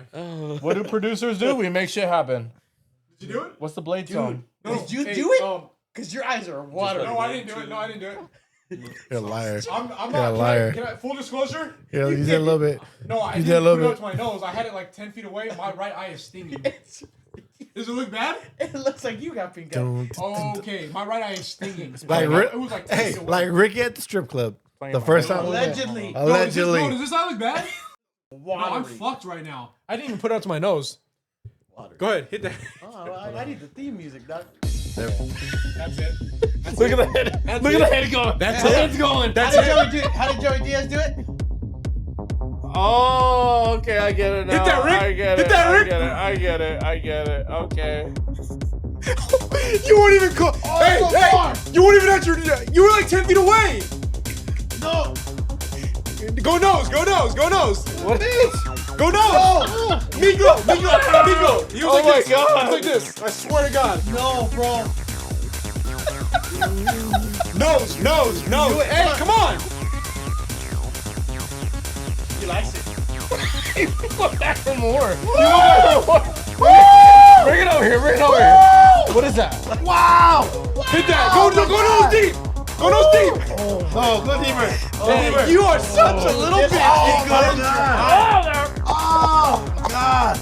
What do producers do? We make shit happen. Did you do it? What's the blade song? Did you Hey, do it? Because your eyes are watering. No, I didn't do it. No, I didn't do it. You're a liar. I'm You're a not. liar. Can I, full disclure? Yeah, you did a little bit. No, I You didn't did a little put it bit. up to my nose. I had it like 10 feet away. My right eye is stinging. Does it look bad? It looks like you got pink eye. Dun, dun, dun. Okay, my right eye is stinging. Like, it was like 10 hey, feet away. like Ricky at the strip club. The first time. we met. Allegedly. Allegedly. No, does this eye look bad? No, I'm fucked right now. I didn't even put it up to my nose. Go ahead, hit that. Oh, I need the theme music, dog. That's it. Look at the head. Look at the head going. That's the it. head's going. How did Joey do it? How did Joey Diaz do it? Oh, okay, I get it now. that, Rick. I get Hit it. that, I Rick. get it. I get it. I get it. Okay. You weren't even close. Hey, so hey! far. You weren't even at your. You were like 10 feet away. No. Go nose. Go nose. Go nose. What? Go nose. Miglo. He was Oh like my this. God. He was like this. I swear to God. No, bro. Nose. Hey, come on. He likes it. Back for more. Bring it over here. Bring it over here. What is that? Hit that. Go nose deep. Go nose deep. Oh, go deeper. Hey, you are such a little bitch. Oh, my God.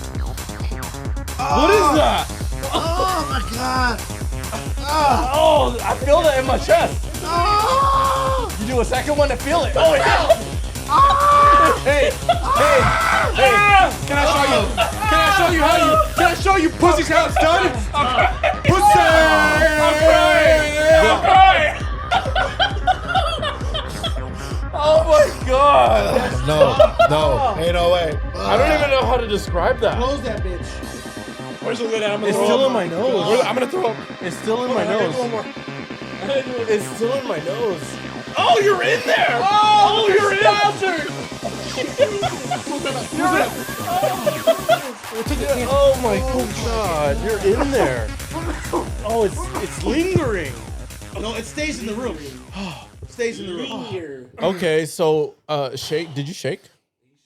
What is that? Oh, my God. Oh, I feel that in my chest. You do a second one to feel it. Oh, yeah. Hey. Can I show you pussy's how it's done? Pussy. I'm crying. Oh my God. No. Ain't no way. I don't even know how to describe that. Close that bitch. Where's the lid at? I'm gonna It's throw still up. in my nose. I'm gonna throw up. It's still in my Okay, nose. one more. It's still in my nose. Oh, you're in there! Oh, you're in there! Oh my God, you're in there. Oh, it's lingering. No, it stays in the room. Stays in the room. Okay, so shake. Did you shake?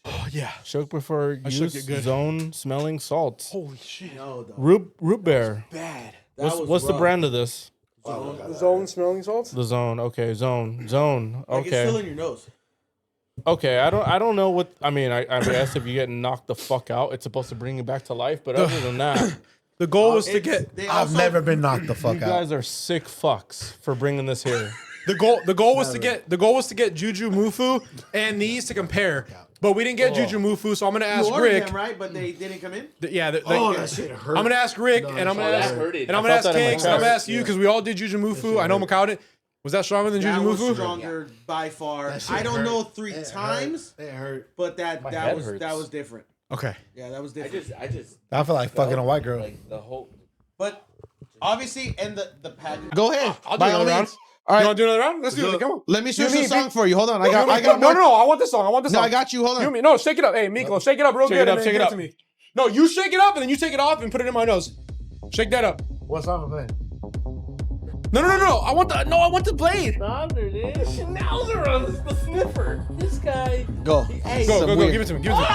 Oh yeah. Shake before shook use it good. zone smelling salts. Holy shit. No, dog. Root beer. Bad. What's the brand of this? Zone smelling salts? The zone. Okay, zone. Like it's still Okay. in your nose. Okay. I don't know what. I mean, I guess if you get knocked the fuck out, it's supposed to bring you back to life. But other than that, The goal was to get I've never been knocked the fuck you out. guys are sick fucks for bringing this here. the goal was to get Juju Mufu and these to compare. But we didn't get Juju Mufu, so I'm gonna ask You ordered Rick. them, right? But they didn't come in. Yeah. that shit hurt. I'm gonna ask Rick, and I'm gonna ask, hurt it. and I'm I gonna ask felt that in my Cakes, and I'm gonna chest. ask you because we all did Juju Mufu. I know Macau did. Was that stronger than That Juju was Mufu? stronger by far. That shit I don't hurt. know 3 It times, It hurt. but that head was hurts. different. Okay. Yeah, that was I different. just I feel like fucking a white girl. like the whole. But obviously, and the package. Go ahead. I'll do By another all round. means. All right. You want to do another round? Let's do it. Come on. Let me switch me, the song Vic. for you. Hold on. I got No. I want this song. I want this No, song. I got you. Hold on. You mean no? Shake it up. Hey, Miklo, shake it up real Shake good. it up, and then shake it give up. to me. No, you shake it up and then you take it off and put it in my nose. Shake that up. What song am I playing? No. I want the blade. Schnauzer, dude. Schnauzer on the sniffer. This guy. Go. Hey, Go. weird. Give it to me. Give it to me.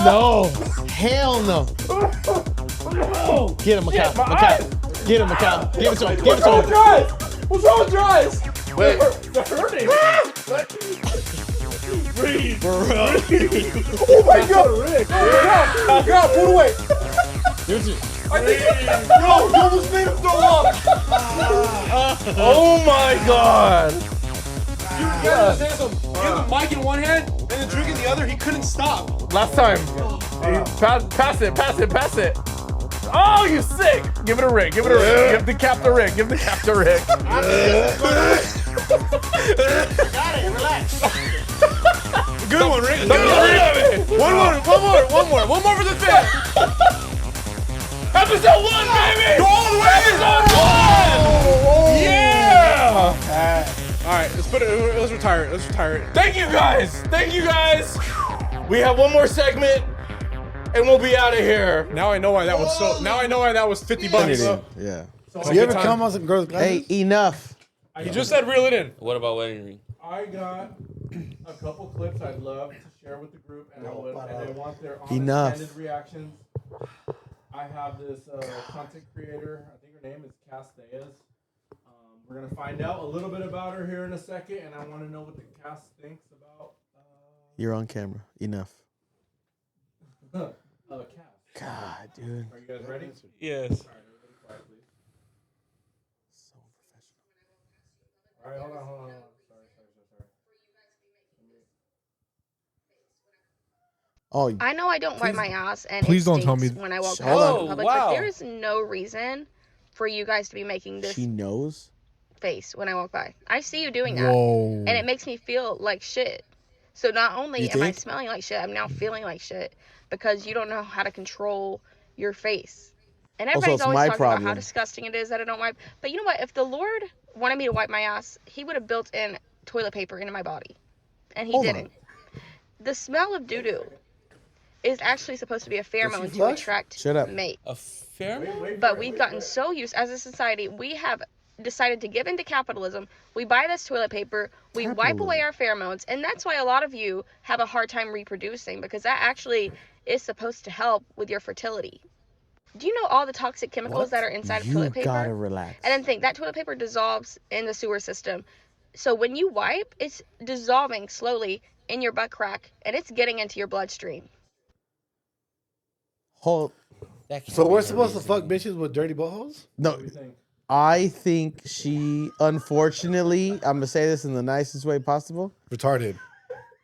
No. Hell no. Get him, Macau. Get him, Macau. Give it to him. Give it to him. What's wrong with your eyes? Wait. They're hurting. Breathe. Oh my God, Rick. God, pull away. Give it to me. No, you almost made him throw up. Oh my god. You guys understand something? He had the mic in one hand and the drink in the other. He couldn't stop. Last time. Pass it. Oh, you sick. Give it a Rick. Give the cap to Rick. Give the cap to Rick. Got it. Relax. Good one, Rick. One more for the fan. Episode 1, baby. Go all the way. Episode 1. Yeah. All right, let's retire it. Thank you guys. We have one more segment, and we'll be out of here. Now I know why that was so. Now I know why that was $50. Yeah. You ever come on some girls' Hey, enough. You just said reel it in. What about wedding ring? I got a couple clips I'd love to share with the group, and I want their honest, Enough. candid reactions. I have this content creator. I think her name is Cass Diaz. We're gonna find out a little bit about her here in a second, and I want to know what the cast thinks about. You're on camera. Enough. Cass. God, dude. Are you guys ready? Yes. All right, everybody quiet, please. So professional. All right, hold on. Sorry. Oh, I know I don't wipe my ass, and please it don't tell stinks me- when I walk Hold past on. in public. Wow. But there is no reason for you guys to be making this she knows. face when I walk by. I see you doing that, Whoa. and it makes me feel like shit. So not only You am I think? smelling like shit, I'm now feeling like shit because you don't know how to control your face. And Also, everybody's it's always my talking about how problem. disgusting it is that I don't wipe. But you know what? If the Lord wanted me to wipe my ass, He would have built in toilet paper into my body, and He Hold on. didn't. The smell of doo doo is actually supposed to be a pheromone to flush? attract Shut up. mate. A fair? But we've gotten so used as a society, we have decided to give into capitalism. We buy this toilet paper, we wipe away our pheromones, and that's why a lot of you have a hard time reproducing, because that actually is supposed to help with your fertility. Do you know all the toxic chemicals that are inside of You toilet paper? gotta relax. And then think that toilet paper dissolves in the sewer system. So when you wipe, it's dissolving slowly in your butt crack, and it's getting into your bloodstream. Hold. So we're supposed to fuck bitches with dirty buttholes? No, I think she, unfortunately, I'm gonna say this in the nicest way possible. Retarded.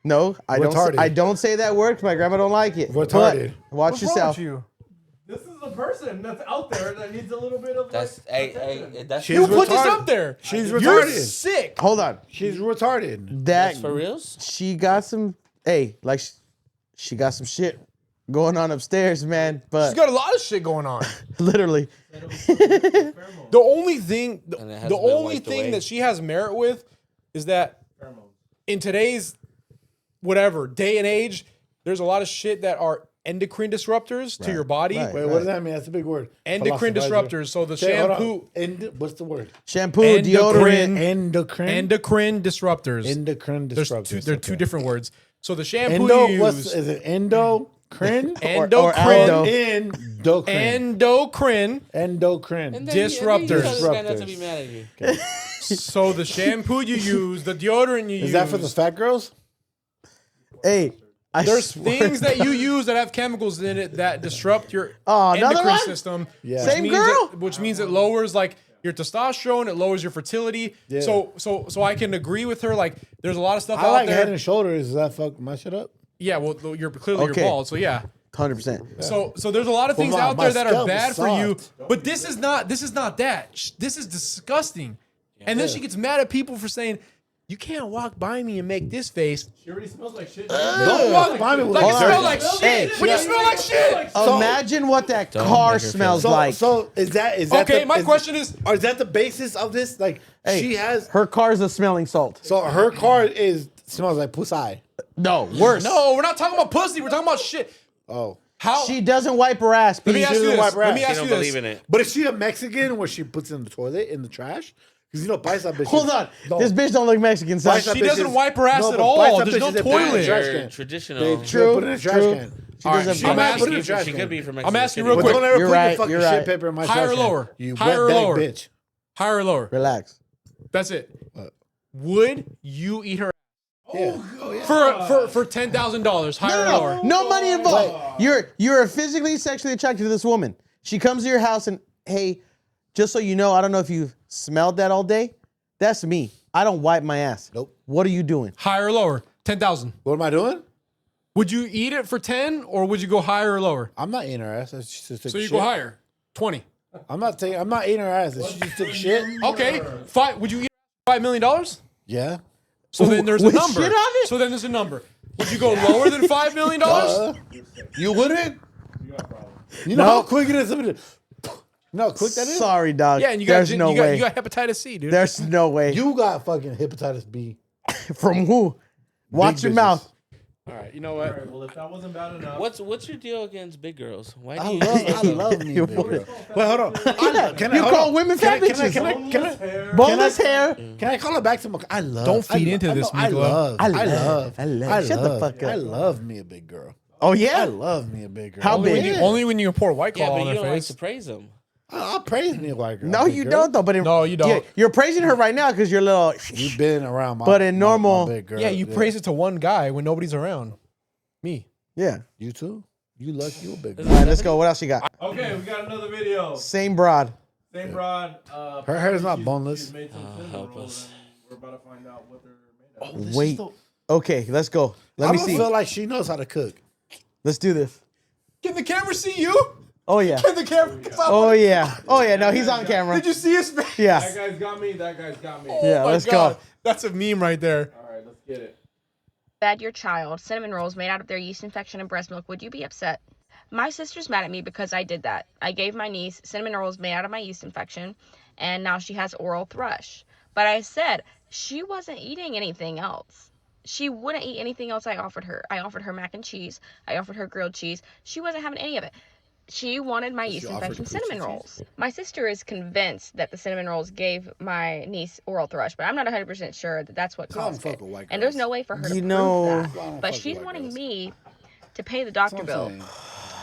No, I Retarded. don't say that word 'cause my grandma don't like it. Retarded. But watch yourself. This is a person that's out there that needs a little bit of That's that's She's You put this retarded. up there. She's You're retarded. sick. Hold on. She's retarded. That for reals. she got some. Hey, like she got some shit going on upstairs, man. But She's got a lot of shit going on. literally, The only thing, And it has the been only wiped thing away. that she has merit with is that in today's whatever day and age, there's a lot of shit that are endocrine disruptors to your body. right. Wait, what does that mean? That's a big word. Endocrine Philosophizer. disruptors. So the Okay, hold on. shampoo, What's the word? shampoo, Endocrine- deodorant. Endocrine. endocrine disruptors. Endocrine There's disruptors. they're two okay. different words. So the shampoo Endo. you What's use, is it? Endocrine. endocrine, Aldo. endocrine Endocrine. disruptors. This guy not to be mad at you. So the shampoo you use, the deodorant you use. Is that for the fat girls? Hey, I There's swear. things that you use that have chemicals in it that disrupt your Oh, another endocrine one? system. Yeah. which Same means girl? which means it lowers like your testosterone. It lowers your fertility. Yeah. So I can agree with her. Like, there's a lot of stuff I out like there. head and shoulders. Does that fuck my shit up? Yeah, well, you're clearly Okay. you're bald. So yeah. 100%. So there's a lot of things my- out my there that are scalp is bad for you, soft. but this is not that. This is disgusting. And then she gets mad at people for saying, "You can't walk by me and make this face." She already smells like shit. Don't walk by me with Like you a smell dirty- like shit. Hey, When you smell like shit. Imagine what that car make her feel smells So, like. so is that Okay, my question is, or is that the basis of this? Like Hey, she has, her car's a smelling salt. so her car smells like pussy. No, worse. no, we're not talking about pussy. We're talking about shit. Oh, How? She doesn't wipe her ass. Let me Pete. ask you doesn't this. wipe her Let ass. me She ask don't you this. believe in it. but is she a Mexican where she puts it in the toilet in the trash? Because you know, paisa bitches. Hold on. don't- This bitch don't look Mexican, son. paisa She doesn't bitches- wipe her ass no, at but all. paisa There's no bitches, they put it in the toilet. trash They're can. traditional. They True, put it in the trash true. can. She All doesn't. right, I'm I'm asking asking you, you- she trash could be can. from I'm Mexico asking you City. real But quick. don't ever You're put right, your fucking you're shit right. paper in my Higher trash or can. lower? You Higher or wetback lower? bitch. Higher or lower? Relax. That's it. Would you eat her Yeah. for $10,000? Higher or No, lower? no money involved. You're physically sexually attracted to this woman. She comes to your house and, hey, just so you know, I don't know if you've smelled that all day. That's me. I don't wipe my ass. Nope. What are you doing? Higher or lower? 10,000. What am I doing? Would you eat it for 10 or would you go higher or lower? I'm not eating her ass. She just took So you shit. go higher. 20. I'm not eating her ass. She just took shit. Okay. Would you eat $5 million? Yeah. So then there's a With number. shit on it? So then there's a number. Would you go lower than $5 million? You wouldn't? You know how quick it is? You know how quick that is? Sorry, dog. Yeah, and you got, There's no way. you got hepatitis C, dude. There's no way. You got fucking hepatitis B. From who? Watch Big your bitches. mouth. All right, you know what? Well, if that wasn't bad enough, What's your deal against big girls? Why do I you? love me a big girl. Wait, hold on. You call women fat bitches. Boneless hair. Can I call her back to my? I love. Don't feed into I this, know, I Miklo. love. I love. Shut the fuck up. I love me a big girl. Oh, I yeah? love me a big girl. How Only big? when, only when you pour White Yeah, Claw but on you their don't like face. to praise them. I'll praise me a white girl. No, big you girl. don't, though. But No, you don't. You're praising her right now because you're a little. You've been around my. But in my normal- big girl. Yeah, you praise it to one guy when nobody's around. Me. Yeah. You too. You lucky you a big girl. All right, let's go. What else you got? okay, we got another video. Same broad. Same broad. Her hair is not boneless. She's made some cinnamon help rolls, us. and we're about to find out what they're made of. Wait. Okay, let's go. Let I me don't see. feel like she knows how to cook. Let's do this. Can the camera see you? Oh, yeah. Can the camera? Oh, yeah. Oh, yeah. No, he's on camera. Did you see his face? Yeah. That guy's got me. That guy's got me. Yeah, Oh my let's God. go. That's a meme right there. All right, let's get it. Fed your child cinnamon rolls made out of their yeast infection and breast milk, would you be upset? My sister's mad at me because I did that. I gave my niece cinnamon rolls made out of my yeast infection, and now she has oral thrush. But I said she wasn't eating anything else. She wouldn't eat anything else I offered her. I offered her mac and cheese. I offered her grilled cheese. She wasn't having any of it. She wanted my yeast infection cinnamon rolls. My sister is convinced that the cinnamon rolls gave my niece oral thrush, but I'm not 100% sure that that's what I don't caused fuck it. with white And there's girls. no way for her to You prove know- I that. don't But fuck she's with white wanting girls. me to pay the doctor That's what bill. I'm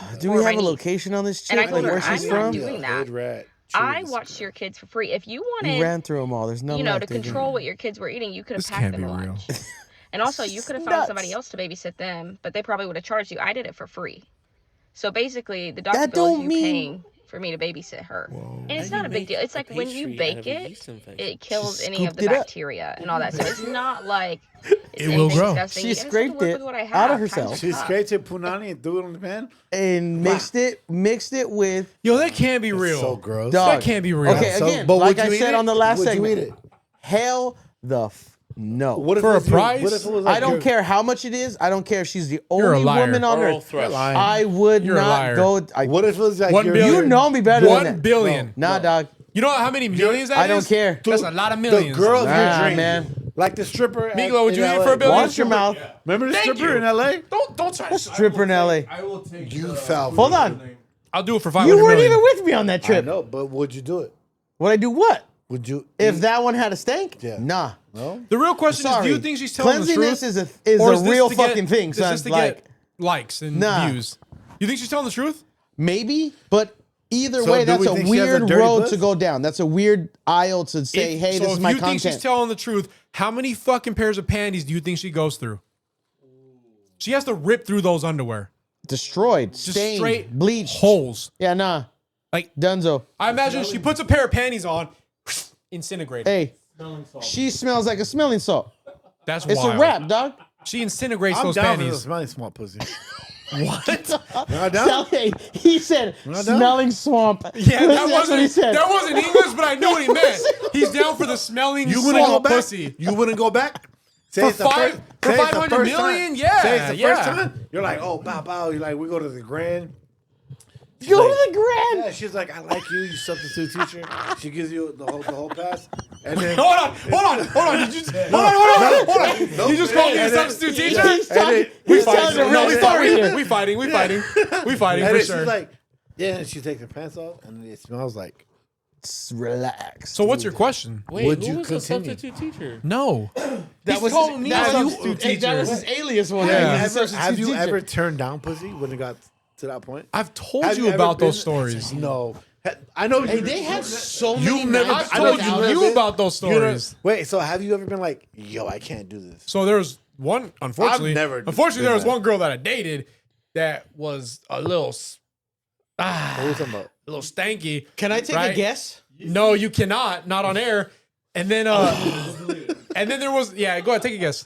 saying. Do Or we have a any- location on this chick? And I Like told her, where she's I'm not from? doing that. Hood rat, I cheese. watched your kids for free. If you We wanted, ran through them all. There's no to left, Adrian. control what your kids were eating, you could have This packed can't them be a real. lunch. And also, you could have Nuts. found somebody else to babysit them, but they probably would have charged you. I did it for free. So basically, the doctor That bill is don't you mean- paying for me to babysit her. And it's How not you a big make deal. It's a like when you pastry out bake of a it, yeast infection? it kills She any of the scooped it up. bacteria and all that. So it's not like it's It will anything grow. disgusting. She You just have to scraped work it with what I out of have. Times herself. are She tough. scraped it punani and threw it on the pan. And mixed it with Yo, that can't be real. So gross. Dog. That can't be real. Okay, So- again, but like would I you eat said it? on the last Would you segment, eat it? hell the no. What if For it a was your- price? What if it was I like don't your- care how much it is. I don't care if she's the You're a only liar. woman on Oral earth. thrush. lying. I would You're a not liar. go. What if it was like 1 your- billion. You know me better than 1 that. billion. Nah, dog. You know how many millions that is? I don't care. That's a lot of millions. The girl of your Nah, dreams, man. like the stripper. Miguel, would in you eat it LA. for a billion? Watch your mouth. Remember the Thank stripper you. in LA? Don't try to Stripper in LA. I will take. You fell. Hold on. I'll do it for 500 You weren't million. even with me on that I trip. know, but would you do it? Would I do what? Would you? If that one had a stank? Yeah. Nah. No. The real question Sorry. is, do you think she's telling the Cleanliness truth? is Or a is this real to get- fucking thing, is son. this to Like, get likes and Nah. views? You think she's telling the truth? maybe, but either So way, do that's we a think she has a weird dirty road puss? to go down. That's a weird aisle to say, hey, this is my if you think she's content. telling the truth, how many fucking pairs of panties do you think she goes through? She has to rip through those underwear. Destroyed, Just stained, straight bleached. holes. Yeah, nah. Like, Dunzo. I imagine she puts a pair of panties on, incinerated. Hey, she smells like a smelling salt. That's It's wild. a wrap, dog. She incinerates I'm those down for the panties. smelling swamp pussy. What? You're not down? Hey, he said not down? smelling swamp. Yeah, That's what he said. that wasn't English, but I knew what he meant. He's down for the smelling You wouldn't go swamp back? pussy. You wouldn't go back? Say For it's the five- first- for say it's the 500 first million? time. Yeah, Say it's the yeah. first time. You're like, oh, bow, bow. You're like, we go to the Grand. Go to the Grand. Yeah, she's like, I like you, you substitute teacher. She gives you the whole pass. And then Hold on. Did you hold on. You just called me a substitute teacher? He's talking, We he's fighting. telling a No, real story here. we fighting and for then sure. she's like, yeah, and she takes her pants off, and it smells like. Relax. So what's your question? Wait, Would who you was continue? a substitute teacher? No. That was calling me a substitute hey, that was teacher. his alias one. Yeah. He was a Have substitute you teacher. ever turned down pussy when it got to that point? I've told Have you ever about been- those stories. No. I know Hey, you. they had so You many. never- nights I've I know told without never you been- about those you know- stories. Wait, so have you ever been like, yo, I can't do this? So there's one, unfortunately. never Unfortunately, been there was that. one girl that I dated that was a little, What are you talking about? a little stanky. Can I take a Right? guess? No, you cannot. Not on air. And then, and then there was, yeah. Go ahead, take a guess.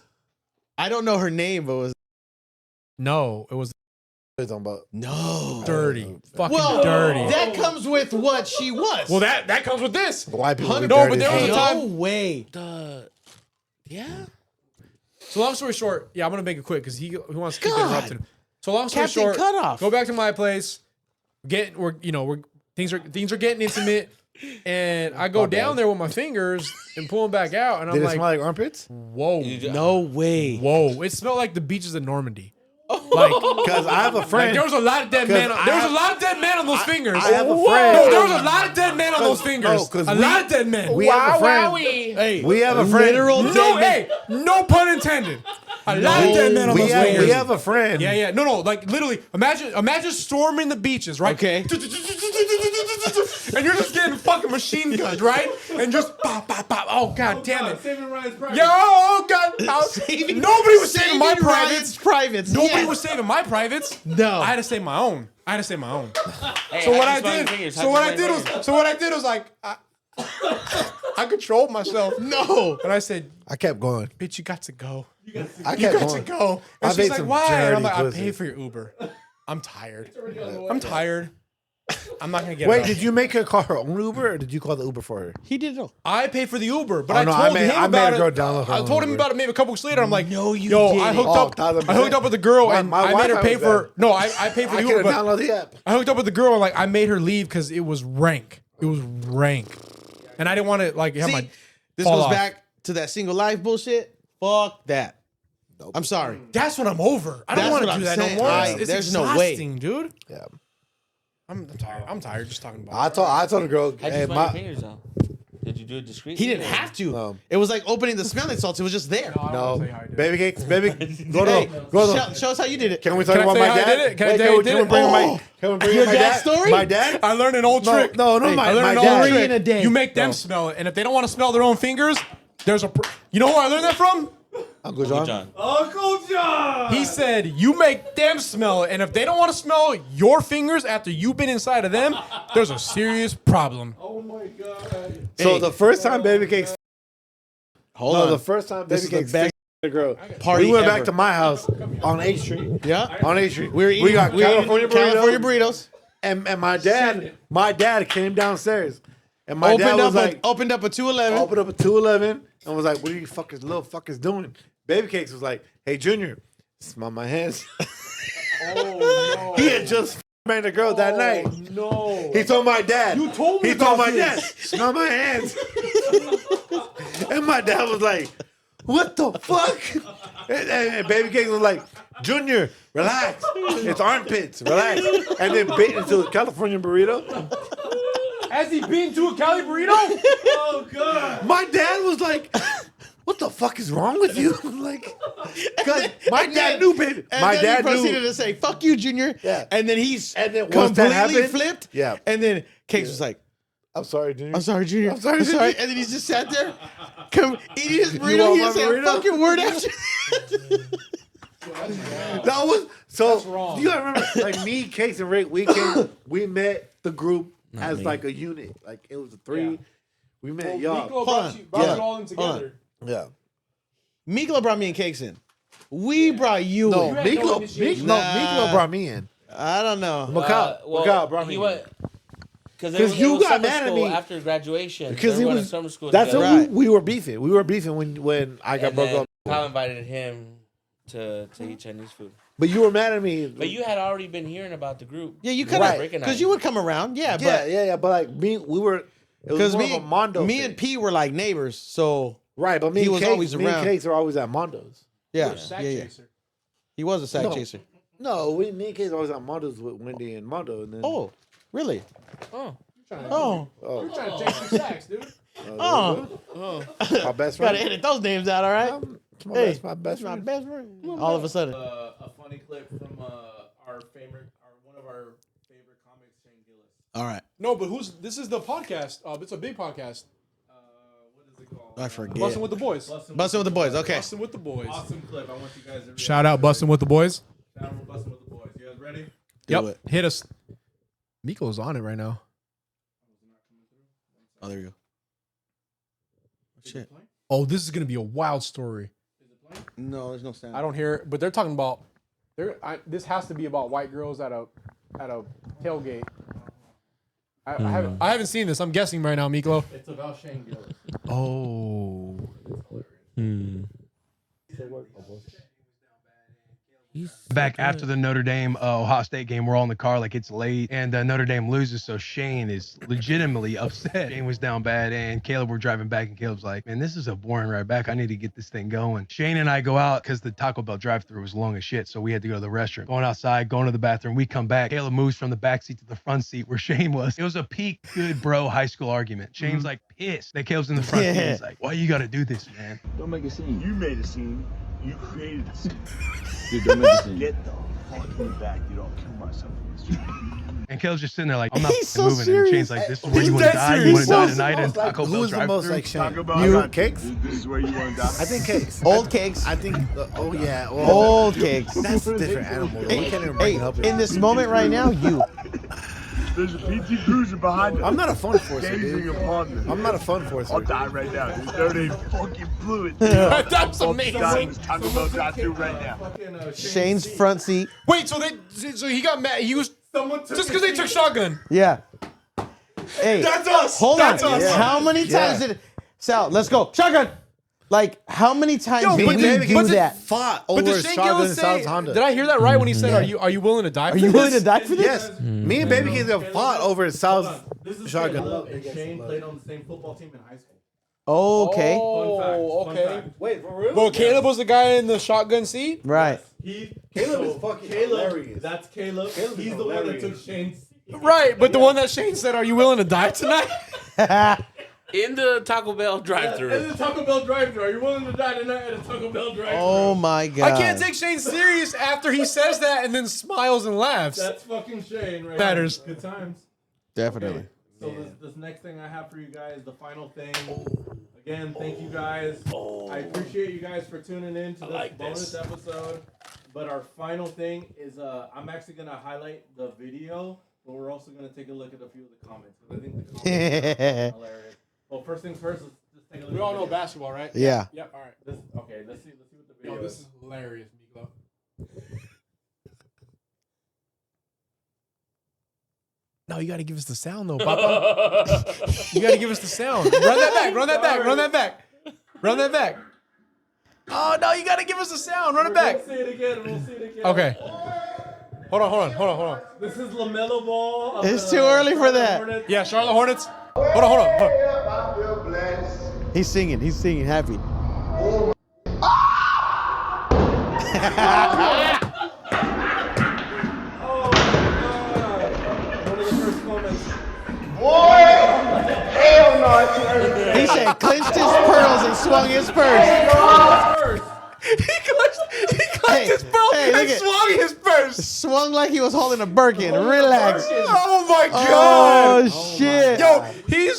I don't know her name, but it was No, it was What are you talking about? no. dirty, fucking Well, dirty. that comes with what she was. Well, that comes with this. White people. get No, dirty but there as was a fuck. time- no way. Yeah. So long story short, yeah, I'm gonna make it quick because he wants to keep God. interrupting. So long story Captain short, Cutoff. go back to my place. Things are getting intimate, and I go My down bad. there with my fingers and pull them back out, and I'm Did it like, smell like armpits? whoa, No way. whoa! It smelled like the beaches of Normandy. Oh. Like, Because I have a like friend. there was a lot of dead men. I There was a have- lot of dead men on those fingers. I have a No, friend. there was a lot of dead men on those fingers. no, 'cause a we- lot of dead men. We have a friend. Hey, We have a friend. literal no, dead men. hey, no pun intended. A lot of dead men on We those have, fingers. we have a friend. Yeah. No, like literally, imagine storming the beaches, right? Okay. And you're just getting fucking machine gunned, right? And just pop, pop, pop. Oh god damn it. Saving Ryan's private. Yo, oh god. Nobody was saving my Ryan's privates. privates. Nobody Yeah. was saving my privates. No. I had to save my own. Hey, So what how'd I you smell your did, fingers? so How'd what you I smell did your was, fingers? so what I did was like, I controlled myself. No. And I said, I kept going. bitch, you got to go. I You kept got to going. go. And I've she's ate like, some why? And I'm like, I dirty paid pussy. for your Uber. I'm tired. I'm tired. I'm not gonna get Wait, it. did you make her call her own Uber, or did you call the Uber for her? He did it all. I paid for the Uber, but Oh, I no, told him I made about a girl it. download her I own told him Uber. about it maybe a couple weeks later. I'm like, No, you yo, I didn't. hooked Oh, up. 1000%. I hooked up with the girl, and My I made her Wi-Fi pay was for. bad. No, I paid for I the could Uber. have But downloaded the app. I hooked up with the girl, and like I made her leave because it was rank. It was rank, and I didn't want to like have my. This fall goes off. back to that single life bullshit. Fuck that. I'm sorry. That's what I'm over. I don't That's want to what do I'm that saying. no more. I- It's there's no way. exhausting, dude. Yeah. I'm tired. I'm tired just talking about. I told the girl, How'd you hey, smell your my, fingers though? Did you do it discreetly? He didn't or- have to. No. It was like opening the smelling salts. It was just there. no, baby cakes, baby, go Hey, to, go to. show us how you did it. Can we talk Can I about say my how I dad? did it? Can I Wait, tell you can I we did bring it? my, Oh. can we bring Your my dad's dad? story? My dad? I learned an old No, trick. no, I my learned an old dad. Three trick. in a day. You make them smell it, and if they don't want to smell their own fingers, there's a. You know who I learned that from? Uncle John. John. He said, "You make them smell it, and if they don't want to smell your fingers after you've been inside of them, there's a serious problem." So Hey. the first time baby cakes, Hold no, on. the first time This baby is the cakes best the girl, party we went ever. back to my house on 8th Street. Yeah. On 8th Street, We were eating. we got California California burritos, burritos. and my dad came downstairs, and my dad Opened was up, like, opened up a 211. opened up a 211 and was like, "What are you fuckers, little fuckers doing?" Baby Cakes was like, "Hey Junior, smell my hands." He had just banged a girl that night. No. He told my dad. You told me He told about my dad, "Smell my hands." And my dad was like, "What the fuck?" And Baby Cakes was like, "Junior, relax. It's armpits. Relax." And then bit into a California burrito. Has he been to a Cali burrito? Oh god. My dad was like, "What the fuck is wrong with you?" Like, because my dad knew, baby. And My then dad he proceeded knew. to say, "Fuck you, Junior." Yeah. And then he's And then once that completely happened- flipped. Yeah. And then Cakes was like, I'm sorry, Junior. "I'm sorry, Junior. I'm sorry, Junior." And then he just sat there, eating his burrito. want He my didn't say a burrito? fucking word after. That was so. You gotta remember, like me, Cakes, and Rick, we met the group as like a unit. Like it was a three. We met Well, y'all. Miklo Hold on. brought Yeah. you all in Hold on. together. Yeah. Miklo brought me and Cakes in. We brought you No, in. had no Miklo initiation. Nah. brought me in. I don't know. Macau brought me he in. went Because you got mad at me. after graduation. Because they it went was to summer school That's together. what we were beefing. We were beefing when I got And broke then up. Kyle invited him to eat Chinese food. But you were mad at me. But you had already been hearing about the group. Yeah, you were could have, breaking because out. you would come around. Yeah, yeah. But like me, we were. It was because more me, of a Mondo. me thing. and P were like neighbors. So Right, but me he and was Cakes, always me and around. Cakes are always at Mondo's. yeah, Sack yeah. chaser. He was a sack No. chaser. No, me and Cakes always at Mondo's with Wendy and Mondo. And then, Oh, really? Oh. Oh, You're trying to chase your sacks, dude. my best gotta friend. edit those names out, all right? It's my Hey, best, my best my friend. best friend. All of a sudden. A funny clip from one of our favorite comics, Shane Gillis. All right, No, but this is the podcast. It's a big podcast. What is it called? I forget. Bussin' with the boys. Bustin' with the boys. Okay. Bussin' with the boys. Awesome clip. I want you guys to Shout out Bussin' with the boys. Shout out Bussin' with the boys. You guys ready? Do it. Hit us. Miko's on it right now. Oh, there you go. Shit. Oh, this is gonna be a wild story. No, there's no sound. I don't hear it, but they're talking about. This has to be about white girls at a tailgate. I haven't seen this. I'm guessing right now, Miklo. It's about Shane Gillis. Oh. Back after the Notre Dame Ohio State game, we're all in the car like it's late, and Notre Dame loses, so Shane is legitimately upset. Shane was down bad, and Caleb were driving back, and Caleb's like, man, this is a boring ride back. I need to get this thing going. Shane and I go out because the Taco Bell drive-thru was long as shit, so we had to go to the restroom. Going outside, going to the bathroom, we come back. Caleb moves from the back seat to the front seat where Shane was. It was a peak good bro high school argument. Shane's like pissed that Caleb's in the front seat. He's like, why you got to do this, man? Don't make a scene. You made a scene. You created a scene. Dude, don't make a scene. Get the fuck in the back, dude. I'll kill myself in this job. And Caleb's just sitting there like, I'm not He's so moving. And serious. Shane's like, this is where He's you want to dead die? You serious. want to He's die tonight in most like- Taco who Bell is the most drive-thru? like Shane? Taco Bell, You I got- Cakes? This is where you want to die. I think Cakes. Old Cakes. I think. Oh yeah. Old Cakes. That's a different animal. We can't even bring Hey, it up. in this moment right now, you. There's a PT Cruiser behind us. I'm not a fun forcer, Gazing dude. upon this. I'm not a fun I'll forcer. die right now. Dude. No, they fucking blew it. That's amazing. Dying this Taco Bell drive-thru right now. Shane's front seat. Wait, so he got mad. He was just because they took shotgun. Yeah. Hey, That's us. hold That's on. us. How many times did Sal? Let's go. Shotgun. Like, how many times Yo, did but we David do Gibson that? Fought But over did Shane shotgun Gillis and say? Sal's Honda. Did I hear that right when he said, "Are you willing to die for Are you this?" willing to die for this? Yes. Me and Baby Kings have fought over Sal's shotgun. Caleb and Shane played on the same football team in high school. Okay. Oh, Fun okay. fact. Wait, for real? Well, Caleb was the guy in the shotgun seat. Right. Caleb is fucking hilarious. That's Caleb. Caleb's He's the one that hilarious. took Shane's. Right, but the one that Shane said, "Are you willing to die tonight?" In the Taco Bell drive-thru. In the Taco Bell drive-thru. Are you willing to die tonight at a Taco Bell drive-thru? Oh my God. I can't take Shane serious after he says that and then smiles and laughs. That's fucking Shane right Matters. there. Good times. Definitely. So this next thing I have for you guys, the final thing. Again, thank you guys. I appreciate you guys for tuning in to this bonus episode. But our final thing is I'm actually gonna highlight the video, but we're also gonna take a look at a few of the comments because I think the comments are hilarious. Well, first things first, let's just take a look. We at all the know video. basketball, right? Yeah. Yep. All right. Let's see what the video Yo, is. this is hilarious, Miklo. No, you got to give us the sound though, Papa. You got to give us the sound. Run that back. Run that back. Run that back. Run that back. Oh no, you got to give us the sound. Run it back. We'll see it again. We'll see it again. Okay. Hold on. This is LaMelo Ball. of It's the too early for that. Hornets. Yeah, Charlotte Hornets. Hold on. He's singing happy. Oh my God. One of the first comments. He said clenched his pearls and swung his purse. He clutched his belt hey, look and at- swung his purse. Swung like he was holding a Birkin. Relax. Oh my God. Oh shit. Yo, he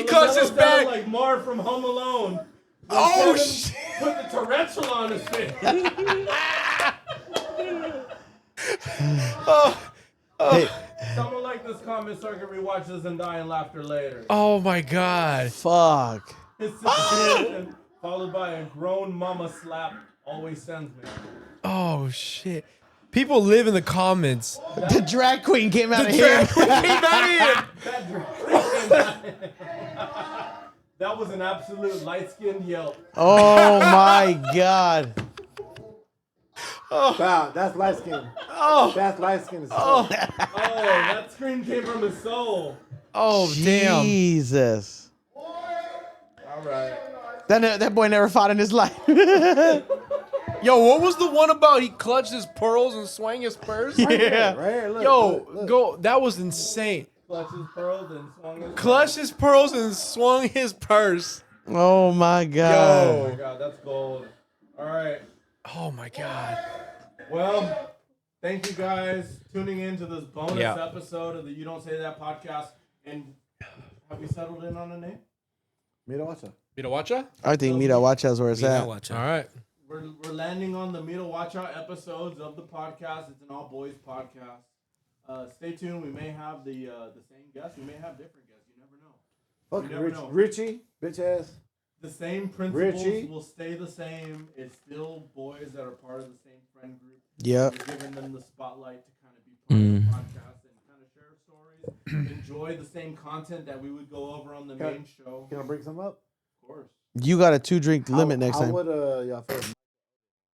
clutched his LaMelo sounded bag. like Marv from Home Alone. Oh Kevin shit. Put the tarantula on his face. Hey, Someone like this comment so I can rewatch this and die in laughter later. Oh my god. Fuck. His situation, followed by a grown mama slap, always sends me. Oh shit. People live in the comments. The drag queen came out of here. Drag queen came out of here. That was an absolute light-skinned yelp. Oh my god. Wow, that's light skin. Oh. That's light skin. Oh, that scream came from his soul. Oh damn. Jesus. All right. That boy never fought in his life. Yo, what was the one about he clutched his pearls and swung his purse? Yeah. Right here, look. Yo, look. go. That was insane. Clutched his pearls and swung his Clutched his pearls and swung his purse. Oh my Oh god. my god, that's gold. All right. Oh my god. Well, thank you guys tuning in to this bonus Yeah. episode of the You Don't Say That podcast. And have we settled in on a name? Mirawacha. Mirawacha? I think Mira Wacha's where it's at. All right. We're landing on the Mito Watch Out episodes of the podcast. It's an all boys podcast. Stay tuned. We may have the same guests. We may have different guests. You never know. Fuck You never know. Richie, bitch ass. The same principles Richie. will stay the same. It's still boys that are part of the same friend group. Yep. We're giving them the spotlight to kind of be part of the podcast and kind of share stories. Enjoy the same content that we would go over on the main show. Can I bring some up? Of course. You got a 2-drink limit next How time. would y'all feel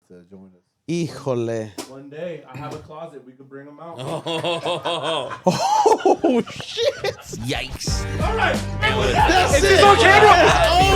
to join us? Híjole. One day, I have a closet. We could bring them out. Oh shit. Yikes. All right. That's Is this on camera?